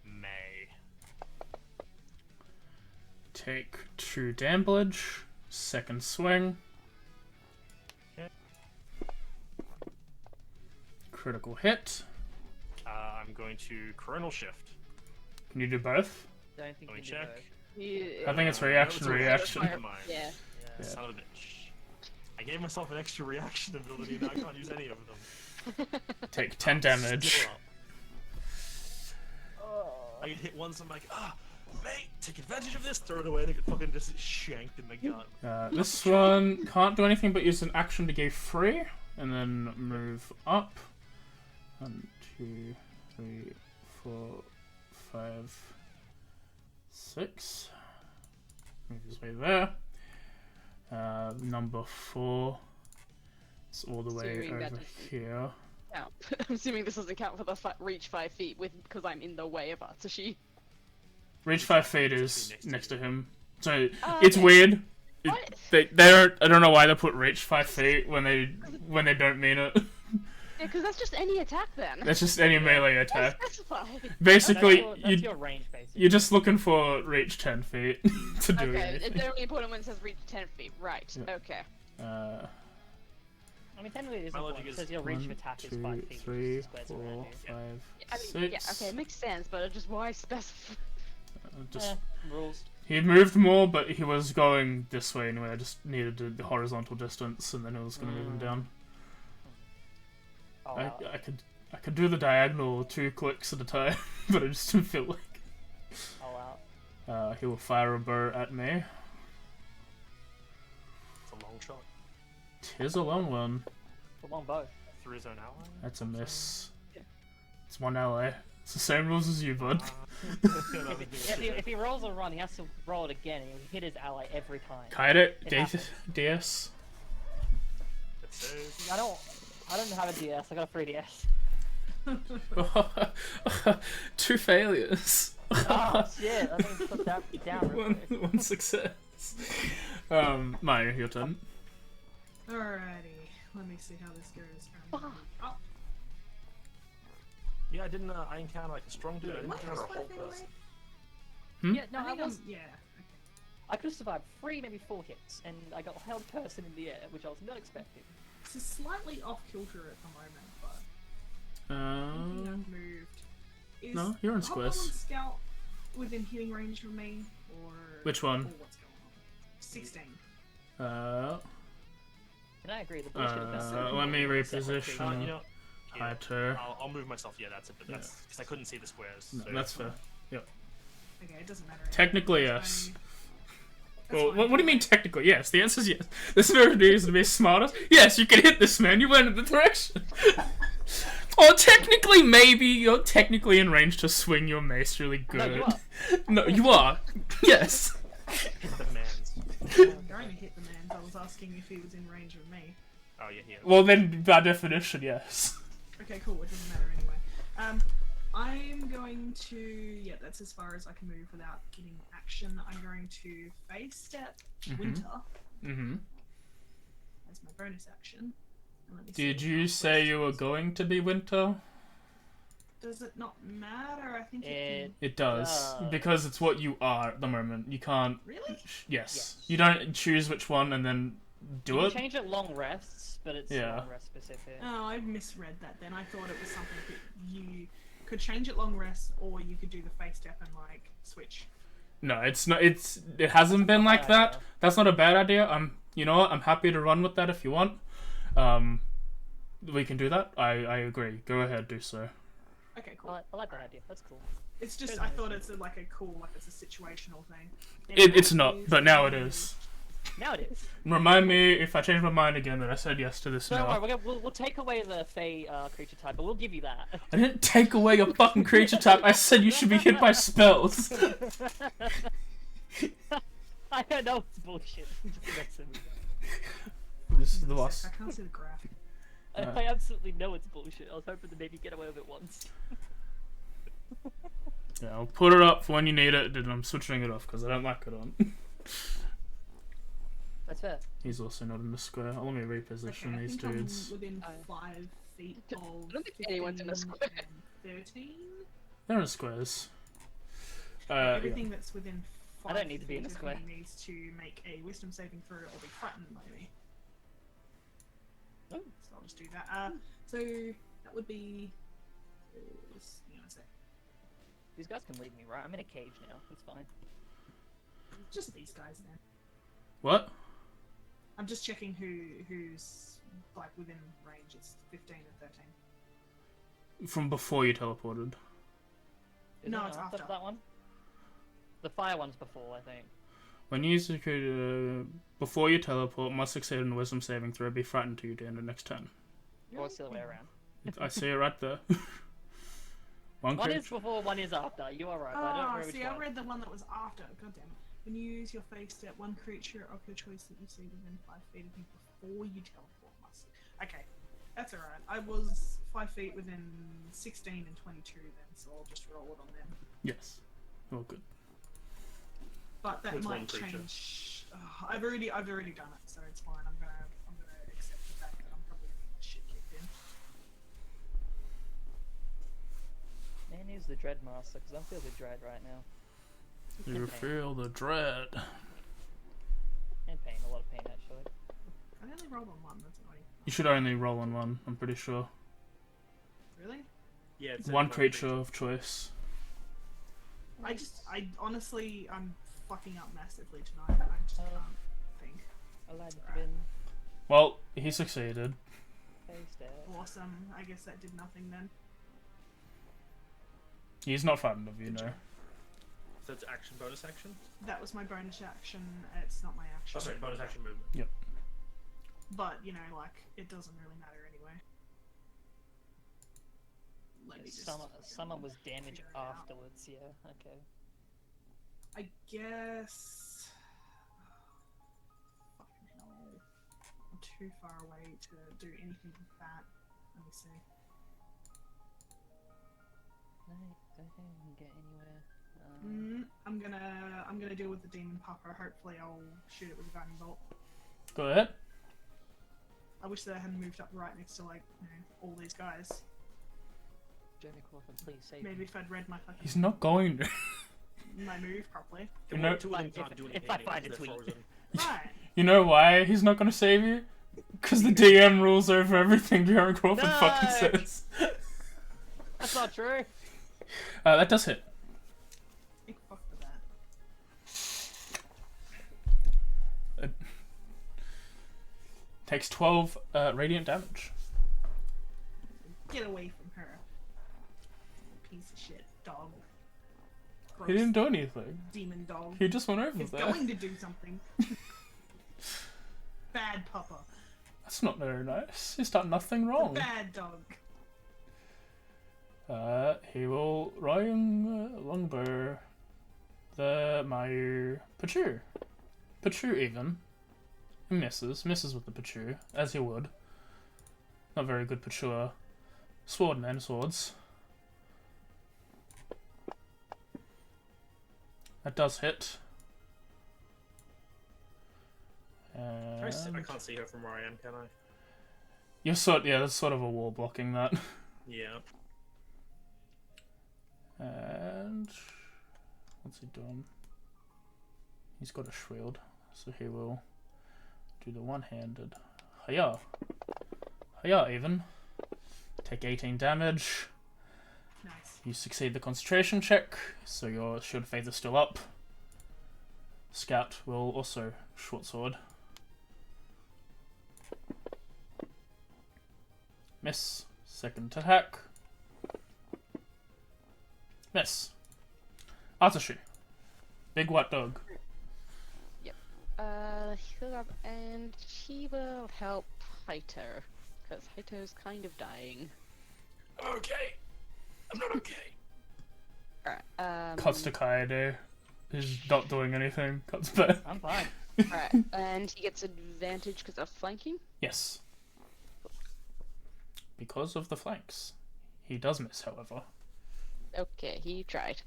May. Take 2 damage. Second swing. Okay. Critical hit. I'm going to Coronal Shift. Can you do both? Don't think Let me you can do check. I think it's reaction, No, it's a reaction. Never mind. Yeah. both. Yeah. Son of a bitch. I gave myself an extra reaction ability and I can't use any of them. Take 10 damage. Still up. I get hit once, I'm like, mate, take advantage of this, throw it away, and I get fucking just shanked in the gut. This one can't do anything but use an action to go free, and then move up. 1, 2, 3, 4, 5, 6. Move his way there. Number 4. It's all the way Assuming that over doesn't here. count. I'm assuming this doesn't count for the reach 5 feet because I'm in the way of Atsushi. Reach 5 feet is next to him. So Oh, it's okay. weird. What? They don't. I don't know why they put reach 5 feet when they don't mean it. Yeah, because that's just any attack then. That's just any melee attack. Specify. Basically, That's your range, basically. you're just looking for reach 10 feet to do Okay, anything. it's only important when it says reach 10 feet. Right. Yeah. Okay. I mean, technically it is My important. logic It says is your range of 1, attack is 2, 5 feet. 3, which is squares around 4, you. 5, I mean, 6. yeah, okay, it makes sense, but just why specify? Just Rules. he moved more, but he was going this way anyway. I just needed the horizontal distance, and then it was going to move him down. Oh, I could do the diagonal 2 clicks at a time, but I just didn't feel like. all out. He will fire a bow at me. It's a long shot. Tis a long one. The long bow. Through his own ally? That's a miss. Yeah. It's 1 ally. It's the same rules as you, bud. If he rolls a run, he has to roll it again, and he'll hit his ally every time. Kaede, It happens. DS. I don't have a DS. I got a 3DS. 2 failures. Oh shit! I think put that down real quick. one success. Maya, your turn. Alrighty, let me see how this goes. Oh, Yeah, I encountered like a strong dude. I didn't what encounter was a my whole thing person. like? Yeah, no, I was. Yeah. I could have survived 3, maybe 4 hits, and I got held person in the air, which I was not expecting. This is slightly off kilter at the moment, but thinking I've moved. Is no, you're in Hobgoblin squares. Scout within hitting range of me, or Which one? Or what's going on? 16. And I agree, the bullshit about Let me You reposition. know, Hi, Tur. I'll move myself. Yeah, that's it. But that's because I couldn't see the squares. No, so that's fair. Okay, it doesn't matter. Technically, That's yes. fine. That's Well, fine. what do you mean technically? Yes, the answer is yes. This no reason to be smarter. Yes, you can hit this man. You went in the direction. Or technically, maybe you're technically in range to swing your mace really good. No, you are. No, you are. Yes. Hit the man's. I'm going to hit the man. I was asking if he was in range of me. Oh yeah, here. Well, then by definition, yes. Okay, cool. It doesn't matter anyway. I'm going to... Yeah, that's as far as I can move without getting action. I'm going to face step Winter. Mm-hmm. as my bonus action. And let me see Did what you my say you were questions- going to be winter? Does it not matter? I think It does, because it's what you are at the moment. You can't. Really? Yes. You don't choose which one and then do You it. can change it long rests, but it's long rest specific. Oh, I misread that then. I thought it was something that you could change it long rest, or you could do the face step and like switch. No, it's not. It hasn't been like that. idea. That's not a bad idea. You know what? I'm happy to run with that if you want. We can do that. I agree. Go ahead, do so. Okay, cool. I like that idea. That's cool. It's just I thought it's like a cool, like it's a situational thing. It's not, but now it is. Now it is. Remind me if I change my mind again that I said yes to this Don't now. worry, we'll take away the Fey creature type, but we'll give you that. I didn't take away your fucking creature type. I said you should be hit by spells. I don't know it's bullshit. I'm just messing with This is the I boss. can't see the graph. I absolutely know it's bullshit. I was hoping to maybe get away with it once. Yeah, I'll put it up for when you need it, and I'm switching it off because I don't like it on. That's fair. He's also not in the square. Let me reposition Okay, I these think dudes. I'm within 5 feet of I don't think anyone's in a 15 square. and 13. They're in squares. Everything that's within 5 I don't need to be in a feet of square. me needs to make a wisdom saving throw or be frightened by me. Oh. So I'll just do that. So that would be. Hang on a sec. These guys can leave me, right? I'm in a cage now. It's fine. Just these guys then. What? I'm just checking who's like within range. It's 15 and 13. From before you teleported. Is No, it it's after after. that one. The fire one's before, I think. When you use before you teleport, must succeed in a wisdom saving throw, be frightened to you during the next turn. Or it's the other way around. I see it right there. One One is creature. before, one is after. You are right. but I don't know which see, one. I read the one that was after. God damn it. When you use your face step, one creature of your choice that you see within 5 feet of you before you teleport must. Okay, that's alright. I was 5 feet within 16 and 22 then, so I'll just roll it on them. Yes. Oh, good. But that What's one might creature? change. I've already done it, so it's fine. I'm gonna accept the fact that I'm probably gonna get shit kicked in. Man, use the Dread Master, because I'm feeling the dread right now. You feel the dread. And pain, a lot of pain actually. I only rolled on one. That's annoying. You should only roll on one, I'm pretty sure. Really? Yeah, it's One creature of choice. I honestly, I'm fucking up massively tonight. I just can't think. Aladdin's been Well, he succeeded. faced out. Awesome. I guess that did nothing then. He's not frightened of you, no. So it's action, bonus action? That was my bonus action. It's not my action. Oh, sorry, bonus action movement. But, you know, like, it doesn't really matter anyway. Let me just Someone was damaged figure it out. afterwards, yeah, okay. I guess. Fucking hell. I'm too far away to do anything with that. Let me see. No, don't think we can get anywhere. I'm gonna deal with the demon pupper. Hopefully, I'll shoot it with a guiding bolt. Go ahead. I wish that I hadn't moved up right next to like all these guys. Jeremy Crawford, please save Maybe me. if I'd read my fucking He's not going to. my move properly. You know- Two of them can't do anything if I anyway, find they're a tweet. frozen. Right. You know why he's not going to save you? Because the DM rules over everything Jeremy Crawford No! fucking says. That's not true. That does hit. Big fuck for that. Takes 12 radiant damage. Get away from her. Piece of shit. Dog. Gross. He didn't do anything. Demon dog. He just went over He's there. going to do something. Bad pupper. That's not very nice. He's done nothing wrong. Bad dog. He will Ryan longbow my Pachoo. Pachoo even. He misses with the Pachoo, as he would. Not very good Pachua. Swordman, swords. That does hit. Throw I can't see her from where I am, can I? Yeah, there's sort of a wall blocking that. Yeah. And what's he doing? He's got a shield, so he will do the one-handed. Hiya! Hiya, even. Take 18 damage. Nice. You succeed the concentration check, so your shield phase is still up. Scout will also short sword. Miss. Second attack. Miss. Atsushi. Big white dog. He'll up and he will help Haito, because Haito's kind of dying. I'm okay. I'm not okay. Alright, Cuts to Kaede. He's not doing anything. Cuts back. I'm fine. Alright, and he gets advantage because of flanking? Yes. Because of the flanks. He does miss, however. Okay, he tried.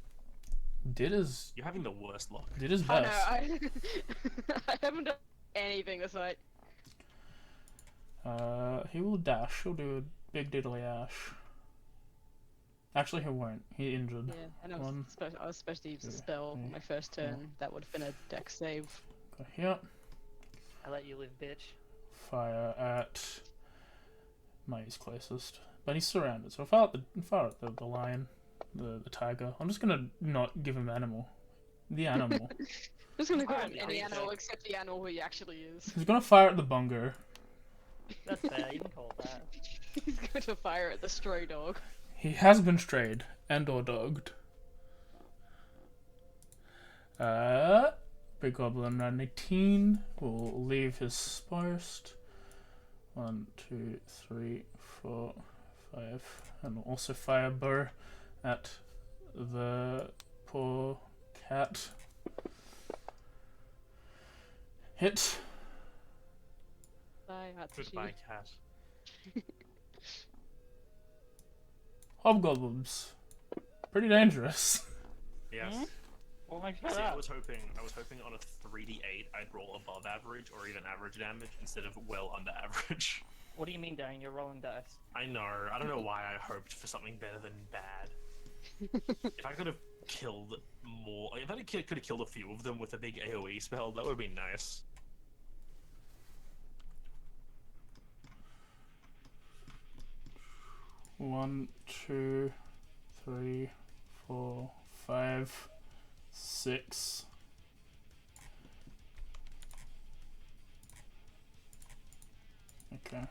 Did his You're having the worst luck. did his Oh no, best. I haven't done anything this night. He will dash. He'll do a big diddly ash. Actually, he won't. He injured. Yeah, and I was supposed to use the spell on my first turn. That would have been a dex save. Go here. I let you live, bitch. Fire at Mai's closest, but he's surrounded. So fire at the lion, the tiger. I'm just gonna not give him animal. The animal. Just gonna go I on any hate animal that. except the animal he actually is. He's gonna fire at the bungo. That's fair, you can call it that. He's going to fire at the stray dog. He has been strayed and or dogged. Big Goblin 19 will leave his post. 1, 2, 3, 4, 5, and will also fire burr at the poor cat. Hit. Bye, Atsushi. Goodbye, cat. Hobgoblins. Pretty dangerous. Yes. What makes you See, that? I was hoping on a 3d8 I'd roll above average or even average damage instead of well under average. What do you mean, Dane? You're rolling dice. I know. I don't know why I hoped for something better than bad. If I could have killed more, if I could have killed a few of them with a big AoE spell, that would have been nice. One, 2, 3, 4, 5, 6. Okay.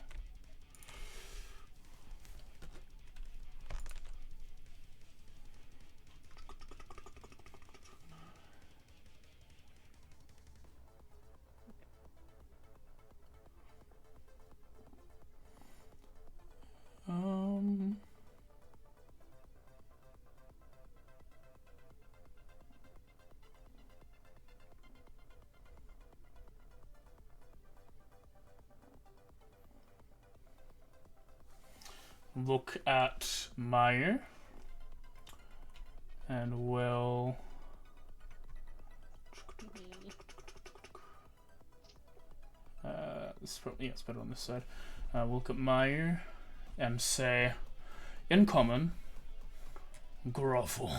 Look at Maya and will it's better on this side. Look at Maya and say, in common, grovel.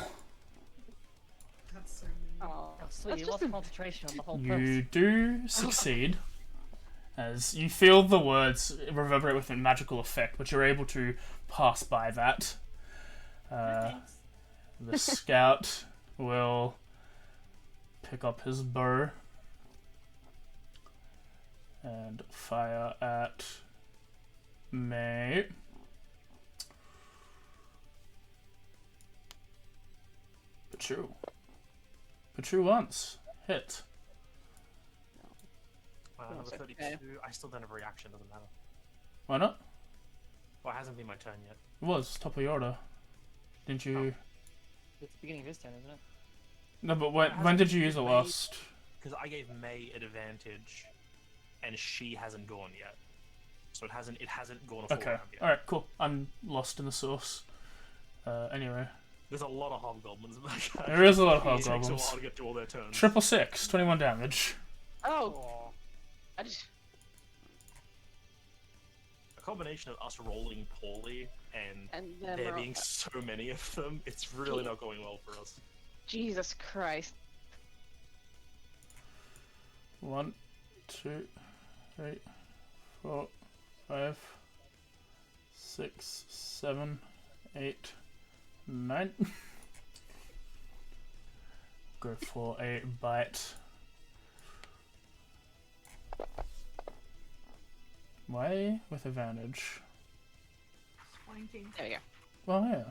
That's so mean. Oh, Oh, sweet, that's you just lost concentration on the whole You post. do succeed, as you feel the words reverberate with a magical effect, but you're able to pass by that. Thanks. The scout will pick up his bow and fire at May. Pachu once. Hit. Number That's 32. okay. I still don't have a reaction, doesn't matter. Why not? Well, it hasn't been my turn yet. It was top of your order. Didn't you? It's the beginning of his turn, isn't it? No, but when did you use it last? Because I gave May an advantage, and she hasn't gone yet. So it hasn't gone a full Okay. round yet. Alright, cool. I'm lost in the source. Anyway. There's a lot of hobgoblins in that guy. There is a lot of It takes a hobgoblins. while to get to all their turns. 666, 21 damage. Oh, Oh, I just combination of us rolling poorly and then there being so many of them, it's really not going well for us. Jesus Christ. 1, 2, 3, 4, 5, 6, 7, 8, 9. Go for a bite. Why with advantage? Swanking. There we go. Well, yeah.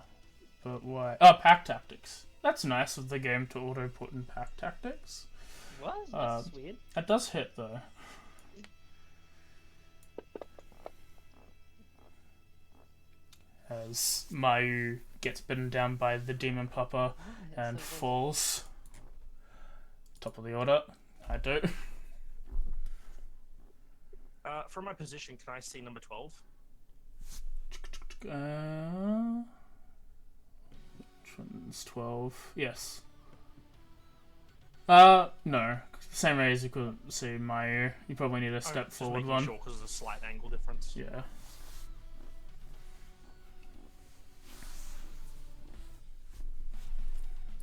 But why? Oh, pack tactics. That's nice of the game to auto put in pack tactics. What? That's weird. It does hit though. As Mayu gets bitten down by the demon pupper and so falls. Top of the order. I do. From my position, can I see number 12? Which one's 12? Yes. No. Same way as you couldn't see Mayu. You probably need a step forward one. Sure, because there's a slight angle difference. Yeah.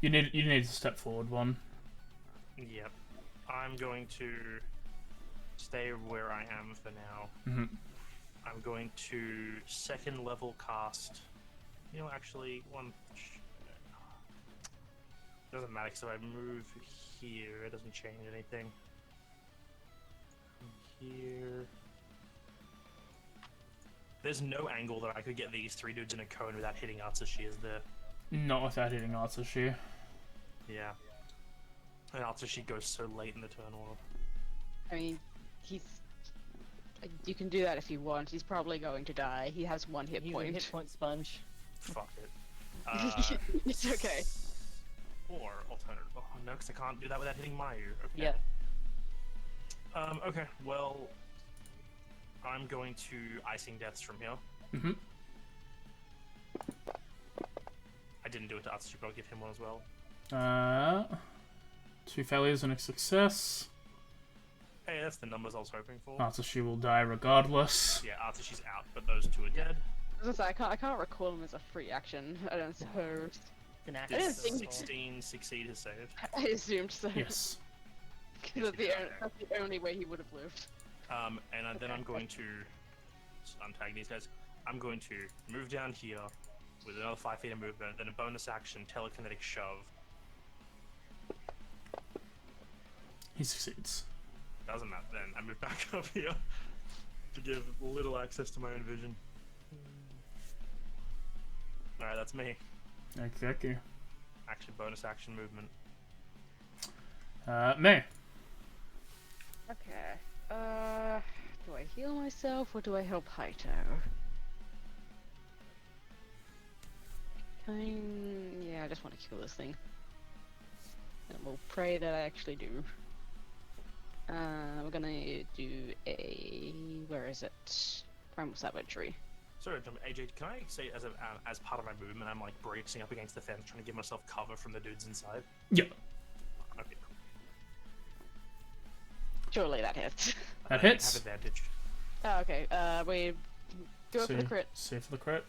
You need to step forward one. Yep. I'm going to stay where I am for now. Mm-hmm. I'm going to second level cast. You know, actually, doesn't matter because if I move here, it doesn't change anything. Here. There's no angle that I could get these three dudes in a cone without hitting Atsushi, is there? Not without hitting Atsushi. Yeah. And Atsushi goes so late in the turn order. I mean, you can do that if you want. He's probably going to die. He has 1 hit He's a point. hit point sponge. Fuck it. It's okay. Or alternative. Oh no, because I can't do that without hitting Mayu. Okay. Yeah. Okay, well, I'm going to Icing Deaths from here. Mm-hmm. I didn't do it to Atsushi, but I'll give him one as well. 2 failures and a success. Hey, that's the numbers I was hoping for. Atsushi will die regardless. Yeah, Atsushi's out, but those two are dead. I was gonna say, I can't recall him as a free action. I don't suppose. An axe. Did didn't think- 16 succeed his save? I assumed so. Yes. That's the only way he would have lived. Then I'm going to untag these guys. I'm going to move down here with another 5 feet of movement, then a bonus action, telekinetic shove. He succeeds. Doesn't matter then. I move back up here to give little access to my own vision. Alright, that's me. Okay. Action, bonus action movement. Me. Okay. Do I heal myself or do I help Haito? Yeah, I just want to kill this thing. And we'll pray that I actually do. We're gonna do a... where is it? Primal Savagery. Sorry, AJ, can I say as part of my movement, I'm like bracing up against the fence, trying to give myself cover from the dudes inside? Yeah. Okay, cool. Surely that hits. That I hits. have advantage. Oh, okay. We go for the crit. Save for the crit.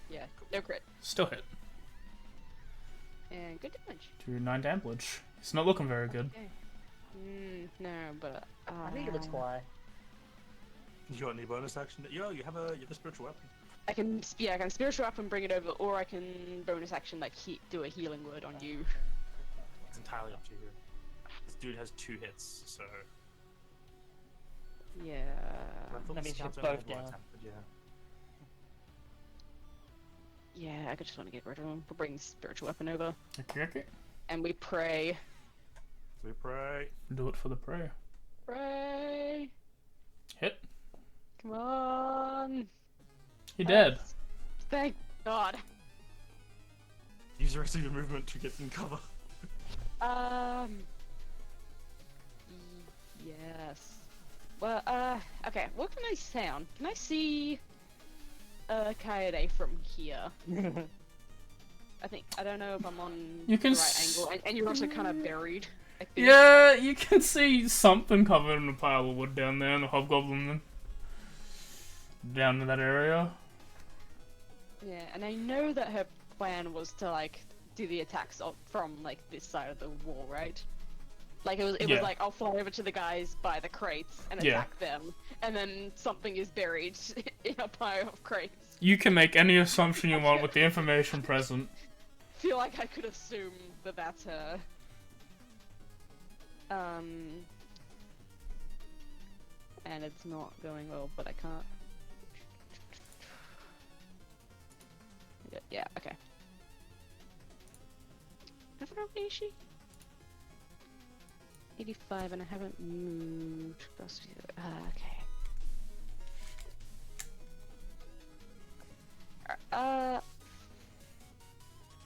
Yeah, no crit. Still hit. And good damage. 9 damage. It's not looking very good. Okay. No, but I think it looks why. You got any bonus action? You have a spiritual weapon. I can spiritual up and bring it over, or I can bonus action like do a healing word on you. It's entirely up to you. This dude has 2 hits, so. Yeah. I thought That this means counts you're on both one down. attack, but yeah. Yeah, I just want to get rid of him. We'll bring spiritual weapon over, Okay. and we pray. We pray. Do it for the prayer. Pray. Hit. Come on. He dead. Thank God. Use the rest of your movement to get in cover. Yes. Well, okay. What can I sound? Can I see Kaede from here? I don't know if I'm on You can the right angle, and you're also kind of buried. I think. Yeah, you can see something covered in a pile of wood down there, and the hobgoblin. down in that area. Yeah, and I know that her plan was to like do the attacks from like this side of the wall, right? Like it was like I'll fly over to the guys by the crates and attack them, and then something is buried in a pile of crates. You can make any assumption you want with the information present. Feel like I could assume that that's her. And it's not going well, but I can't. Yeah, okay. How is she? 85 and I haven't moved. Okay.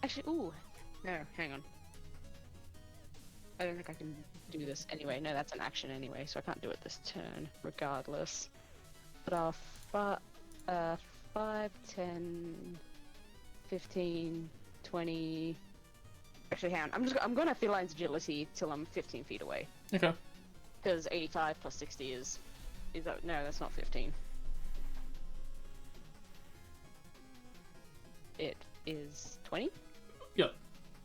Actually, ooh. No, hang on. I don't think I can do this anyway. No, that's an action anyway, so I can't do it this turn, regardless. But I'll 5, 10, 15, 20... Actually, hang on. I'm gonna Feline's agility till I'm 15 feet away. Okay. Because 85 plus 60 is that... No, that's not 15. It is 20? Yep.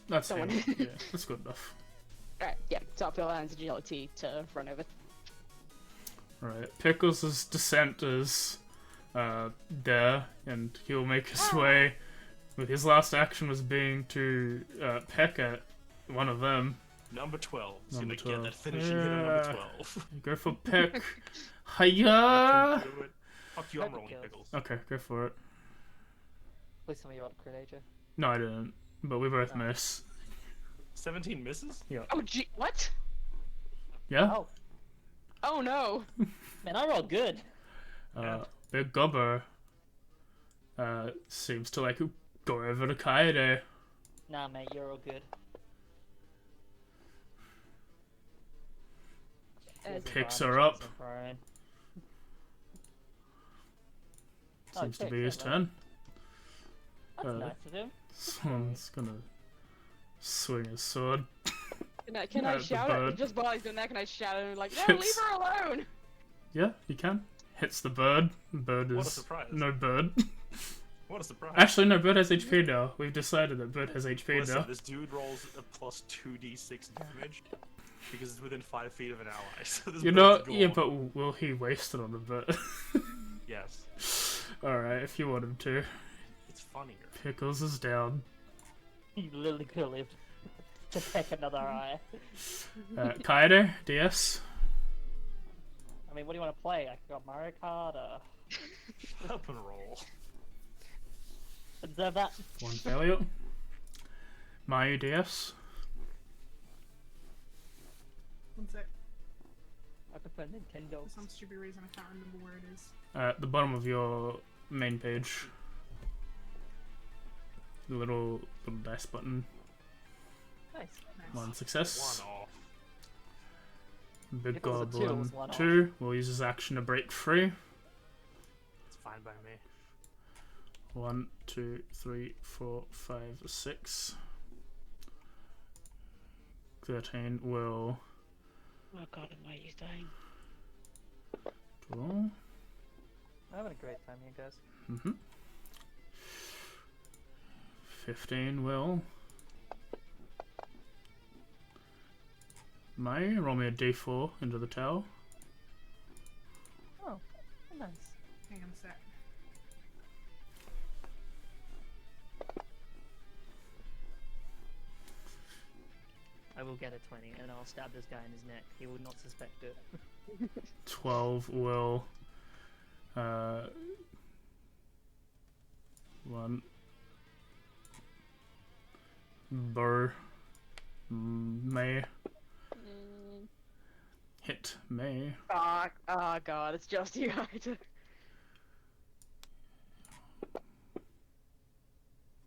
That's Someone. yeah, that's good enough. Alright, yeah. So I'll Feline's agility to run over. Alright, Pickles' descent is there, and he'll make his way. With his last action was being to peck at one of them. Number 12. He's Number gonna 12. get that finishing hit on number 12. Go for peck. Hiya! Fuck you, I'm rolling Pickles. Okay, go for it. Please tell me you rolled a crit, AJ. No, I didn't. But we both miss. 17 misses? Yeah. Oh, gee, what? Yeah? Oh, Oh no! man, I rolled good. Big Gobber seems to like go over to Kaede. Nah, mate, you're all good. Picks her up. Prone. Seems to okay, be his fair turn. That's nice of him. Someone's gonna swing his sword. Can I the shout bird. it? Just while he's doing that, can I shout at him like, no, leave Hits. her alone! Yeah, you can. Hits the bird. Bird is What a surprise. no bird. What a surprise. Actually, no, bird has HP now. We've decided that bird has HP Listen, now. this dude rolls a plus 2d6 damage because it's within 5 feet of an ally. So this You know, bird's yeah, gone. but will he waste it on a bird? Yes. Alright, if you want him to. It's funnier. Pickles is down. You literally could have lived to peck another eye. Kaede, DS. I mean, what do you want to play? I got Mario Kart, Shut up and roll. observe that. One failure. Mayu, DS. One sec. I prefer Nintendo. For some stupid reason, I can't remember where it is. At the bottom of your main page. The little dice button. Nice. Nice. One success. One off. Big If it was a two, it Goblin was one off. 2 will use his action to break free. It's fine by me. 1, 2, 3, 4, 5, 6. 13 will Oh god, why are you dying? draw. I'm having a great time here, guys. 15 will. May roll me a d4 into the tower. Oh, nice. Hang on a sec. I will get a 20 and I'll stab this guy in his neck. He would not suspect it. 12 will. 1. Burr. May. Hit May. Oh god, it's just you.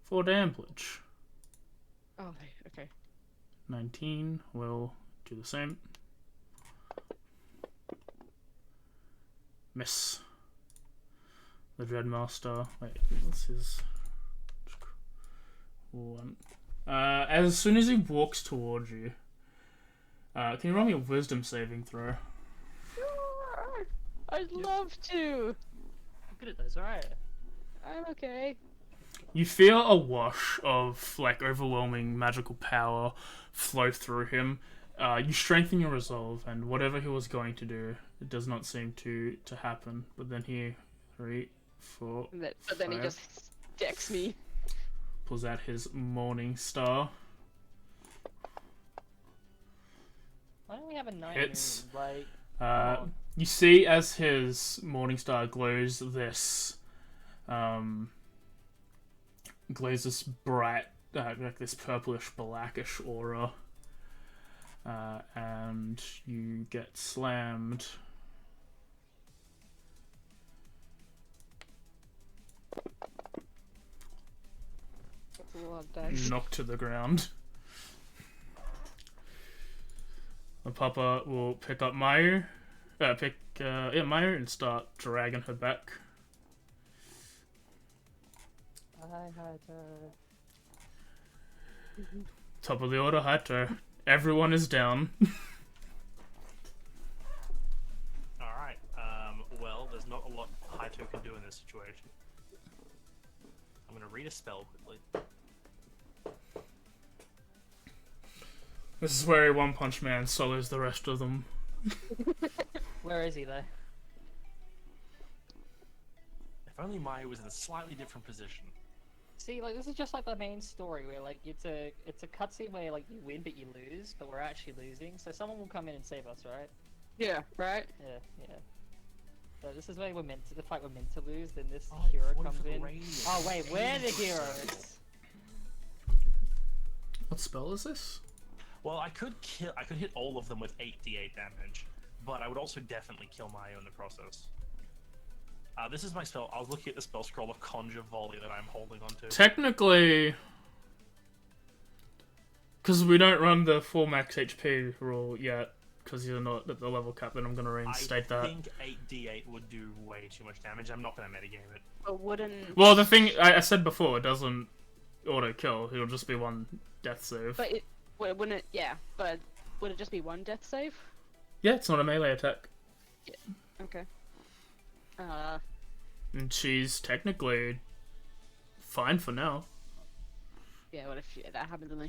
4 damage. Oh, okay. 19 will do the same. Miss. The Dreadmaster. Wait, what's his? 1. As soon as he walks towards you, can you roll me a Wisdom saving throw? Sure! I'd love to! good at those, alright. I'm okay. You feel a wash of like overwhelming magical power flow through him. You strengthen your resolve, and whatever he was going to do, it does not seem to happen. But then he, 3, 4, But then he 5, just decks me. pulls out his morning star. Why don't we have a night Hits. moon? Like, You see as his morning star glows this bright, like this purplish blackish aura, and you get slammed. That's a lot of dice. Knocked to the ground. The Papa will pick up Mayu, Mayu and start dragging her back. hi, Top of the order, Hato. Everyone is down. Alright, well, there's not a lot Haito can do in this situation. I'm gonna read a spell quickly. This is where a One Punch Man solos the rest of them. Where is he though? If only Maya was in a slightly different position. See, like this is just like the main story where like it's a cutscene where like you win but you lose, but we're actually losing. So someone will come in and save us, right? Yeah, right? Yeah. So this is where we're meant to the fight we're meant to lose. Then this Oh, hero what comes for the in. radio? Oh wait, we're the heroes. What spell is this? Well, I could hit all of them with 8d8 damage, but I would also definitely kill Maya in the process. This is my spell. I was looking at the spell scroll of Conjure Volley that I'm holding onto. Technically, because we don't run the full max HP rule yet, because you're not at the level cap, then I'm going to reinstate that. I think 8d8 would do way too much damage. I'm not going to metagame it. But wouldn't... Well, the thing I said before, it doesn't auto-kill. It'll just be one death save. But it... Wouldn't it... Yeah, but would it just be one death save? Yeah, it's not a melee attack. Yeah. Okay. And she's technically fine for now. Yeah, what if that happens and then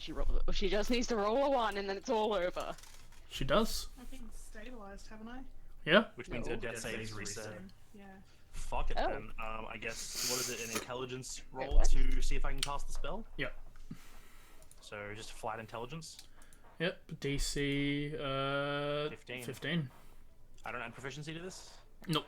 she just needs to roll a 1 and then it's all over? She does. I think stabilized, haven't I? Yeah. Which means her death save is reset. Yeah. Fuck it Oh. then. I guess, what is it, an intelligence roll to see if I can cast the spell? Yep. So just flat intelligence? Yep. DC 15. 15. I don't add proficiency to this? Nope.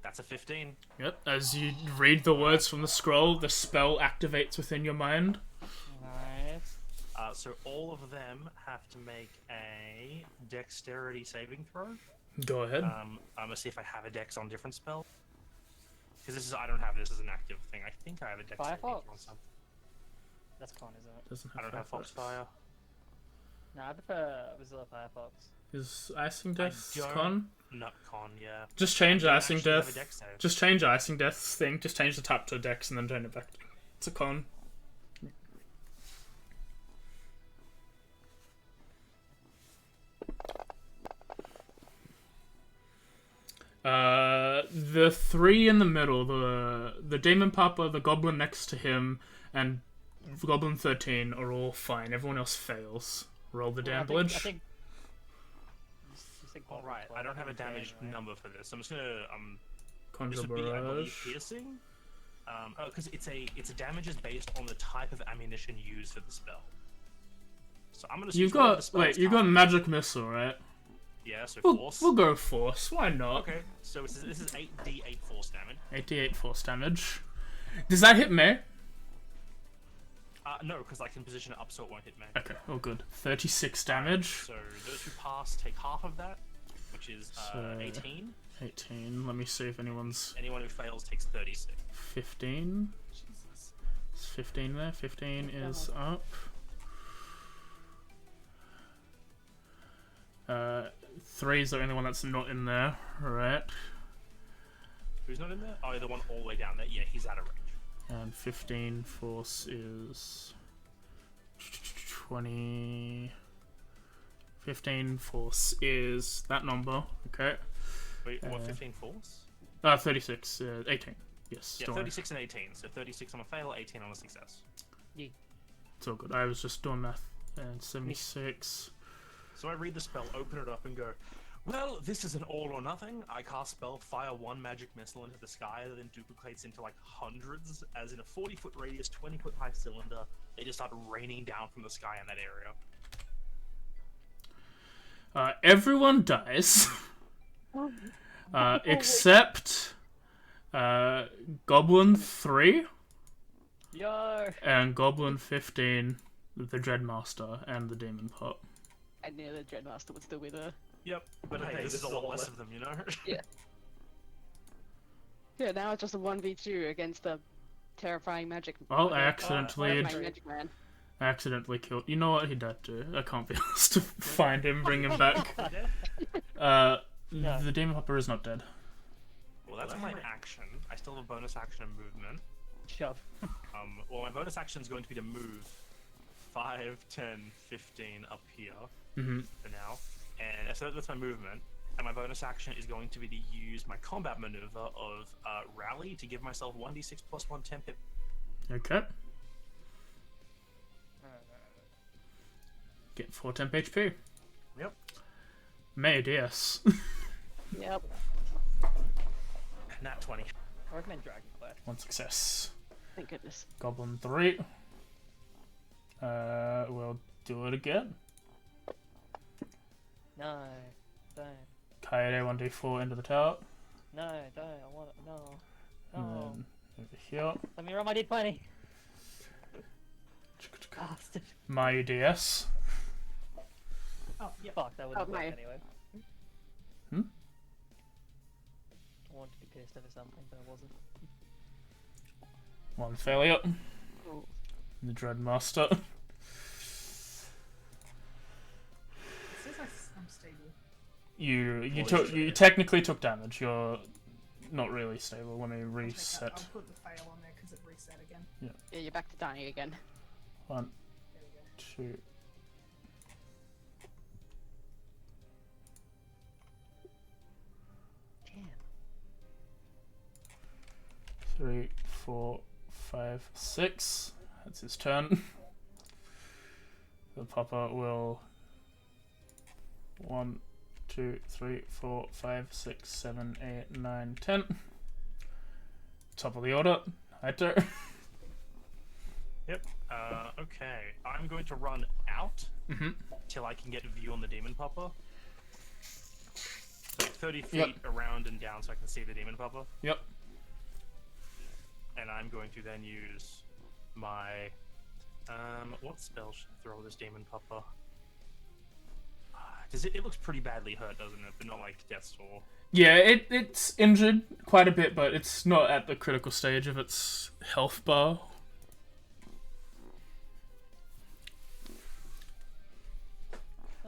That's a 15. Yep. As you read the words from the scroll, the spell activates within your mind. Nice. So all of them have to make a dexterity saving throw. Go ahead. I'm gonna see if I have a dex on different spell. Because I don't have this as an active thing. I think I have a dex saving throw on some. That's con, isn't it? Doesn't have I don't have Foxfire. No, I prefer Mozilla Firefox. Is Icing Death don't- con? Not con, yeah. Just change I don't Icing actually have a Death. dex save. Just change Icing Death's thing. Just change the tap to Dex and then turn it back. It's a con. The 3 in the middle, the Demon Papa, the Goblin next to him, and Goblin 13 are all fine. Everyone else fails. Roll the damage. I think Alright, I don't have a damage number for this. I'm just gonna Conjure this would be, I believe, Barrage. piercing. Because it's a damage is based on the type of ammunition used for the spell. So I'm gonna. You've switch whatever got spell's you got cast. Magic Missile, right? Yeah, so We'll force. go Force. Why not? Okay, so this is 8d8 force damage. 88 Force damage. Does that hit me? No, because I can position it up so it won't hit me. Okay, all good. 36 damage. So those who pass take half of that, which is So- 18. 18. Let me see if anyone's Anyone who fails takes 36. 15. Jesus. It's 15 there. 15 is up. 3 is the only one that's not in there, right? Who's not in there? Oh, the one all the way down there. Yeah, he's out of range. And 15 Force is 20. 15 force is that number. Okay. Wait, what? 15 force? 36. 18. Yes. Yeah, don't worry. 36 and 18. So 36 on a fail, 18 on a success. It's all good. I was just doing math. And 76. So I read the spell, open it up, and go, well, this is an all or nothing. I cast spell, fire one magic missile into the sky that then duplicates into like hundreds, as in a 40-foot radius, 20-foot high cylinder. They just start raining down from the sky in that area. Everyone dies. Except Goblin 3 Yo! and Goblin 15, the Dreadmaster, and the Demon Pup. I knew the Dreadmaster would still be there. Yep, but hey, this is a lot less of them, you know? Yeah. Yeah, now it's just a 1v2 against the terrifying magic. Oh, I terrifying magic man. I accidentally killed. You know what? He died too. I can't be asked to find him, bring him back. The Demon Hopper is not dead. Well, that's my action. I still have a bonus action and movement. Shove. Well, my bonus action is going to be to move 5, 10, 15 up here for now. And so that's my movement. And my bonus action is going to be to use my combat maneuver of Rally to give myself 1d6 plus 1 temp hit. Okay. Get 4 temp HP. Yep. May DS. Yep. Nat 20. I recommend Dragon Clash. 1 success. Thank goodness. Goblin 3. We'll do it again. No, don't. Kaede 1d4 into the tower. No, don't. I want it. No. And No. then over here. Let me roll my d20. Bastard. My DS. Oh, yeah. Fuck, that wouldn't Oh, work my. anyway. Hmm? I wanted to be pissed over something, but I wasn't. 1 failure. Oh. The Dreadmaster. It says I'm stable. You technically took damage. You're not really stable. Let me I'll reset. put the fail on there because it reset again. Yeah, you're back to dying again. 1, There we go. 2. Damn. 3, 4, 5, 6. That's his turn. The Papa will 1, 2, 3, 4, 5, 6, 7, 8, 9, 10. Top of the order. Hito. Yep. Okay. I'm going to run out till I can get a view on the Demon Pupper. So 30 feet around and down so I can see the Demon Pupper. Yep. And I'm going to then use my... what spell should I throw at this Demon Pupper? It looks pretty badly hurt, doesn't it? But not like death's door. Yeah, it's injured quite a bit, but it's not at the critical stage of its health bar.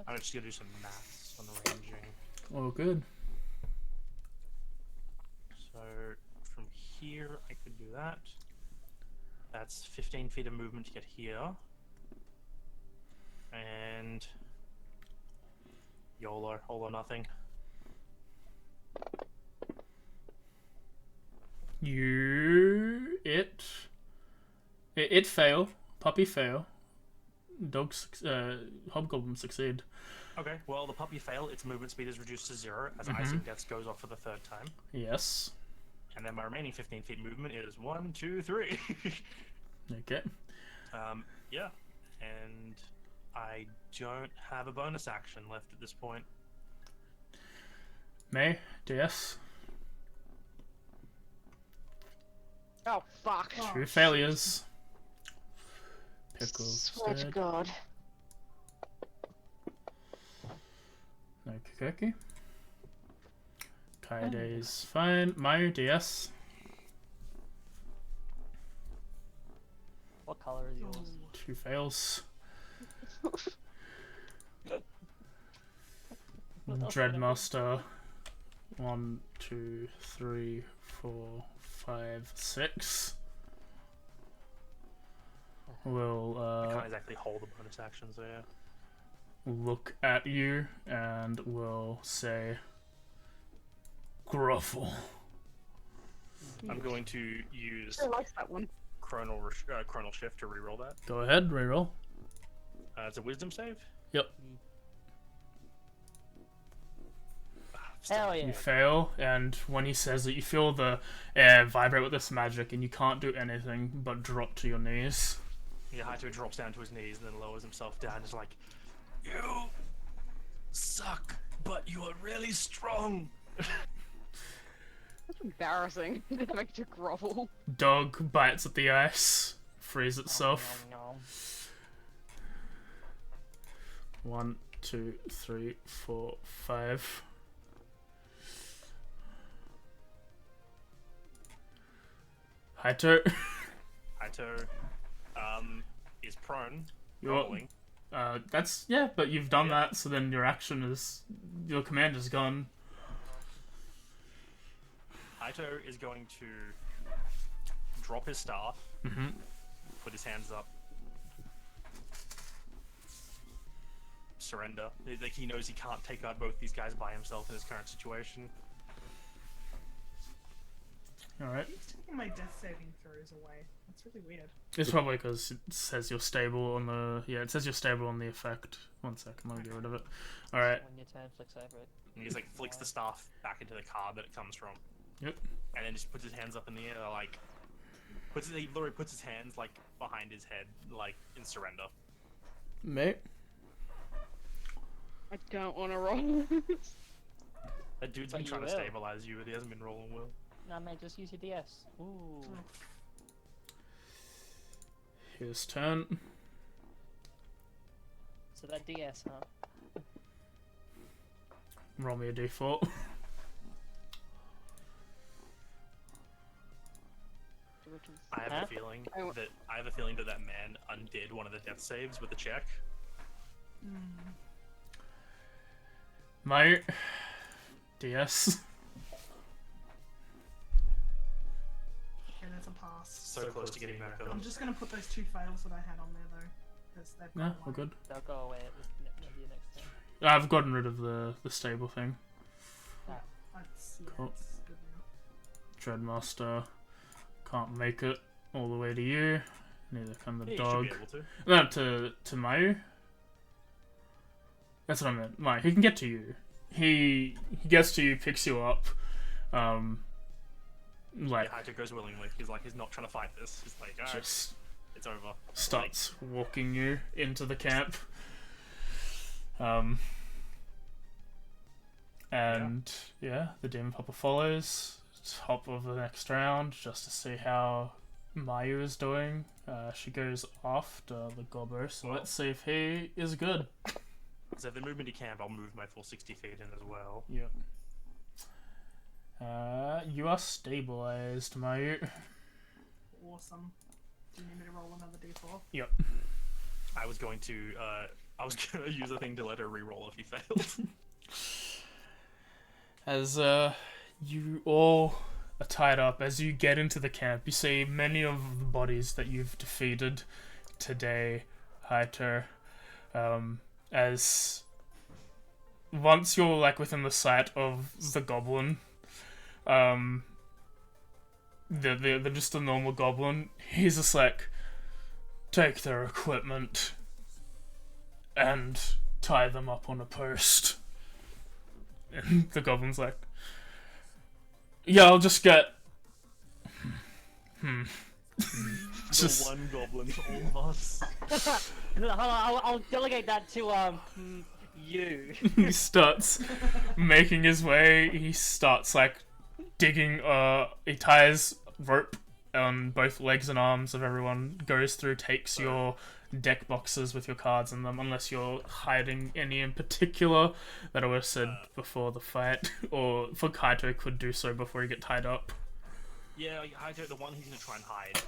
I'm just gonna do some maths on the ranging. Oh, good. So from here, I could do that. That's 15 feet of movement to get here. And YOLO, all or nothing. It fail. Puppy fail. Hobgoblin succeed. Okay, well, the puppy fail, its movement speed is reduced to 0 as Icing Deaths goes off for the 3rd time. Yes. And then my remaining 15 feet movement is 1, 2, 3. Okay. Yeah. And I don't have a bonus action left at this point. May, DS. Oh, fuck. 2 failures. Pickles Swear to dead. God. No Kokoki. Kaede is fine. Mayu, DS. What color is yours? 2 fails. Dreadmaster. 1, 2, 3, 4, 5, 6. Will I can't exactly hold the bonus action, so yeah. look at you and will say, "Gruffle." I'm going to use I like that one. Chronal Shift to reroll that. Go ahead, reroll. It's a Wisdom save. Yep. Hell yeah. You fail, and when he says that, you feel the air vibrate with this magic, and you can't do anything but drop to your knees. Yeah, Haito drops down to his knees and then lowers himself down. Is like, "You suck, but you are really strong." That's embarrassing. That makes you grovel. Dog bites at the ice, frees itself. Nom, nom, nom. 1, 2, 3, 4, 5. Haito. Haito is prone, You're- rolling. That's, yeah, but you've done that, so then your action is, your command is gone. Haito is going to drop his staff, put his hands up, surrender. Like, he knows he can't take out both these guys by himself in his current situation. Alright. It's taking my death saving throws away. That's really weird. It's probably because it says you're stable on the, yeah, it says you're stable on the effect. 1 second, I'll get rid of it. Alright. When your turn flicks over it. And he's like, flicks the staff back into the card that it comes from. Yep. And then just puts his hands up in the air, like, he literally puts his hands, like, behind his head, like, in surrender. Mate. I don't want to roll. That dude's But been you trying to will. stabilize you, but he hasn't been rolling well. No, man, just use your DS. Ooh. His turn. So that DS, huh? Roll me a d4. I have Huh? a feeling I w- that that man undid one of the death saves with a check. Mate. DS. Okay, that's a pass. So close to getting back I'm up. just gonna put those 2 fails that I had on there though, because they've No, got we're one. good. They'll go away at the next turn. I've gotten rid of the stable thing. That's, yeah, Cool. it's good now. Dreadmaster can't make it all the way to you. Neither can the Yeah, you dog. should be able to. No, to Mayu. That's what I meant. Mayu, he can get to you. He gets to you, picks you up. Like, Yeah, Haito goes willingly. He's like, he's not trying to fight this. He's like, alright, just it's over. starts walking you into the camp. And yeah, the Demon Popper follows. Top of the next round, just to see how Mayu is doing. She goes after the Gobbo, so let's see if he is good. So if they move me to camp, I'll move my full 60 feet in as well. Yep. You are stabilized, Mayu. Awesome. Do you need me to roll another d4? Yep. I was going to use a thing to let her reroll if he failed. As you all are tied up, as you get into the camp, you see many of the bodies that you've defeated today, Haito. As once you're like within the sight of the goblin, the just a normal goblin, he's just like, take their equipment and tie them up on a post. And the goblin's like, yeah, I'll just get. Just The one goblin for all of us. Hold on, I'll delegate that to you. he starts making his way. He starts like digging. He ties rope on both legs and arms of everyone. Goes through, takes your deck boxes with your cards in them, unless you're hiding any in particular that I would have said before the fight, or for Kaito could do so before he get tied up. Yeah, like, Haito, the one he's gonna try and hide,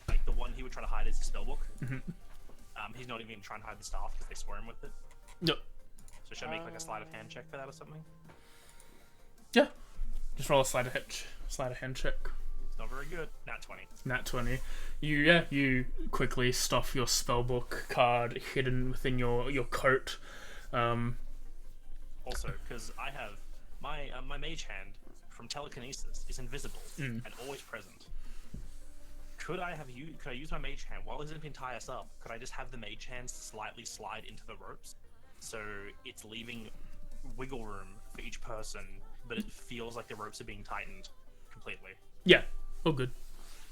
like the one he would try to hide is the spellbook. He's not even gonna try and hide the staff because they swear him with it. Yep. So should I make like a sleight of hand check for that or something? Yeah. Just roll a sleight of hand check. So not very good. Nat 20. Nat 20. You quickly stuff your spellbook card hidden within your coat. Also, because I have my mage hand from telekinesis is invisible and always present. Could I use my mage hand while it's been tie us up? Could I just have the mage hand slightly slide into the ropes, so it's leaving wiggle room for each person, but it feels like the ropes are being tightened completely? Yeah, all good.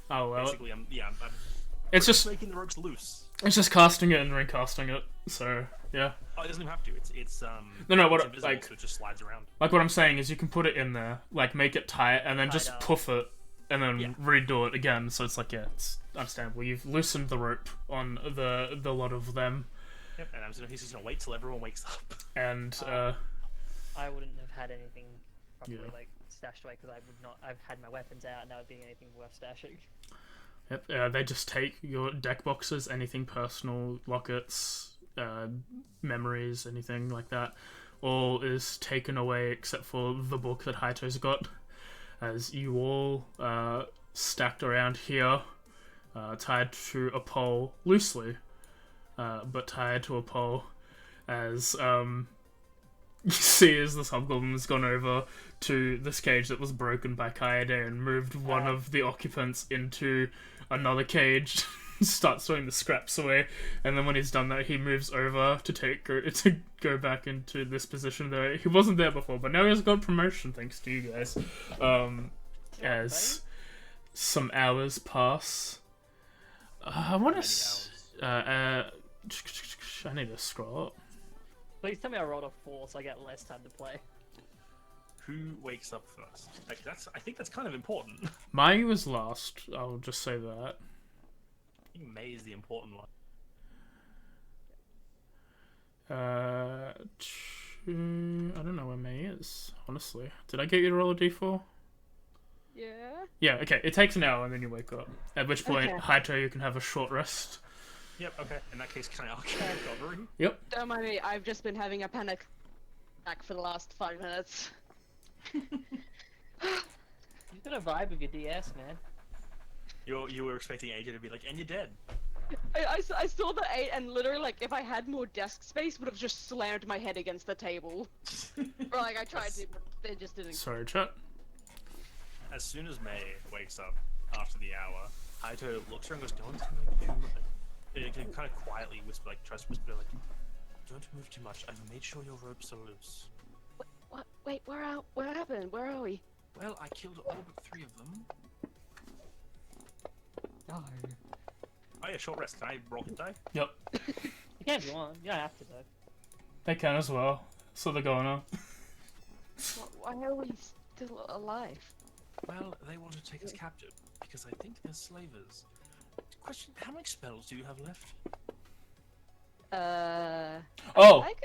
Oh well. Basically, I'm It's just making the ropes loose. It's just casting it and recasting it. So yeah. Oh, it doesn't even have to. It's No. What it's invisible, like so it just slides around. like what I'm saying is you can put it in there, like make it tight, and then just Tight up. poof it, and then redo it again. So it's like it's understandable. You've loosened the rope on the lot of them, Yep. And he's just gonna wait till everyone wakes up. and I wouldn't have had anything properly Yeah. like stashed away because I would not. I've had my weapons out, and that would be anything worth stashing. Yep, they just take your deck boxes, anything personal, lockets, memories, anything like that. All is taken away except for the book that Haito's got. As you all stacked around here, tied to a pole, loosely, but tied to a pole, as you see as this hobgoblin has gone over to this cage that was broken by Kaede and moved one of the occupants into another cage, starts throwing the scraps away, and then when he's done that, he moves over to go back into this position there. He wasn't there before, but now he's got promotion thanks to you guys. As some hours pass, I want to. I need to scroll up. Please tell me I rolled a 4 so I get less time to play. Who wakes up first? Like, I think that's kind of important. Mai was last. I'll just say that. I think May is the important one. I don't know where May is, honestly. Did I get you to roll a d4? Yeah. Yeah, okay. It takes an hour and then you wake up. At which point, Okay. Haito, you can have a short rest. Yep. Okay. In that case, can I recovery? Yep. Don't mind me, I've just been having a panic attack for the last 5 minutes. You've got a vibe with your DS, man. You were expecting AJ to be like, and you're dead. I saw the 8 and literally, like, if I had more desk space, would have just slammed my head against the table. Or, like, I tried to, but they just didn't. Sorry, chat. As soon as May wakes up after the hour, Haito looks at her and goes, "Don't move too much." It can kind of quietly whisper, like, tries to whisper, like, "Don't move too much. I've made sure your ropes are loose." What? Wait, what happened? Where are we? Well, I killed all but 3 of them. No. Oh yeah, short rest. Can I roll hit die? Yep. You can if you want. You don't have to though. They can as well. So they're going on. Why are we still alive? Well, they want to take us captive because I think they're slavers. Question: how many spells do you have left? Oh! Like,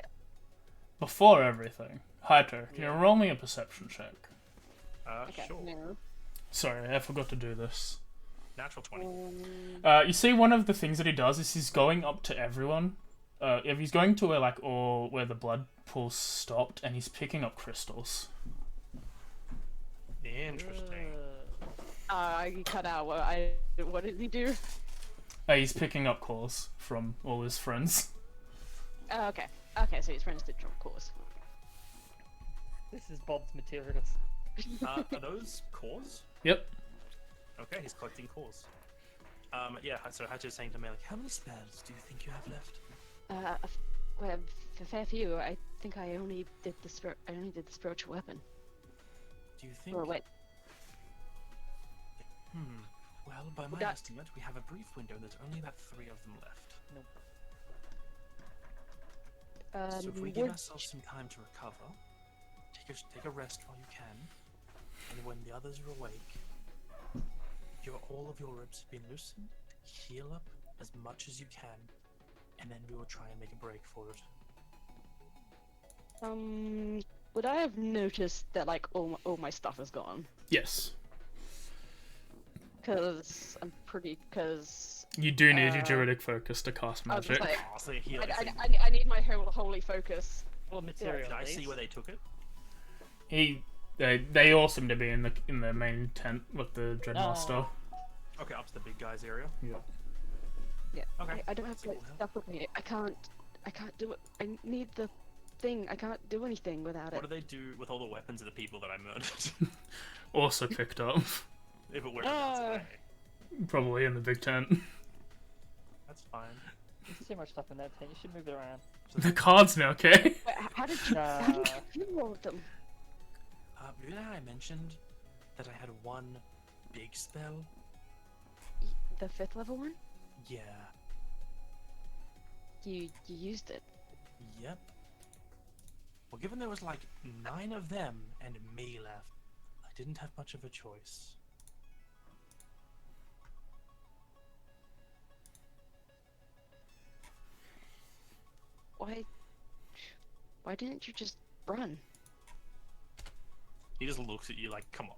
Before everything, Haito, can you roll me a perception check? okay, Sure. no. Sorry, I forgot to do this. Natural 20. You see, one of the things that he does is he's going up to everyone. If he's going to where the blood pool stopped, and he's picking up crystals. Interesting. I cut out. What did he do? He's picking up cores from all his friends. Okay. Okay, so his friends did drop course. This is Bob's materials. Are those cores? Yep. Okay, he's collecting cores. Yeah, so Hacho's saying to me, like, how many spells do you think you have left? Well, a fair few. I think I only did the spiritual weapon. Do you think... Or wait. Well, by my estimate, we have a brief window. There's only about 3 of them left. So if we give ourselves some time to recover, take a rest while you can, and when the others are awake, all of your ropes have been loosened, heal up as much as you can, and then we will try and make a break for it. Would I have noticed that, like, all my stuff is gone? Yes. Because You do need your druidic focus to cast I was magic. like, Oh, so heal everything. I need my holy focus. What material? Did I please? see where they took it? He They all seem to be in the main tent with the Dreadmaster. Okay, up to the big guys area. Yeah. Yeah. Okay. I don't have Cool. stuff with me. I can't do it. I need the thing. I can't do anything without What it. do they do with all the weapons of the people that I murdered? Also picked up. If it were Probably in the big tent. That's fine. There's too much stuff in that tent. You should move it around. The cards now, okay? Wait, how did you kill all of them? Remember how I mentioned that I had one big spell? The 5th level one? Yeah. You used it. Yep. Well, given there was like 9 of them and me left, I didn't have much of a choice. Why didn't you just run? He just looks at you like, come on.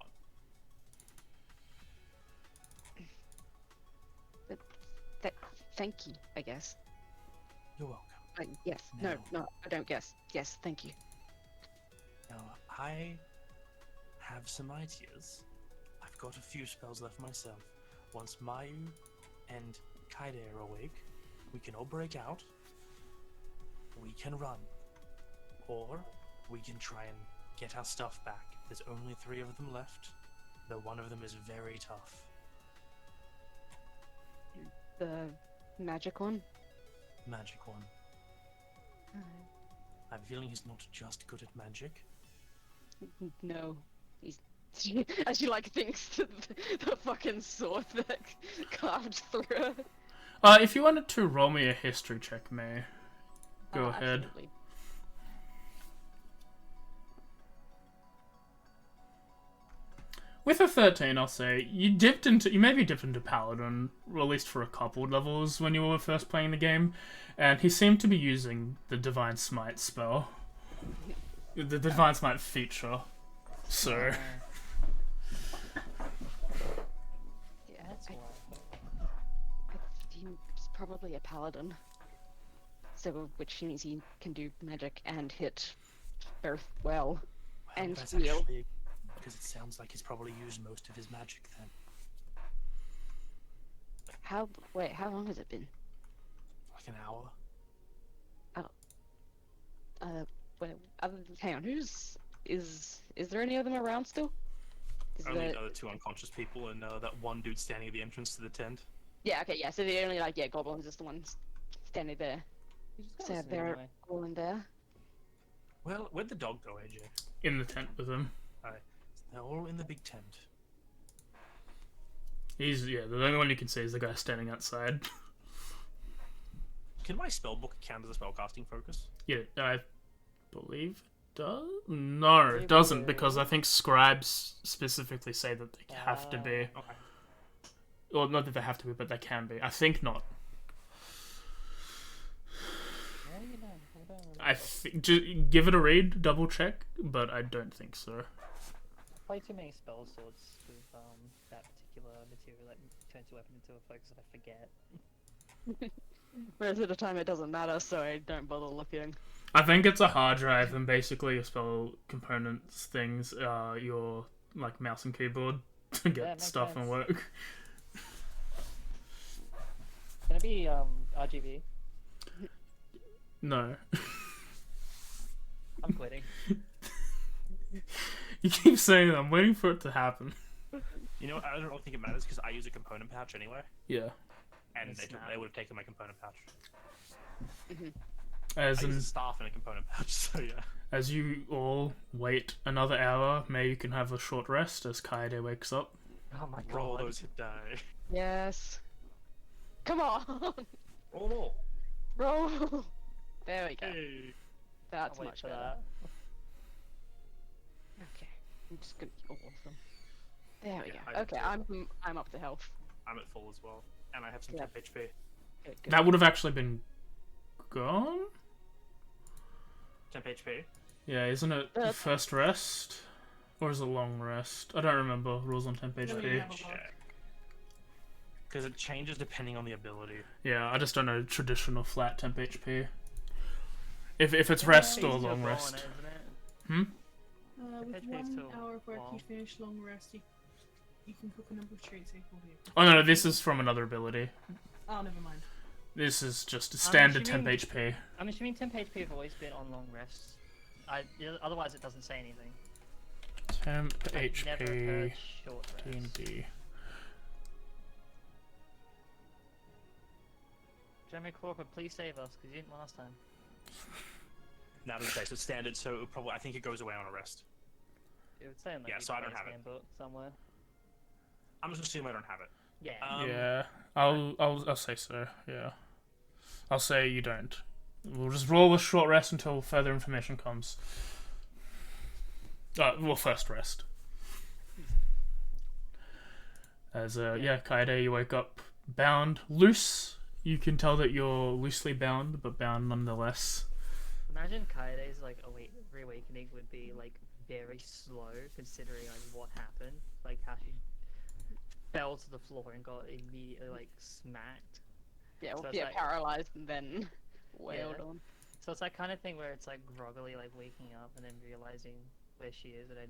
Thank you, I guess. You're welcome. Yes. No. No, I don't guess. Yes, thank you. Now, I have some ideas. I've got a few spells left myself. Once Mayu and Kaide are awake, we can all break out. We can run. Or we can try and get our stuff back. There's only 3 of them left, though one of them is very tough. The magic one? Magic one. I have a feeling he's not just good at magic. No. He's... As you like thinks to the fucking sword that carved through it. If you wanted to roll me a history check, May, go ahead. Absolutely. With a 13, I'll say, you maybe dipped into Paladin, or at least for a couple levels when you were first playing the game, and he seemed to be using the Divine Smite spell. The Divine Smite feature. So... Yeah, That's why. he's probably a paladin. So, which means he can do magic and hit both well. And that's heal. actually... Because it sounds like he's probably used most of his magic then. How long has it been? Like an hour. Hang on, is there any of them around still? Only another 2 unconscious people and that one dude standing at the entrance to the tent. Yeah, okay, yeah, so the only, goblins is the ones standing there. You just So gotta see they're anyway. all in there. Well, where'd the dog go, AJ? in the tent with him. They're all in the big tent. The only one you can see is the guy standing outside. Can my spellbook count as a spellcasting focus? Yeah, I believe it does. No, it doesn't, because I think scribes specifically say that they have to be. Okay. Well, not that they have to be, but they can be. I think not. Yeah, you know, I don't remember. I think give it a read, double check, but I don't think so. Play too many spell swords with that particular material that turns your weapon into a focus that I forget. Whereas at a time it doesn't matter, so I don't bother looking. I think it's a hard drive, and basically your spell components things are your mouse and keyboard to get makes stuff and sense. work. Can it be RGB? No. I'm quitting. You keep saying that. I'm waiting for it to happen. You know, I don't really think it matters because I use a component pouch anyway, Yeah. and It's not. they would have taken my component pouch. As I use in, a staff in a component pouch, so yeah. as you all wait another hour, maybe you can have a short rest as Kaede wakes up. Oh my god. Roll those hit die. Yes. Come on! Roll. Roll! There we go. Hey. That's I'll wait much for better. that. Okay. I'm just gonna be all of them. There we Yeah, go. I Okay, do. I'm up to health. I'm at full as well, and I have some Yeah. temp HP. Good. That would have actually been gone? Temp HP. Yeah, isn't it first rest? Or is it long rest? I don't remember rules on temp Let me HP. have a look. Check. Because it changes depending on the ability. Yeah, I just don't know traditional flat temp HP. If it's rest or Easier long rolling rest. it, isn't it? Hmm? With 10 HP is 1 still hour of work, you long. finish long rest. You can cook a number of treats equal here. Oh no, this is from another ability. Oh, never mind. This is just a standard assuming- temp HP. I'm assuming temp HP have always been on long rests. Otherwise, it doesn't say anything. Temp I've never HP heard short rest. D&D. Jeremy Crawford, please save us, because you didn't last time. Now it says it's standard, so it probably I think it goes away on a rest. It would say in like Yeah, the so I don't player's have it. handbook somewhere. I'm just assuming I don't have it. Yeah. Yeah, I'll say so. Yeah, I'll say you don't. We'll just roll with short rest until further information comes. Well, first rest. As yeah, Kaede, you wake up bound, loose. You can tell that you're loosely bound, but bound nonetheless. Imagine Kaede's like reawakening would be like very slow, considering like what happened, like how she fell to the floor and got immediately like smacked. Yeah, So well, it's yeah, like- paralyzed and then wailed Yeah. on. So it's that kind of thing where it's like groggily like waking up and then realizing where she is, and then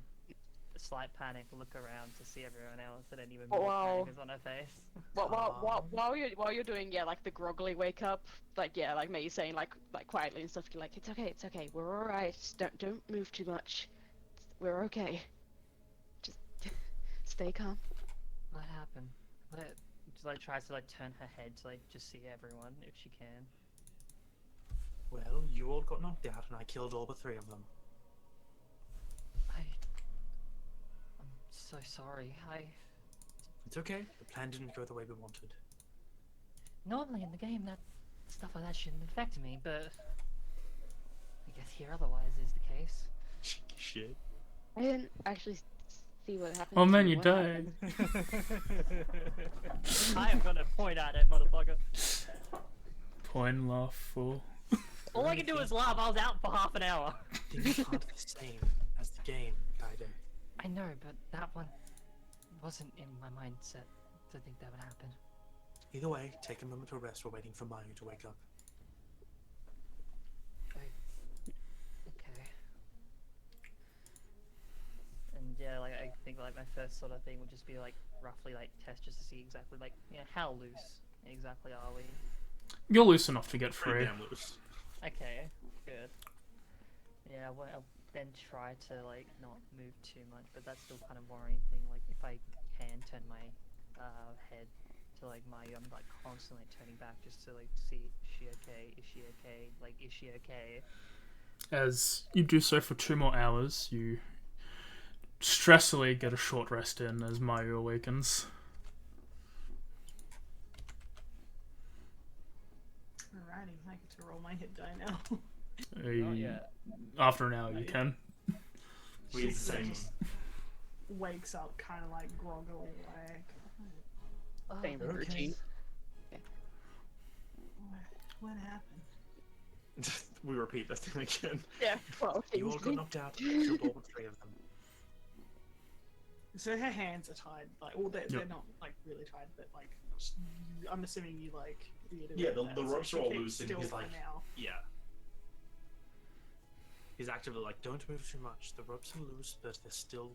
a slight panic, look around to see everyone else, and then even more Wow. panic is on her face. While you're doing like the groggily wake up, like like me saying like quietly and stuff, you're like it's okay, we're all right. Don't move too much. We're okay. Just stay calm. What happened? Just like tries to like turn her head to like just see everyone if she can. Well, you all got knocked out, and I killed all but 3 of them. I'm so sorry. It's okay. The plan didn't go the way we wanted. Normally in the game that stuff like that shouldn't affect me, but I guess here otherwise is the case. Shit. I didn't actually see what happened. Oh to man, you What died. happened? I am gonna point at it, motherfucker. Point, laugh, fool. All I can do is laugh. I was out for half an hour. Things aren't the same as the game, Kaede. I know, but that one wasn't in my mindset to think that would happen. Either way, take a moment to rest. We're waiting for Mayu to wake up. Okay. And yeah, like I think like my first sort of thing would just be like roughly like test just to see exactly like how loose exactly are we. You're loose enough to get Pretty free. damn loose. Okay, good. Yeah, well, I'll then try to like not move too much, but that's still kind of worrying thing. Like if I can turn my head to like Mayu, I'm like constantly turning back just to like see is she okay? Is she okay? Like is she okay? As you do so for 2 more hours, you stressfully get a short rest in as Mayu awakens. Alrighty, I get to roll my hit die now. Not yet. After an hour, you can. We did the She same. just wakes up kind of like groggily, like, Same okay. routine. what happened? We repeat that thing again. Yeah. Well, You all got knocked out. I killed all but 3 of them. So her hands are tied, like, well, they're Yep. not like really tied, but like, I'm assuming you like. Yeah, the that, so ropes she are all keeps loose and still he's for like- now. Yeah. He's actively like, don't move too much. The ropes are loose, but they're still.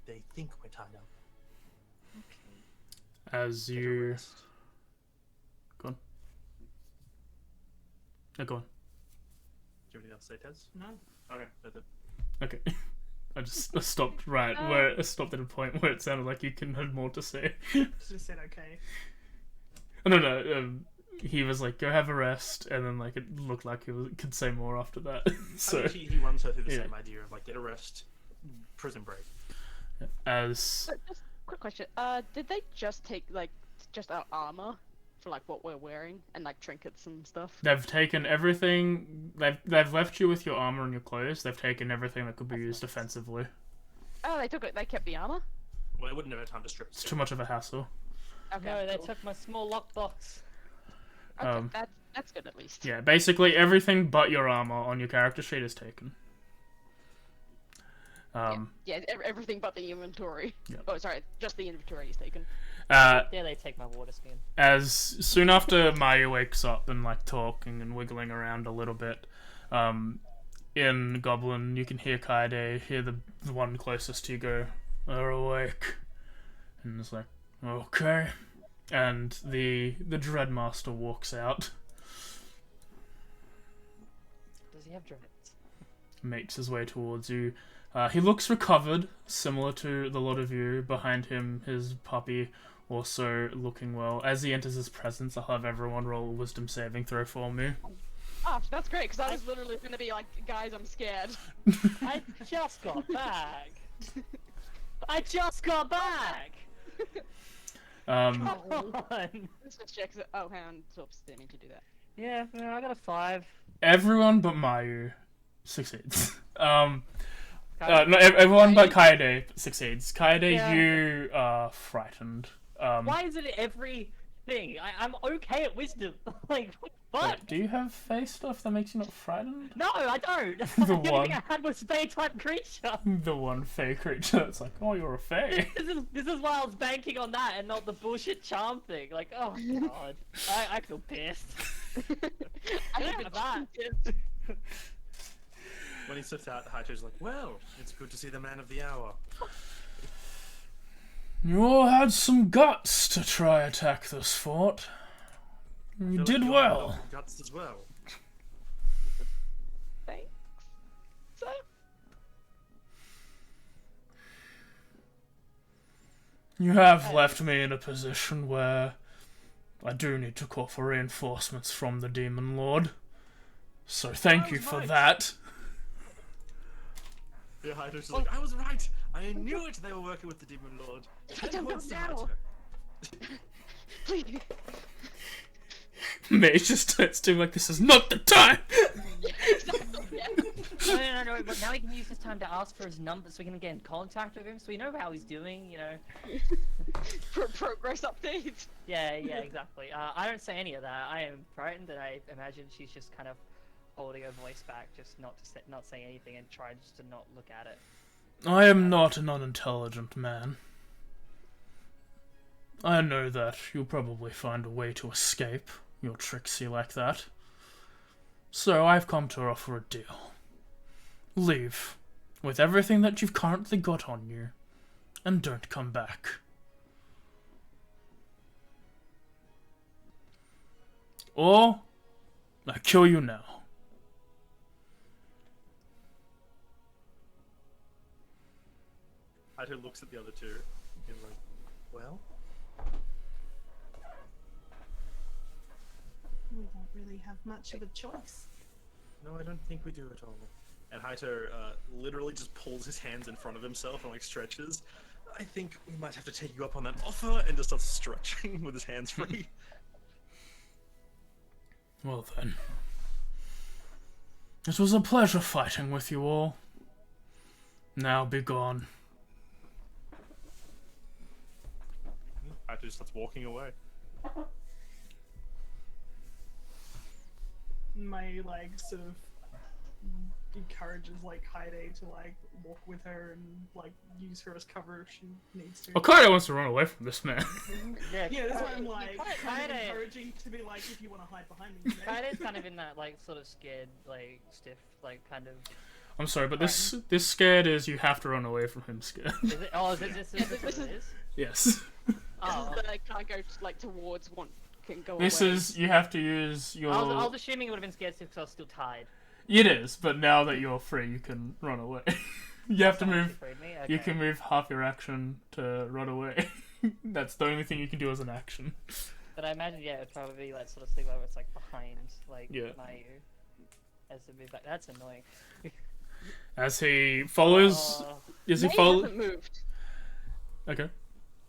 They think we're tied up. Okay. As Get a you... rest. Go on. Yeah, go on. Do you have anything else to say, Tez? No. Okay, that's it. Okay. I stopped right where I stopped at a point where it sounded like you can had more to say. Just said okay. Oh, no. He was like, "Go have a rest," and then like it looked like he could say more after that. So I think he runs her through the yeah. same idea of like, get a rest, prison break. as But just quick question. Did they just take like just our armor for like what we're wearing and like trinkets and stuff? they've taken everything, they've left you with your armor and your clothes. They've taken everything that could be used offensively. Oh, they took it. They kept the armor. Well, they wouldn't have had time to strip It's it. too much of a hassle. Okay. No, they cool. took my small lockbox. Okay, that's good at least. Yeah, basically everything but your armor on your character sheet is taken. Everything but the inventory. Yep. Oh, sorry, just the inventory is taken. Yeah, they take my water skin. As soon after Mayu wakes up and like talking and wiggling around a little bit, in Goblin, you can hear Kaede, hear the one closest to you go, "They're awake." And it's like, okay. And the Dreadmaster walks out. Does he have dreads? Makes his way towards you. He looks recovered, similar to the lot of you. Behind him, his puppy also looking well. As he enters his presence, I'll have everyone roll a wisdom saving throw for me. Oh, that's great, because I was literally going to be like, guys, I'm scared. I just got back. I just got back. Come on. Let's just check. Oh, hang on. Oops, didn't mean to do that. Yeah, no, I got a 5. Everyone but Mayu succeeds. No, everyone but Kaede succeeds. Kaede, Yeah. you are frightened. Why is it everything? I'm okay at wisdom. Like, what? Wait, do you have face stuff that makes you not frightened? No, I don't. The The only one. thing I had was Fae type creature. The one fey creature that's like, oh, you're a fey. This is why I was banking on that and not the bullshit charm thing. Like, oh god, I feel pissed. I Yeah, have that. When he slips out, Haito's like, well, it's good to see the man of the hour. You all had some guts to try attack this fort. You Feel did like you well. have guts as well. Thanks. So, You have left me in a position where I do need to call for reinforcements from the Demon Lord. So thank you for right. that. Yeah, Haito's just like, I was right! I knew it! They were working with the Demon Lord. Don't 10 go points to now. Haito. please. Mage just turns to him like, this is not the time! No, but now we can use this time to ask for his number so we can get in contact with him so we know how he's doing, you know. Progress updates. Yeah, exactly. I don't say any of that. I am frightened and I imagine she's just kind of holding her voice back, just not saying anything and trying just to not look at it. I am not an unintelligent man. I know that you'll probably find a way to escape. You're tricksy like that. So I've come to offer a deal. Leave, with everything that you've currently got on you, and don't come back. Or, I kill you now. Haito looks at the other two and like, well, We don't really have much of a choice. no, I don't think we do at all. And Haito literally just pulls his hands in front of himself and like stretches. I think we might have to take you up on that offer, and just starts stretching with his hands free. Well then. It was a pleasure fighting with you all. Now be gone. Haito just starts walking away. May like sort of encourages like Haide to like walk with her and like use her as cover if she needs to. Okada wants to run away from this man. Yeah, Yeah, that's why I'm like kind of Kaede- encouraging to be like, if you want to hide behind me. You know? Kaide's kind of in that like sort of scared, like stiff, like kind of. I'm sorry, but this scared is you have to run away from him scared. Is it? Oh, is it? This is what it is. Yes. This Oh. is the can't go like towards one can go This away. is, you have to use your... I was assuming it would have been scared because I was still tied. It is, but now that you're free, you can run away. You have to Someone move... freed me? You Okay. can move half your action to run away. That's the only thing you can do as an action. But I imagine, yeah, it'd probably be like sort of thing where it's like behind, like Yeah. Mayu, as to move back. That's annoying. As he follows... Oh, As he May follows... hasn't moved. Okay.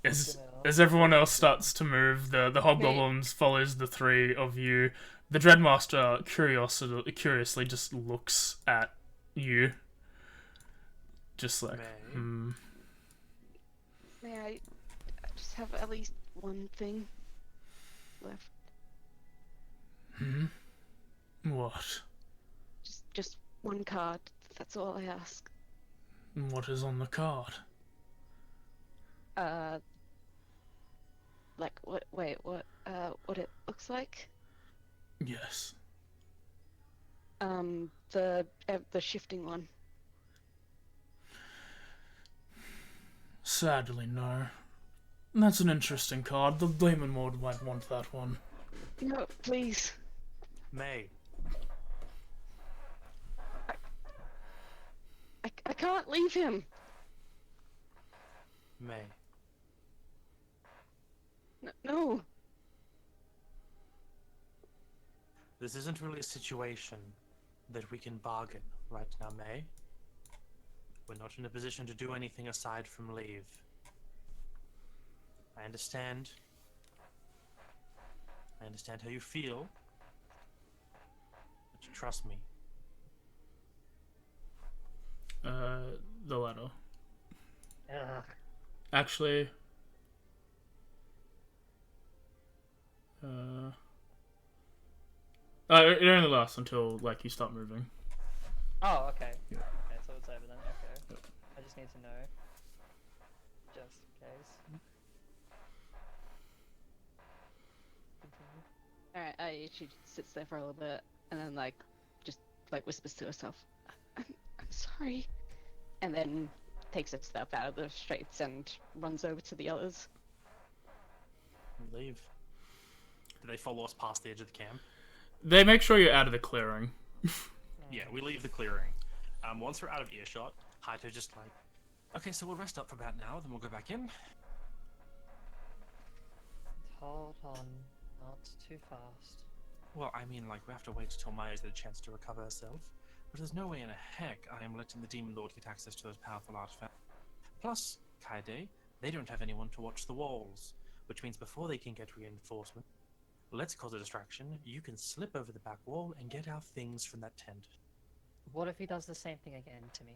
As, Fucking hell. as everyone else starts to move, the hobgoblins follows the three of you. The Dreadmaster curiously just looks at you. Just like, May? May I just have at least one thing left? What? Just one card. That's all I ask. What is on the card? Like what? Wait, what? What it looks like? Yes. The shifting one. Sadly, no. That's an interesting card. The Demon Mode might want that one. No, please. May. I can't leave him. May. No. This isn't really a situation that we can bargain right now, May. We're not in a position to do anything aside from leave. I understand. I understand how you feel. But trust me. The latter. Ugh. Actually, it only lasts until like you start moving. Oh, okay. Yeah. Okay, so it's over then. Okay. I just need to know. Just in case. Alright, she sits there for a little bit and then just whispers to herself, I'm sorry. And then takes a step out of the streets and runs over to the others. Leave. Do they follow us past the edge of the camp? They make sure you're out of the clearing. Yeah, we leave the clearing. Once we're out of earshot, Haito's just like, okay, so we'll rest up for about an hour, then we'll go back in. Hold on. Not too fast. Well, I mean, like, we have to wait until Maya's had a chance to recover herself. But there's no way in a heck I am letting the Demon Lord get access to those powerful artifacts. Plus, Kaede, they don't have anyone to watch the walls, which means before they can get reinforcement, let's cause a distraction. You can slip over the back wall and get our things from that tent. What if he does the same thing again to me?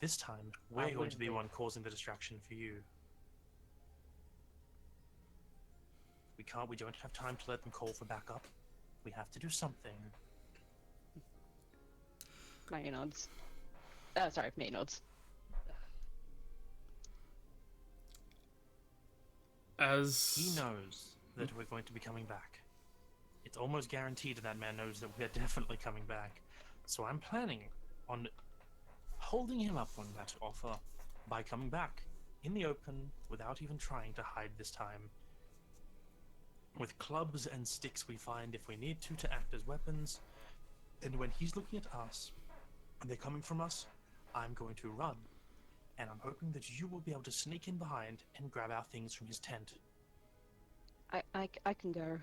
This time, we're going to be the one causing the distraction for you. We don't have time to let them call for backup. We have to do something. Maya nods. Sorry, May nods. As He knows that we're going to be coming back. It's almost guaranteed that man knows that we're definitely coming back. So I'm planning on holding him up on that offer by coming back in the open without even trying to hide this time. With clubs and sticks we find if we need to act as weapons. And when he's looking at us, and they're coming from us, I'm going to run. And I'm hoping that you will be able to sneak in behind and grab our things from his tent. I can go.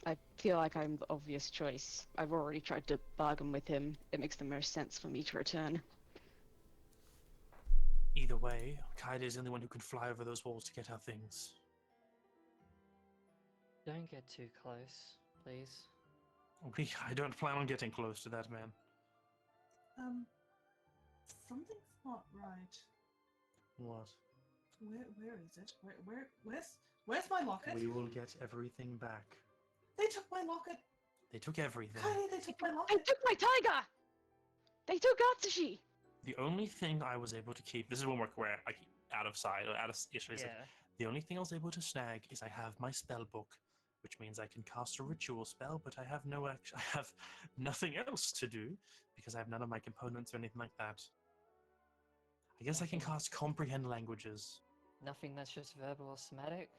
I feel like I'm the obvious choice. I've already tried to bargain with him. It makes the most sense for me to return. Either way, Kaede is the only one who can fly over those walls to get our things. Don't get too close, please. I don't plan on getting close to that man. Something's not right. What? Where is it? Where's my locket? We will get everything back. They took my locket. They took everything. Kaede, they took my They locket. took my tiger! They took Atsushi! The only thing I was able to keep, this is when we're like out of sight, or out of issue. Yeah. The only thing I was able to snag is I have my spell book, which means I can cast a ritual spell, but I have I have nothing else to do because I have none of my components or anything like that. I guess I can cast comprehend languages. Nothing that's just verbal or somatic?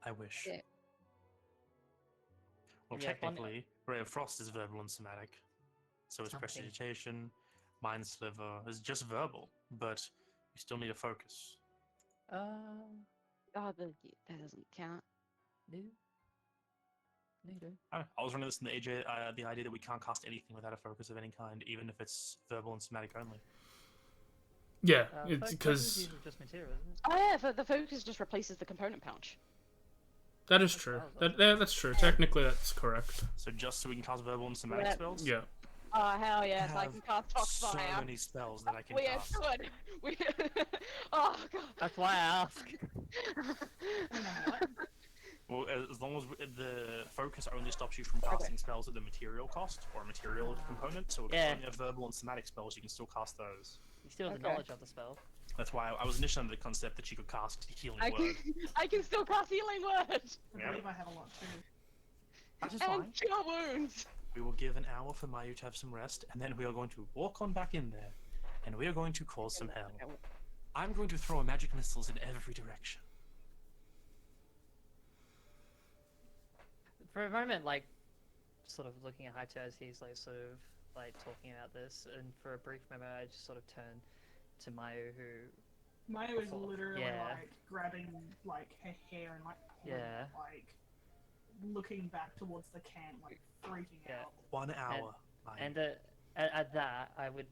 I wish. Yeah. Well, Yeah, technically, Ray of Frost is verbal and somatic. So is Something. Prestidigitation, Mind Sliver is just verbal, but you still need a focus. Oh, that doesn't count. No. Neither. I was running this in the idea that we can't cast anything without a focus of any kind, even if it's verbal and somatic only. yeah, Focus it's is because usually just material, isn't it? Oh yeah, the focus just replaces the component pouch. that is true. That's true. Technically, that's correct. So just so we can cast verbal and somatic Yeah. spells? Yeah. Oh hell yes, I have can cast so Foxfire. many spells that I can We are cast. good. We. Oh god. That's why I ask. You know what? Well, as long as the focus only stops you from casting spells at the material cost or material component, so if you Yeah. only have verbal and somatic spells, you can still cast those. You still have the Okay. knowledge of the spell. That's why I was initially under the concept that she could cast Healing Word. I can still cast Healing Word! I believe I have a lot too. That is And fine. cure wounds! We will give an hour for Mayu to have some rest, and then we are going to walk on back in there, and we are going to cause some hell. I'm going to throw magic missiles in every direction. For a moment, like, sort of looking at Haito as he's like sort of like talking about this, and for a brief moment I just sort of turn to Mayu, who Mayu is literally Yeah. like grabbing like her hair and like pulling Yeah. it, like looking back towards the camp, like freaking Yeah. out. 1 hour. Mayu. and at that I would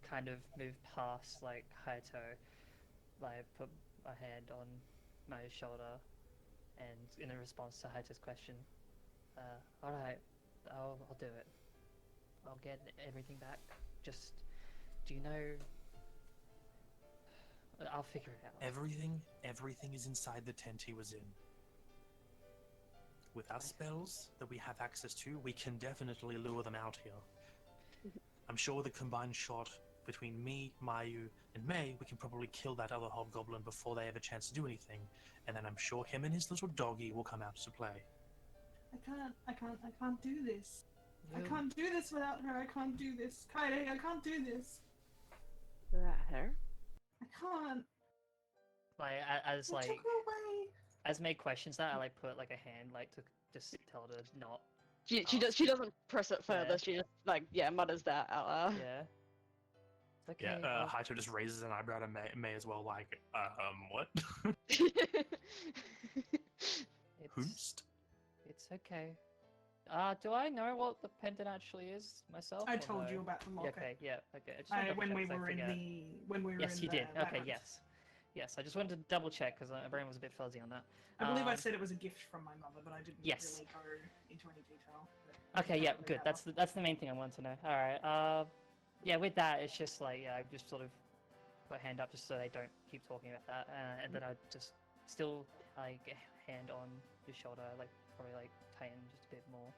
kind of move past like Haito, like put my hand on Mayu's shoulder, and in a response to Haito's question, all right, I'll do it. I'll get everything back. Just, do you know? I'll figure it out. Everything is inside the tent he was in. With our spells that we have access to, we can definitely lure them out here. I'm sure with a combined shot between me, Mayu, and May, we can probably kill that other hobgoblin before they have a chance to do anything, and then I'm sure him and his little doggy will come out to play. I can't do this. I can't do this without her. I can't do this. Kaede, I can't do this. Her? I can't. Like as They like took her away. as May questions that, I like put like a hand like to just tell her to not. She doesn't press it further, Yeah. she just like mutters that out loud. Yeah. It's okay. Yeah, Haito just raises an eyebrow to May as well, like, what? Hoomst? It's okay. Do I know what the pendant actually is myself? I or told no? you about the locket. Okay, yeah, okay. I just wanted to When double we check 'cause I were in forget. Yes, in you the did. Okay, labyrinth. yes. I just wanted to double check because my brain was a bit fuzzy on that. I believe I said it was a gift from my mother, but I didn't Yes. really go into any detail. But Okay, yeah, definitely good. that That's the main thing I wanted to know. All right. Yeah, with that, it's just like I just sort of put a hand up just so they don't keep talking about that, and then I just still like hand on your shoulder, like probably like tighten just a bit more.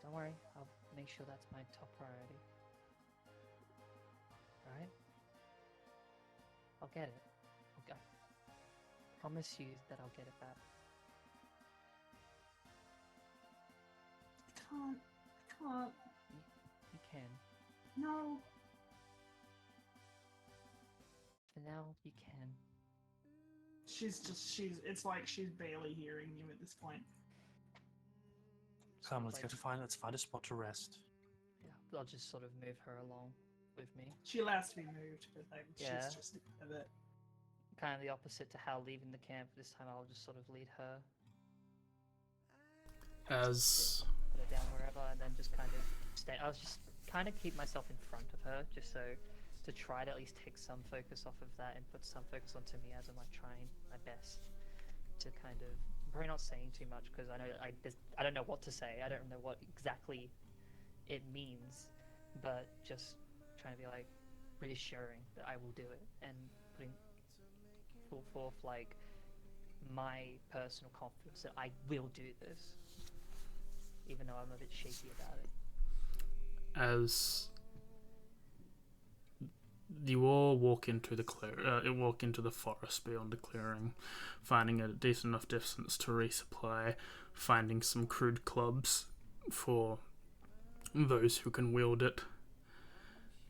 Don't worry, I'll make sure that's my top priority. Alright? I'll get it. Okay. Promise you that I'll get it back. I can't. You can. No. For now, you can. It's like she's barely hearing you at this point. Come, let's Like, let's find a spot to rest. yeah, I'll just sort of move her along with me. She allows to be moved, but like, Yeah. she's just a bit. Kind of the opposite to how leaving the camp. This time I'll just sort of lead her, As put her down wherever, and then just kind of stay. I'll just kind of keep myself in front of her, just so to try to at least take some focus off of that and put some focus onto me as I'm like trying my best to kind of. I'm probably not saying too much because I know I don't know what to say. I don't know what exactly it means, but just trying to be like reassuring that I will do it and putting full forth like my personal confidence that I will do this, even though I'm a bit shaky about it. as you all walk into the forest beyond the clearing, finding a decent enough distance to resupply, finding some crude clubs for those who can wield it.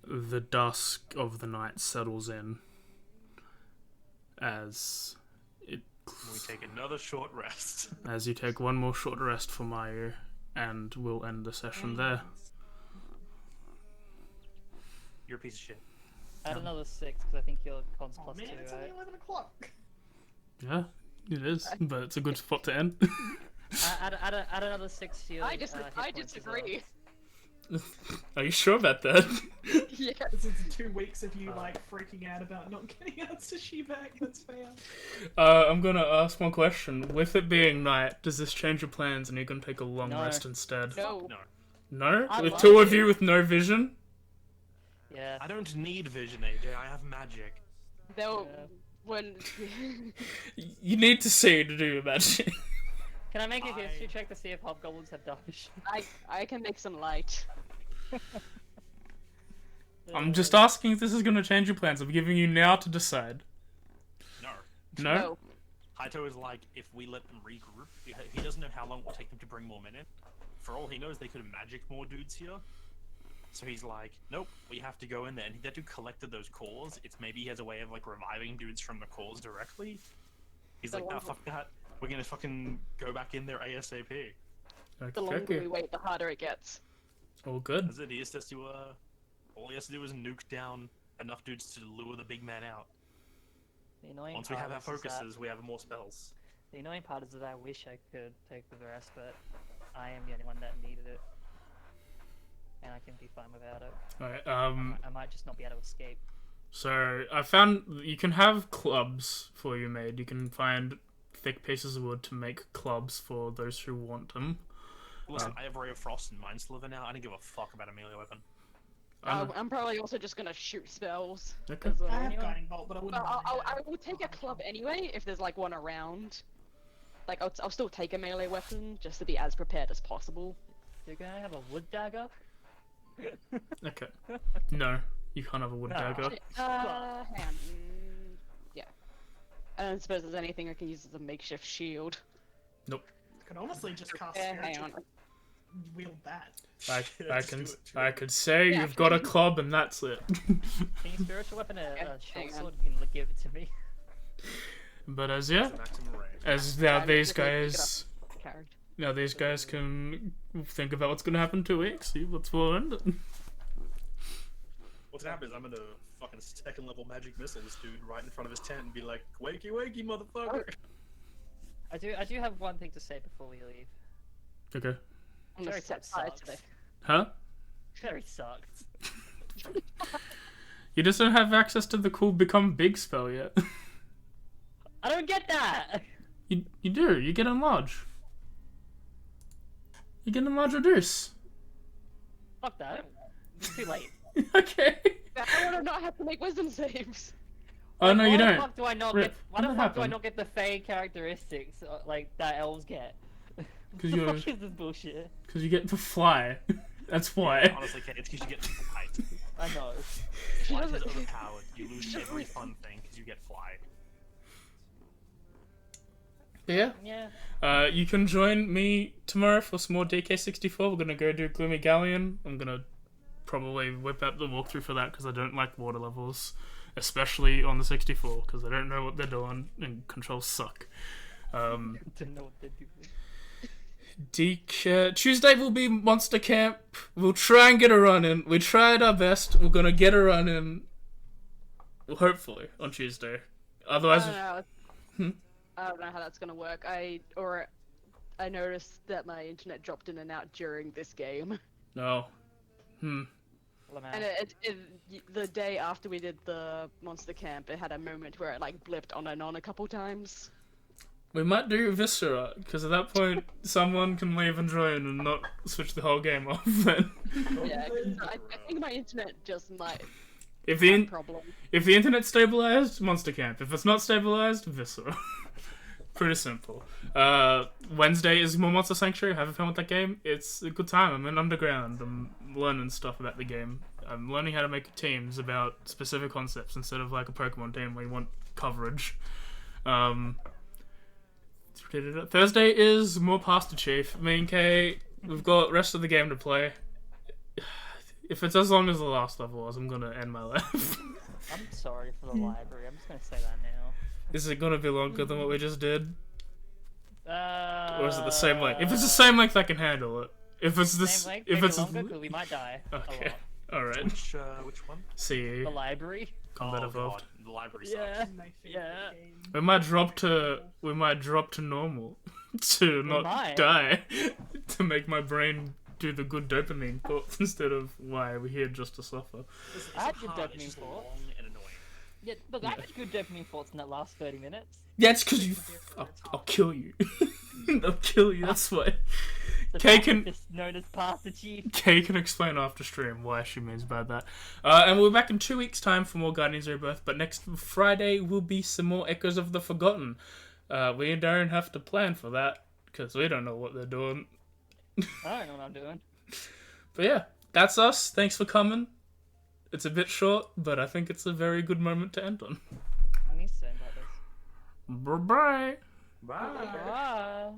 The dusk of the night settles in as We take another short rest. as you take one more short rest for Mayu, and we'll end the session there. You're a piece of shit. Add another 6 because I think you're cons Oh plus man, 2, it's right? only 11 o'clock. Yeah, it is, but it's a good spot to end. Add another 6 to your I hit points as well. disagree. Are you sure about that? Yeah. This is 2 weeks of you like freaking out about not getting Atsushi back. That's fair. I'm gonna ask one question. With it being night, does this change your plans and you're gonna take a long No. rest instead? No. No. No? I With like two of it. you with no vision? Yeah. I don't need vision, AJ. I have magic. Though Yeah. when You need to see to do your magic. Can I make a I- history check to see if hobgoblins have dark vision? I can make some light. I'm just asking if this is going to change your plans. I'm giving you now to decide. No. No? No. Haito is like, if we let them regroup, he doesn't know how long it will take them to bring more men in. For all he knows, they could have magicked more dudes here. So he's like, nope, we have to go in there. And that dude collected those cores. It's maybe he has a way of like reviving dudes from the cores directly. He's like, nah, fuck that. We're gonna fucking go back in there ASAP. The longer we wait, the harder it gets. All good. That's it. He just has to, all he has to do is nuke down enough dudes to lure the big man out. The annoying Once we part have our is that- focuses, we have more spells. The annoying part is that I wish I could take the rest, but I am the only one that needed it. And I can be fine without it. Alright, I might just not be able to escape. so I found you can have clubs for you made. You can find thick pieces of wood to make clubs for those who want them. Listen, I have Ray of Frost and Mind Sliver now. I don't give a fuck about a melee weapon. I'm probably also just gonna shoot spells. Okay. 'cause, I have Guiding Bolt, but I wouldn't. I will take a club anyway if there's like one around. Like I'll still take a melee weapon just to be as prepared as possible. You're gonna have a wood dagger? Okay. No, you can't have a wood dagger. Hang on. Yeah. I don't suppose there's anything I can use as a makeshift shield. Nope. I could honestly just cast Hang spiritual. on. Wield that. I could say Yeah. you've got a club and that's it. Can you spiritual weapon a hang short on. sword? You can give it to me. But It's the maximum range. as now I'm these just gonna pick it guys, Character. can think about what's gonna happen in 2 weeks. See what's going on. What's gonna happen is I'm gonna fucking second level magic missile this dude right in front of his tent and be like, wakey wakey motherfucker. I do have one thing to say before we leave. Okay. I'm gonna Cherry set Top fire sucks. to the Huh? Cherry sucks. You just don't have access to the cool become big spell yet. I don't get that! You do. You get enlarge. You get enlarge reduce. Fuck that. It's too late. Okay. I want to not have to make wisdom saves. Oh no, you Why the don't. fuck do I not Rip, get? Why when the that fuck do I happened? not get the Fey characteristics like that elves get? What 'Cause the you're- fuck is this bullshit? Because you get to fly. That's why. Honestly, Kate, it's because you get flight. I know. Flight is doesn't- overpowered. You lose every fun thing because you get fly. Yeah. Yeah. You can join me tomorrow for some more DK64. We're gonna go do Gloomy Galleon. I'm gonna probably whip out the walkthrough for that because I don't like water levels, especially on the 64 because I don't know what they're doing and controls suck. Don't know what they're doing. Tuesday will be Monster Camp. We'll try and get a run in. We tried our best. We're gonna get a run in. Hopefully on Tuesday. Otherwise, I don't know how that's gonna work. I noticed that my internet dropped in and out during this game, no. and the day after we did the monster camp, it had a moment where it like blipped on and on a couple times. We might do Viscera because at that point someone can leave and join and not switch the whole game off. Then, Yeah, 'cause I think my internet just might if have a problem. the internet's stabilized, Monster Camp. If it's not stabilized, Viscera. Pretty simple. Wednesday is more Monster Sanctuary. Having fun with that game. It's a good time. I'm in Underground. I'm learning stuff about the game. I'm learning how to make teams about specific concepts instead of like a Pokemon team where you want coverage. Thursday is more Pastor Chief. Me and Kay, we've got rest of the game to play. If it's as long as the last level was, I'm gonna end my life. I'm sorry for the library. I'm just gonna say that now. Is it gonna be longer than what we just did? Or is it the same length? If it's the Uh, same length, I can handle it. If it's this, Same length, if maybe it's longer, 'cause we might die. okay, A lot. all right. Which one? See The you. library. Combat Oh, Evolved. God, the library sucks. Yeah. My favorite Yeah. game. We might drop to normal to not might. die to make my brain do the good dopamine thoughts instead of why we're here just to suffer. It's I had good hard, it's dopamine just thoughts. long and annoying. Yeah, look, I had good dopamine thoughts in that last 30 minutes. Yeah, it's because you. I'll kill you. I'll kill you. That's why. The Kay fact can- that it's known as Pastor Chief. Kay can explain after stream why she means by that. And we'll be back in 2 weeks' time for more Guardians Rebirth, but next Friday will be some more Echoes of the Forgotten. We don't have to plan for that, because we don't know what they're doing. I don't know what I'm doing. But yeah, that's us. Thanks for coming. It's a bit short, but I think it's a very good moment to end on. I need to end like this. Bye-bye. Bye. Bye.